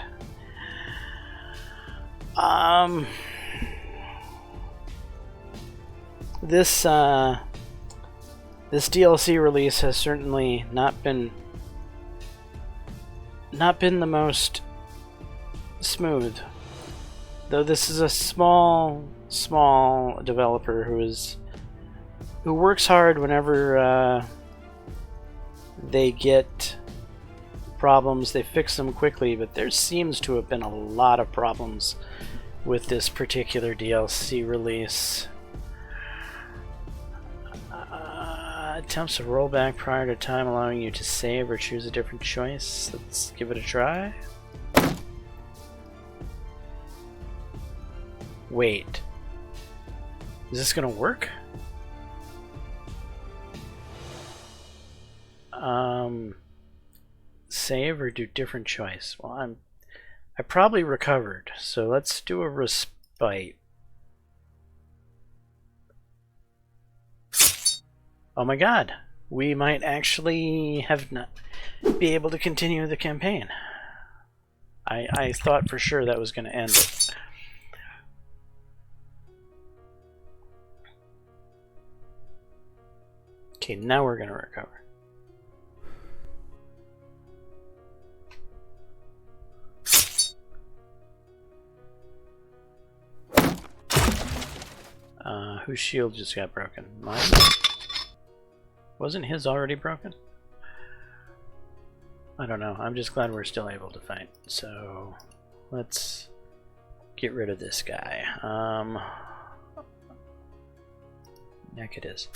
Speaker 1: This DLC release has certainly not been the most smooth. Though this is a small developer who works hard whenever they get problems, they fix them quickly, but there seems to have been a lot of problems with this particular DLC release. Attempts to roll back prior to time, allowing you to save or choose a different choice. Let's give it a try. Wait. Is this gonna work? Save or do different choice? Well, I probably recovered, so let's do a respite. Oh my god, we might actually be able to continue the campaign. I thought for sure that was going to end it. Okay, now we're going to recover. Whose shield just got broken? Mine? Wasn't his already broken? I don't know. I'm just glad we're still able to fight. So let's get rid of this guy. Neck it is.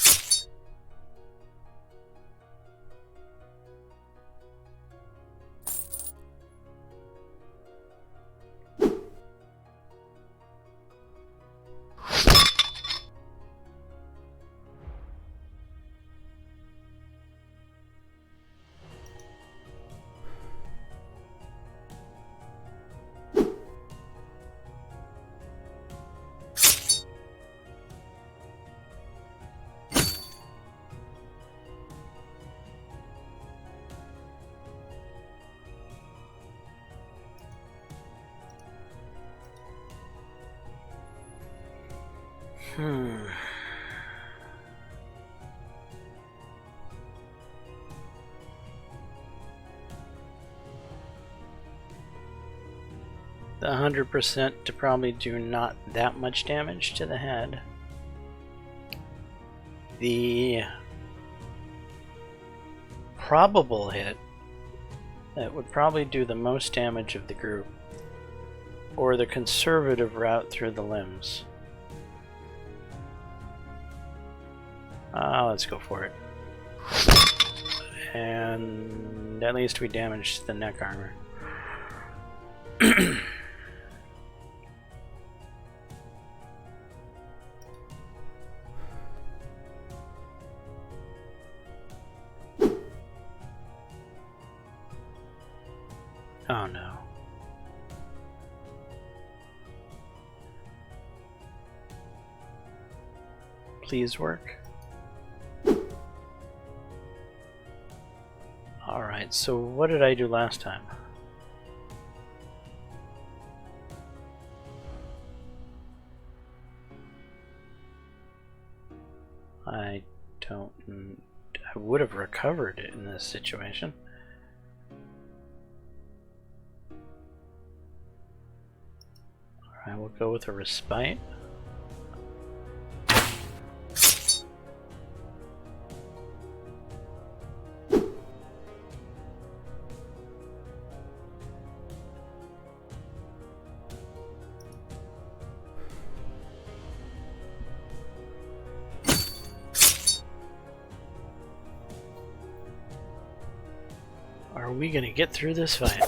Speaker 1: The 100% to probably do not that much damage to the head. The probable hit that would probably do the most damage of the group, or the conservative route through the limbs. Let's go for it. And at least we damaged the neck armor. Oh no. Please work. Alright, so what did I do last time? I would have recovered it in this situation. Alright, we'll go with a respite. Are we gonna get through this fight?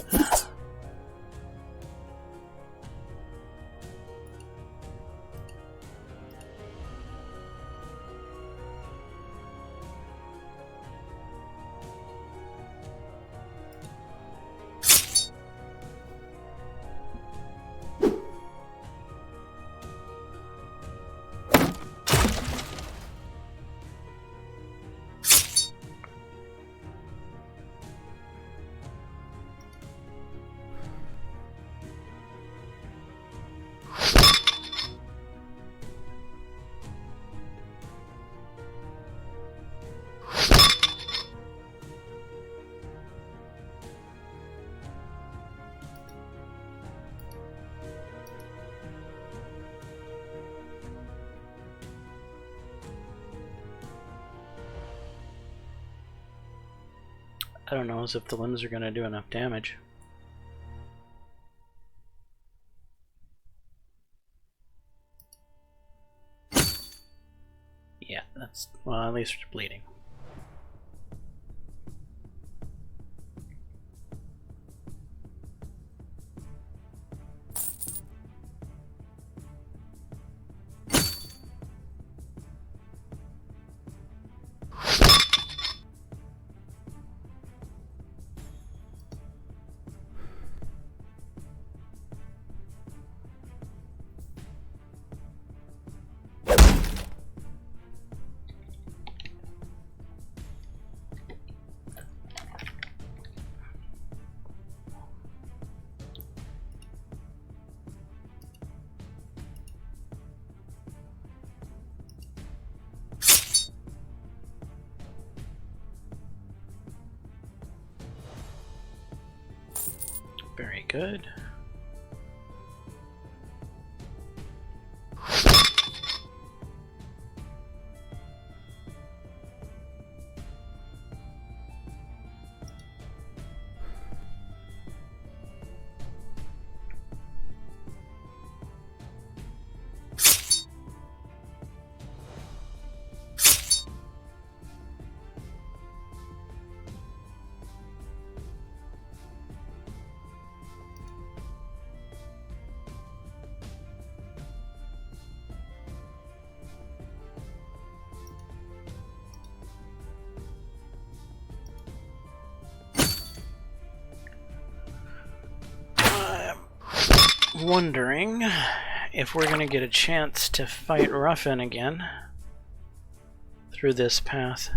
Speaker 1: I don't know as if the limbs are going to do enough damage. Yeah, that's, well, at least you're bleeding. Very good. Wondering if we're going to get a chance to fight Ruffin again through this path.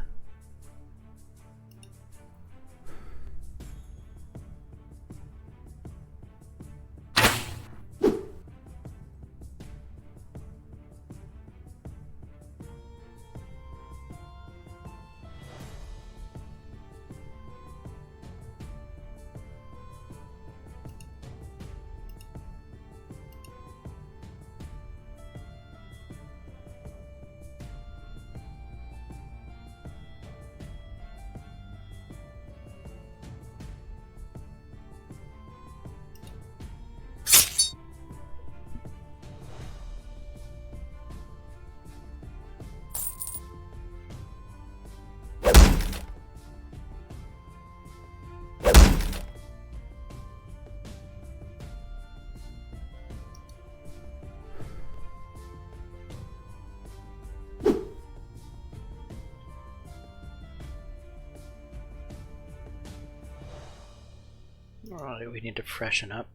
Speaker 1: Alright, we need to freshen up.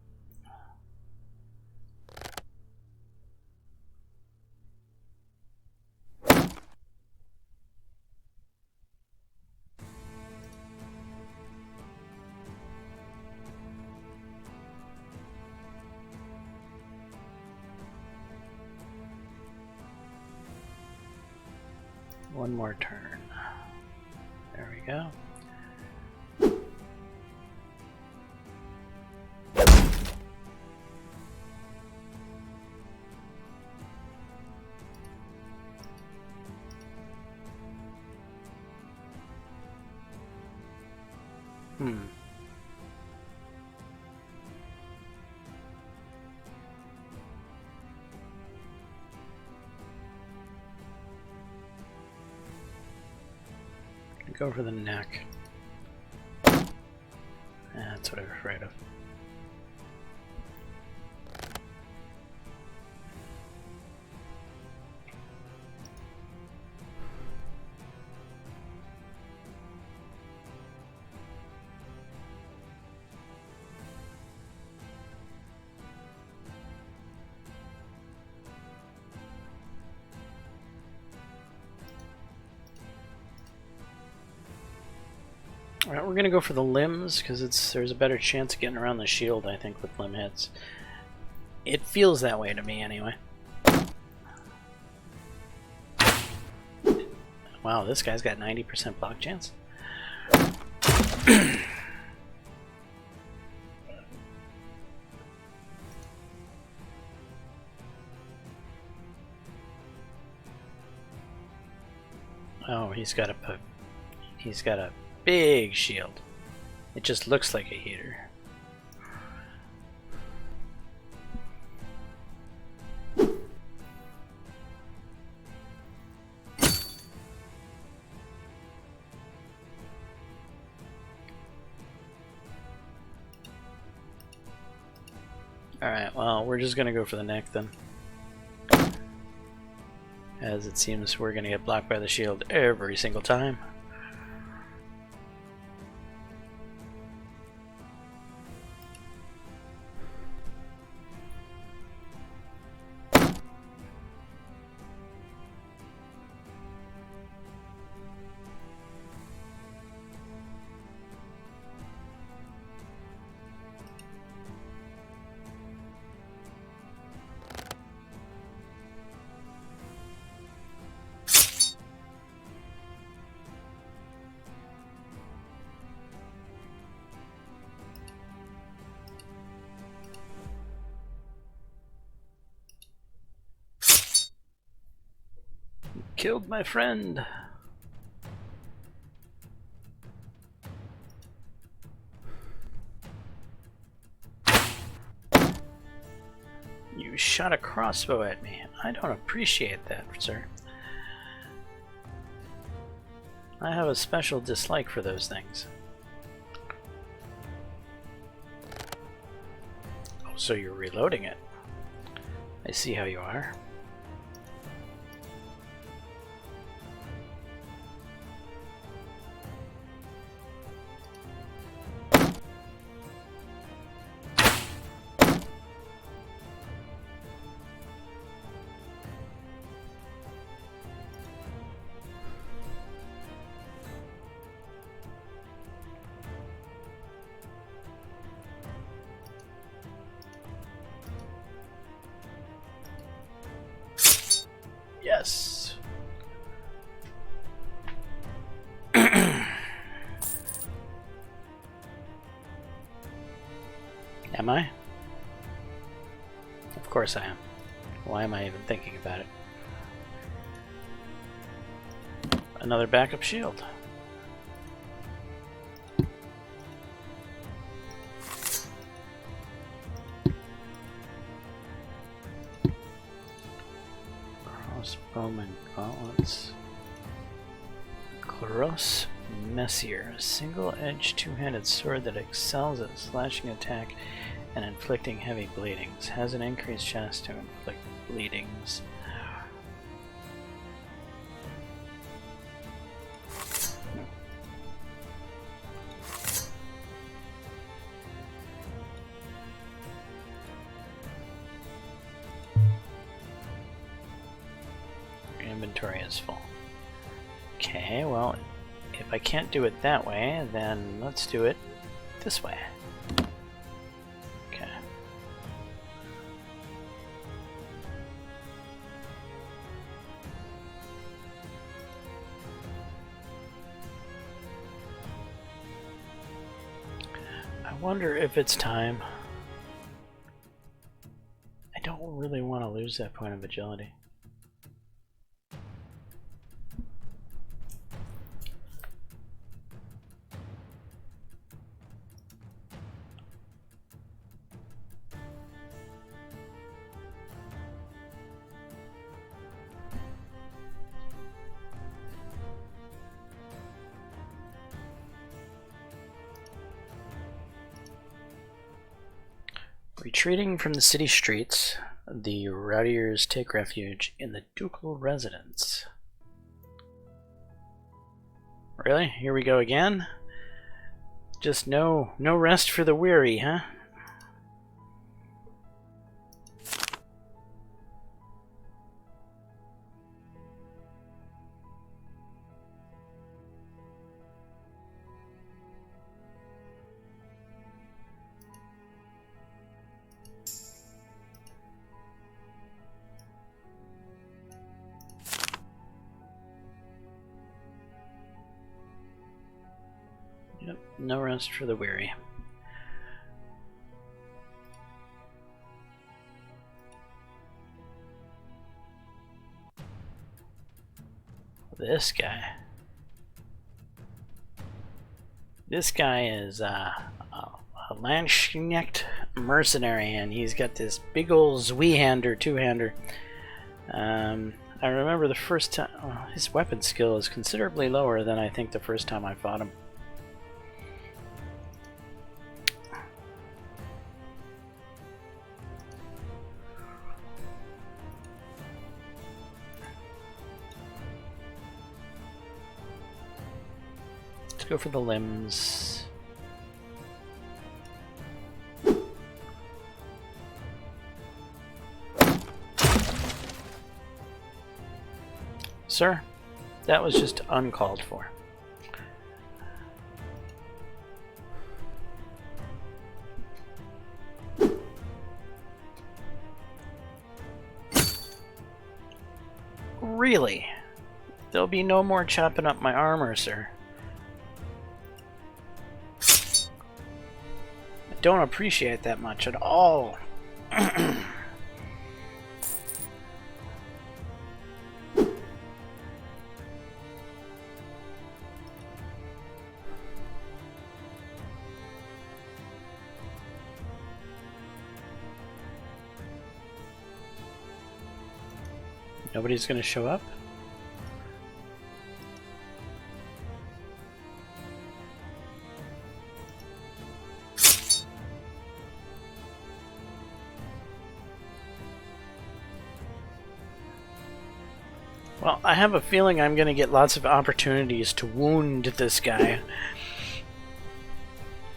Speaker 1: One more turn. There we go. Go for the neck. That's what I was afraid of. Alright, we're gonna go for the limbs because there's a better chance of getting around the shield, I think, with limb hits. It feels that way to me, anyway. Wow, this guy's got 90% block chance. Oh, he's got a big shield. It just looks like a heater. Alright, well, we're just gonna go for the neck then. As it seems we're gonna get blocked by the shield every single time. Killed my friend. You shot a crossbow at me. I don't appreciate that, sir. I have a special dislike for those things. Oh, so you're reloading it. I see how you are. Yes. Am I? Of course I am. Why am I even thinking about it? Another backup shield. Crossbowman gauntlets. Cross Messier, a single-edged two-handed sword that excels at slashing attack and inflicting heavy bleedings. Has an increased chance to inflict bleedings. Your inventory is full. Okay, well, if I can't do it that way, then let's do it this way. Okay. I wonder if it's time. I don't really want to lose that point of agility. Retreating from the city streets, the rowdiers take refuge in the ducal residence. Really? Here we go again? Just no rest for the weary, huh? Yep, no rest for the weary. This guy. This guy is a Landsknecht mercenary, and he's got this big old Zweihander, two-hander. I remember the first time... his weapon skill is considerably lower than I think the first time I fought him. Let's go for the limbs. Sir, that was just uncalled for. Really? There'll be no more chopping up my armor, sir. I don't appreciate that much at all. Nobody's gonna show up? Well, I have a feeling I'm gonna get lots of opportunities to wound this guy.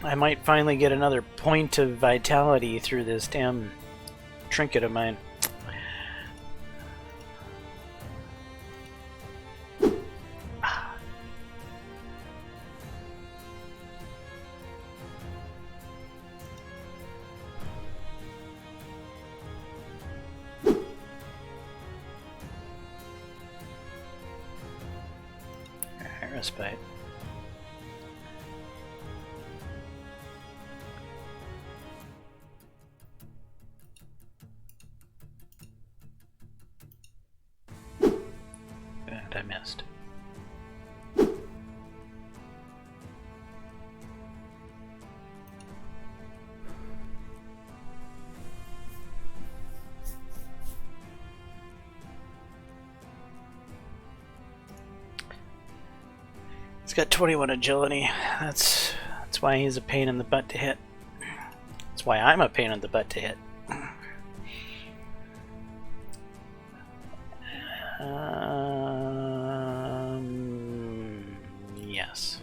Speaker 1: I might finally get another point of vitality through this damn trinket of mine. Respite. And I missed. He's got 21 agility. That's why he's a pain in the butt to hit. That's why I'm a pain in the butt to hit. Yes.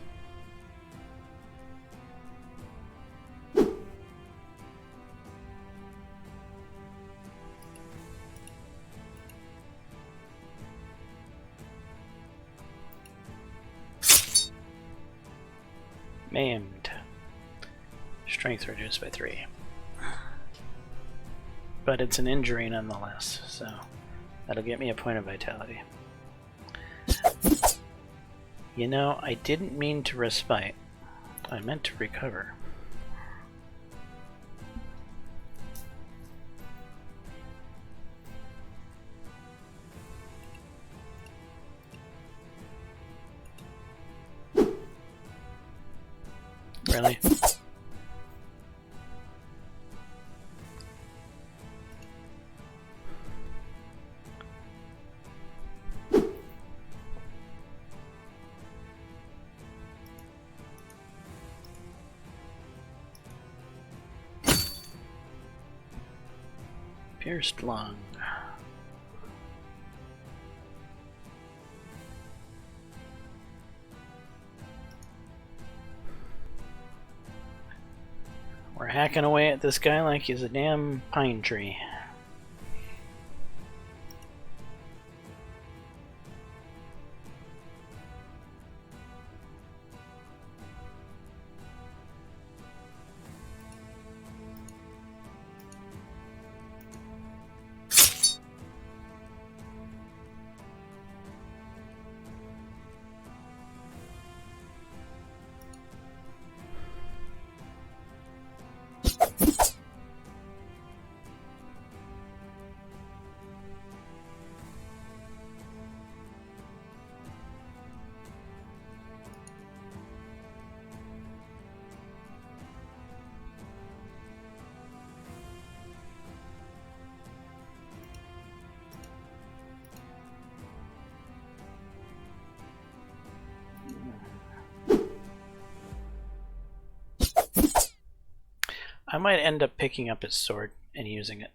Speaker 1: Maimed. Strength reduced by 3. But it's an injury nonetheless, so that'll get me a point of vitality. You know, I didn't mean to respite. I meant to recover. Really? Pierced lung. We're hacking away at this guy like he's a damn pine tree. might end up picking up his sword and using it.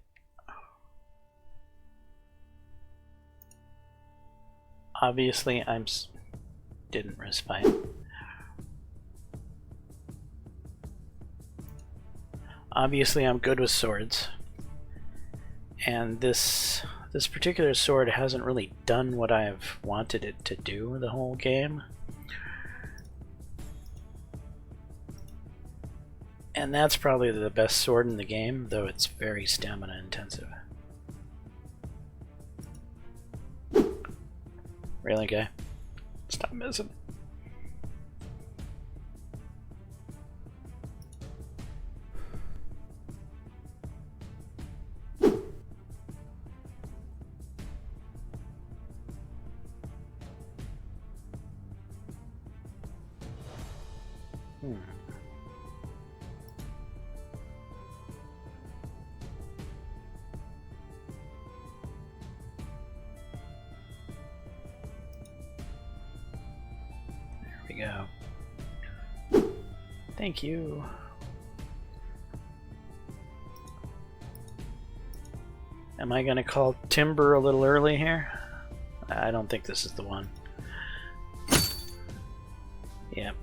Speaker 1: Obviously, didn't respite. Obviously, I'm good with swords, and this particular sword hasn't really done what I've wanted it to do the whole game. And that's probably the best sword in the game, though it's very stamina intensive. Really, guy? Stop missing. Go. Thank you. Am I gonna call timber a little early here? I don't think this is the one. Yep.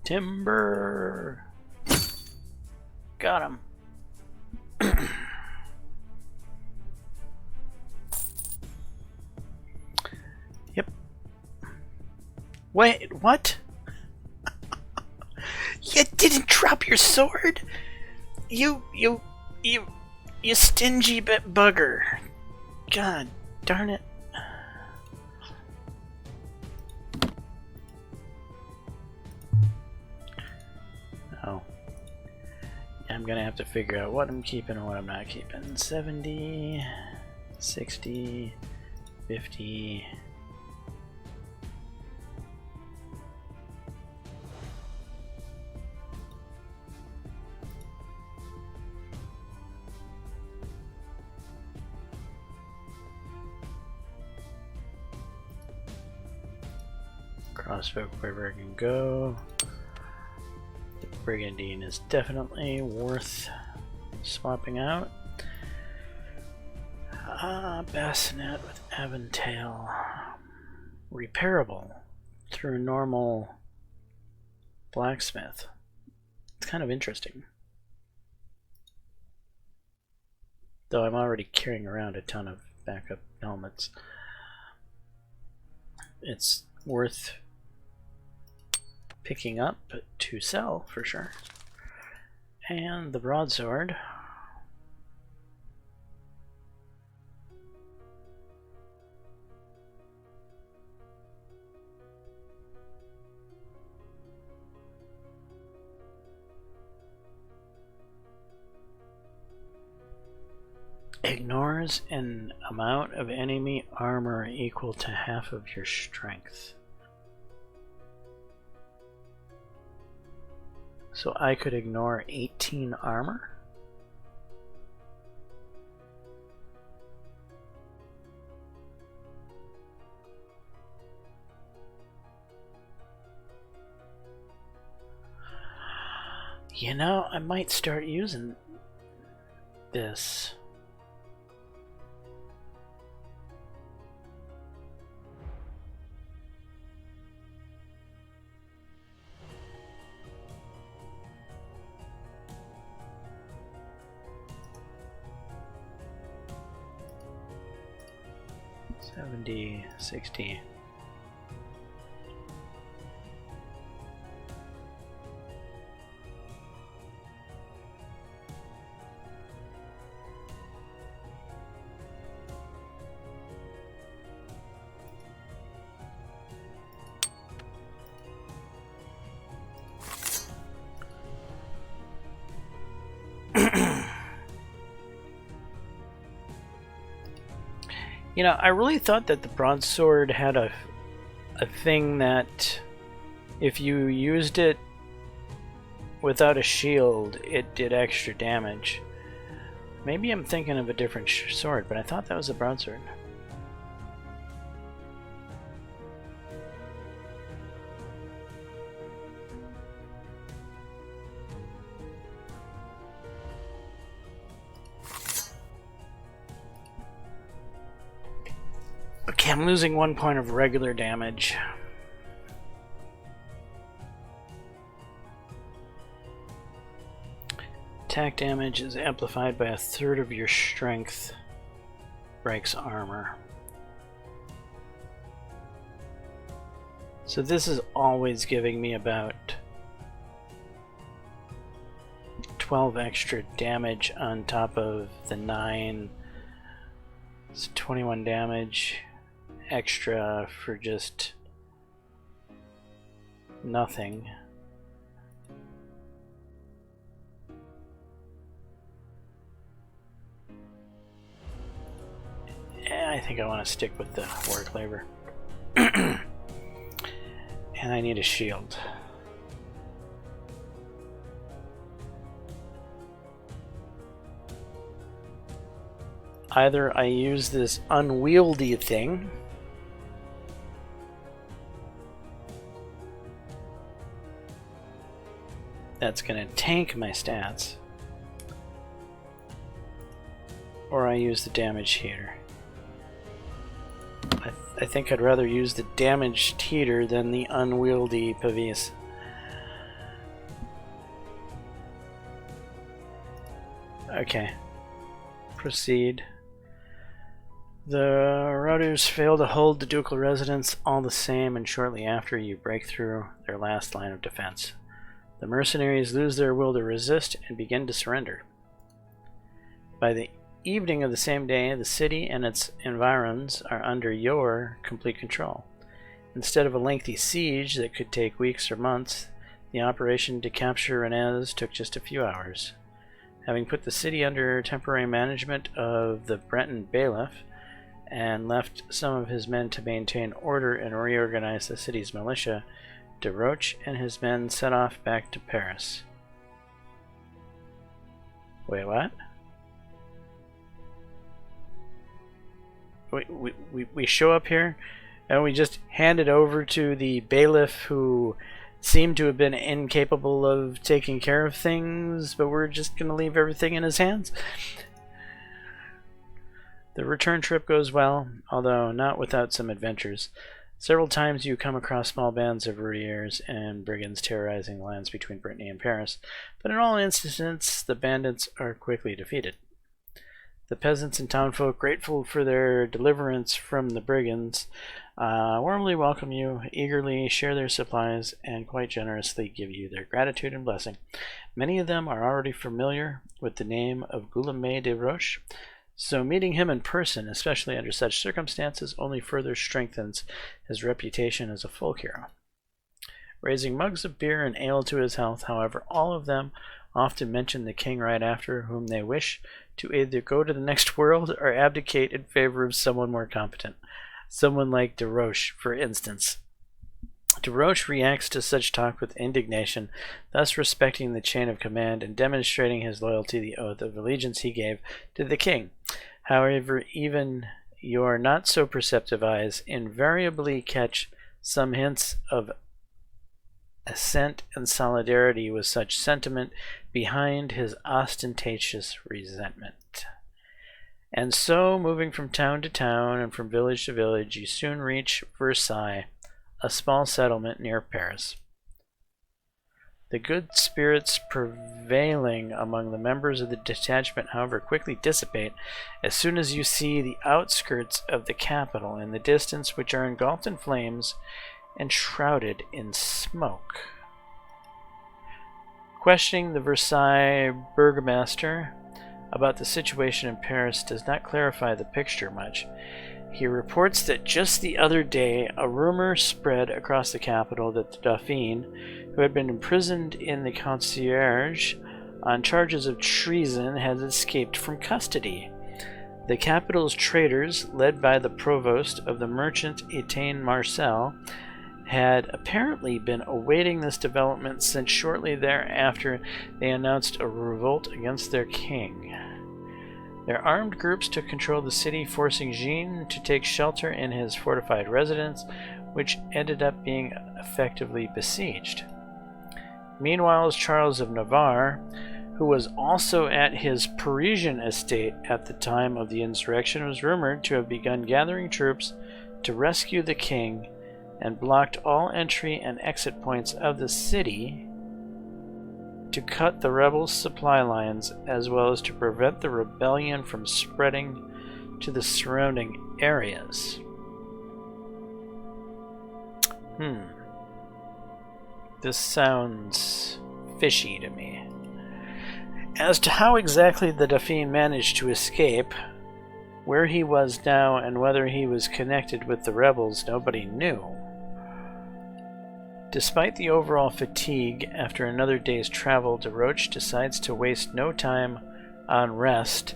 Speaker 1: Timber. Got him. Yep. Wait, what? You didn't drop your sword? You stingy bit bugger. God darn it. Oh. I'm gonna have to figure out what I'm keeping and what I'm not keeping. 70, 60, 50. Crossbow wherever I can go. The Brigandine is definitely worth swapping out. Bassinet with Aventail. Repairable through normal blacksmith. It's kind of interesting. Though I'm already carrying around a ton of backup helmets. It's worth picking up to sell for sure. And the broadsword. Ignores an amount of enemy armor equal to half of your strength. So I could ignore 18 armor? You know, I might start using this. $70, $60. You know, I really thought that the broadsword had a a thing that if you used it without a shield, it did extra damage. Maybe I'm thinking of a different sword, but I thought that was a broadsword. Okay, I'm losing 1 point of regular damage. Attack damage is amplified by 1/3 of your strength. Breaks armor. So this is always giving me about 12 extra damage on top of the 9. It's 21 damage extra for just nothing. I think I want to stick with the war claver. And I need a shield. Either I use this unwieldy thing, that's going to tank my stats, or I use the damage heater. I think I'd rather use the damaged heater than the unwieldy pavis. Okay. Proceed. The Rodus fail to hold the ducal residence all the same, and shortly after you break through their last line of defense. The mercenaries lose their will to resist and begin to surrender. By the evening of the same day, the city and its environs are under your complete control. Instead of a lengthy siege that could take weeks or months, the operation to capture Rennes took just a few hours. Having put the city under temporary management of the Breton bailiff and left some of his men to maintain order and reorganize the city's militia, de Roche and his men set off back to Paris. Wait, what? We show up here and we just hand it over to the bailiff who seemed to have been incapable of taking care of things, but we're just going to leave everything in his hands. The return trip goes well, although not without some adventures. Several times you come across small bands of routiers and brigands terrorizing the lands between Brittany and Paris, but in all instances the bandits are quickly defeated. The peasants and townfolk, grateful for their deliverance from the brigands, warmly welcome you, eagerly share their supplies, and quite generously give you their gratitude and blessing. Many of them are already familiar with the name of Guillaume de Roche, so meeting him in person, especially under such circumstances, only further strengthens his reputation as a folk hero. Raising mugs of beer and ale to his health, however, all of them often mention the king right after, whom they wish to either go to the next world or abdicate in favor of someone more competent. Someone like de Roche, for instance. De Roche reacts to such talk with indignation, thus respecting the chain of command and demonstrating his loyalty to the oath of allegiance he gave to the king. However, even your not so perceptive eyes invariably catch some hints of assent and solidarity with such sentiment behind his ostentatious resentment. And so, moving from town to town and from village to village, you soon reach Versailles, a small settlement near Paris. The good spirits prevailing among the members of the detachment, however, quickly dissipate as soon as you see the outskirts of the capital in the distance, which are engulfed in flames and shrouded in smoke. Questioning the Versailles burgomaster about the situation in Paris does not clarify the picture much. He reports that just the other day a rumor spread across the capital that the Dauphin, who had been imprisoned in the concierge on charges of treason, had escaped from custody. The capital's traders, led by the provost of the merchant Etienne Marcel, had apparently been awaiting this development since shortly thereafter they announced a revolt against their king. Their armed groups took control of the city, forcing Jean to take shelter in his fortified residence, which ended up being effectively besieged. Meanwhile, Charles of Navarre, who was also at his Parisian estate at the time of the insurrection, was rumored to have begun gathering troops to rescue the king and blocked all entry and exit points of the city to cut the rebels' supply lines, as well as to prevent the rebellion from spreading to the surrounding areas. This sounds fishy to me. As to how exactly the Dauphin managed to escape, where he was now, and whether he was connected with the rebels, nobody knew. Despite the overall fatigue after another day's travel, Desroches decides to waste no time on rest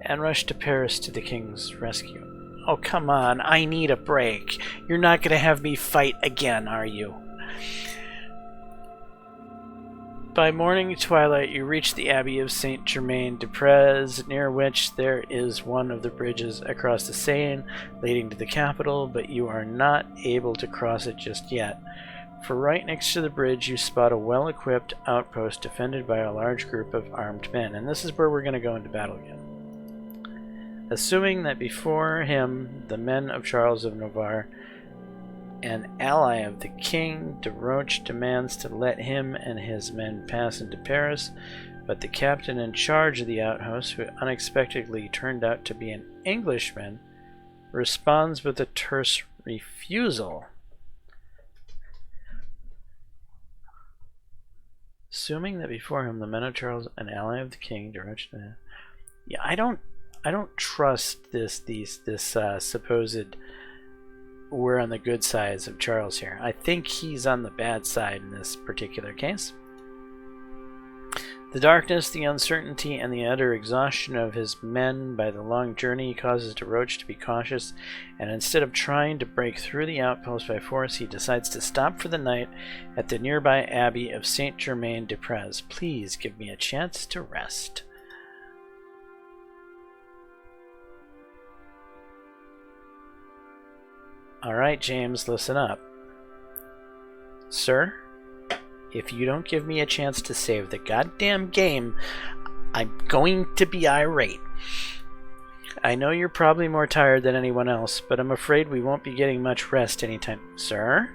Speaker 1: and rush to Paris to the king's rescue. Oh, come on, I need a break. You're not going to have me fight again, are you? By morning twilight, you reach the Abbey of Saint-Germain-des-Prés, near which there is one of the bridges across the Seine leading to the capital, but you are not able to cross it just yet. For right next to the bridge, you spot a well-equipped outpost defended by a large group of armed men, and this is where we're going to go into battle again. Assuming that before him, the men of Charles of Navarre, an ally of the king, Desroches demands to let him and his men pass into Paris, but the captain in charge of the outpost, who unexpectedly turned out to be an Englishman, responds with a terse refusal. Assuming that before him, the men of Charles, an ally of the king, Desroches. Yeah, I don't trust this supposed we're on the good sides of Charles here. I think he's on the bad side in this particular case. The darkness, the uncertainty, and the utter exhaustion of his men by the long journey causes Desroches to be cautious, and instead of trying to break through the outpost by force, he decides to stop for the night at the nearby Abbey of Saint-Germain-des-Prés. Please give me a chance to rest. Alright, James, listen up. Sir, if you don't give me a chance to save the goddamn game, I'm going to be irate. I know you're probably more tired than anyone else, but I'm afraid we won't be getting much rest anytime. Sir?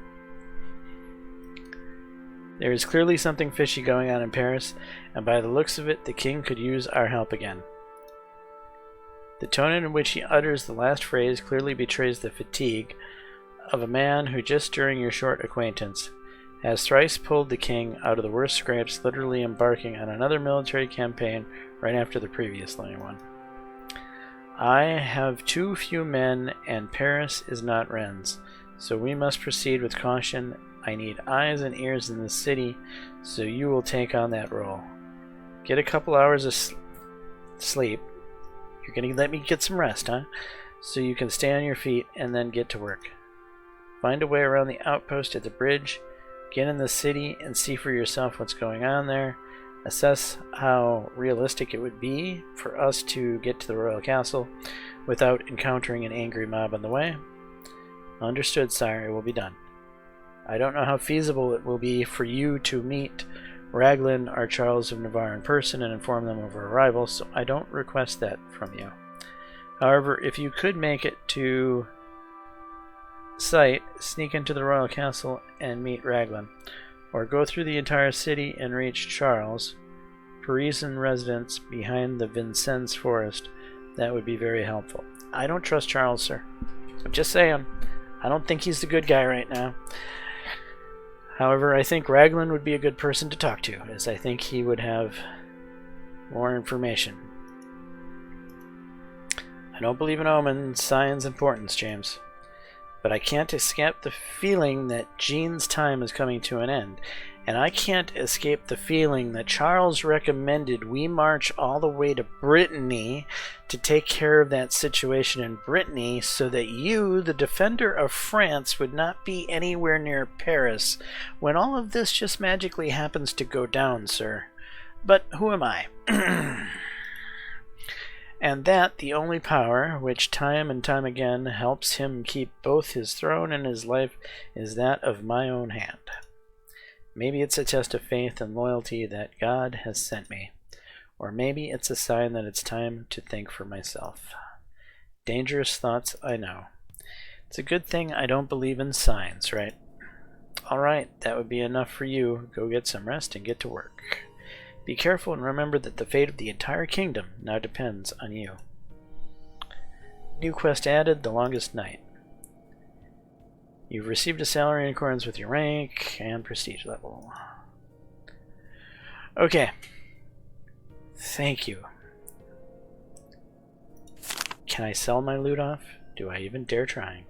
Speaker 1: There is clearly something fishy going on in Paris, and by the looks of it, the king could use our help again. The tone in which he utters the last phrase clearly betrays the fatigue of a man who, just during your short acquaintance, has thrice pulled the king out of the worst scrapes, literally embarking on another military campaign right after the previous one. I have too few men, and Paris is not Rennes, so we must proceed with caution. I need eyes and ears in the city, so you will take on that role. Get a couple hours of sleep. You're going to let me get some rest, huh? So you can stay on your feet and then get to work. Find a way around the outpost at the bridge. Get in the city and see for yourself what's going on there. Assess how realistic it would be for us to get to the royal castle without encountering an angry mob on the way. Understood, sire. It will be done. I don't know how feasible it will be for you to meet Raglan or Charles of Navarre in person and inform them of our arrival, so I don't request that from you. However, if you could make it to site, sneak into the royal castle and meet Raglan, or go through the entire city and reach Charles, Parisian residence behind the Vincennes forest, that would be very helpful. I don't trust Charles, sir. I'm just saying. I don't think he's the good guy right now. However, I think Raglan would be a good person to talk to, as I think he would have more information. I don't believe in omens, signs, and portents, James. But I can't escape the feeling that Jean's time is coming to an end, And I can't escape the feeling that Charles recommended we march all the way to Brittany to take care of that situation in Brittany so that you, the defender of France, would not be anywhere near Paris when all of this just magically happens to go down, sir. But who am I? And that the only power which time and time again helps him keep both his throne and his life is that of my own hand. Maybe it's a test of faith and loyalty that God has sent me. Or maybe it's a sign that it's time to think for myself. Dangerous thoughts, I know. It's a good thing I don't believe in signs, right? Alright, that would be enough for you. Go get some rest and get to work. Be careful and remember that the fate of the entire kingdom now depends on you. New quest added, the longest night. You've received a salary in accordance with your rank and prestige level. Okay. Thank you. Can I sell my loot off? Do I even dare trying?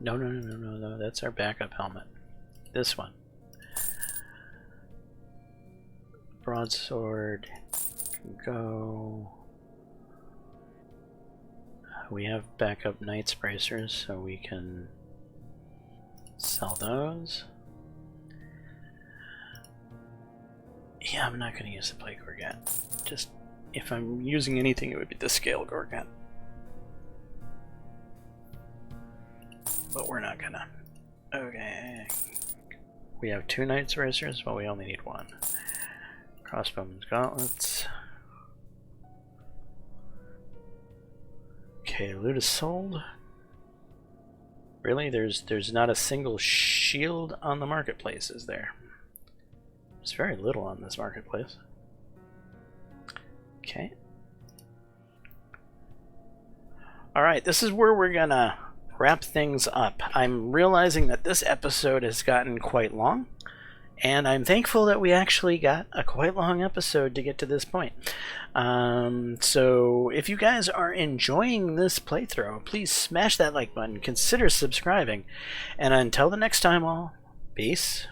Speaker 1: No, that's our backup helmet. This one. Broadsword can go. We have backup knight's bracers, so we can sell those. Yeah, I'm not going to use the plate gorget. Just, if I'm using anything, it would be the scale gorget. But we're not gonna. Okay. We have 2 knight's bracers, but we only need 1. Crossbowman's gauntlets. Okay, loot is sold. Really? There's not a single shield on the marketplace, is there? There's very little on this marketplace. Okay. Alright, this is where we're gonna wrap things up. I'm realizing that this episode has gotten quite long, and I'm thankful that we actually got a quite long episode to get to this point. So if you guys are enjoying this playthrough, please smash that like button, consider subscribing, and until the next time, all, peace.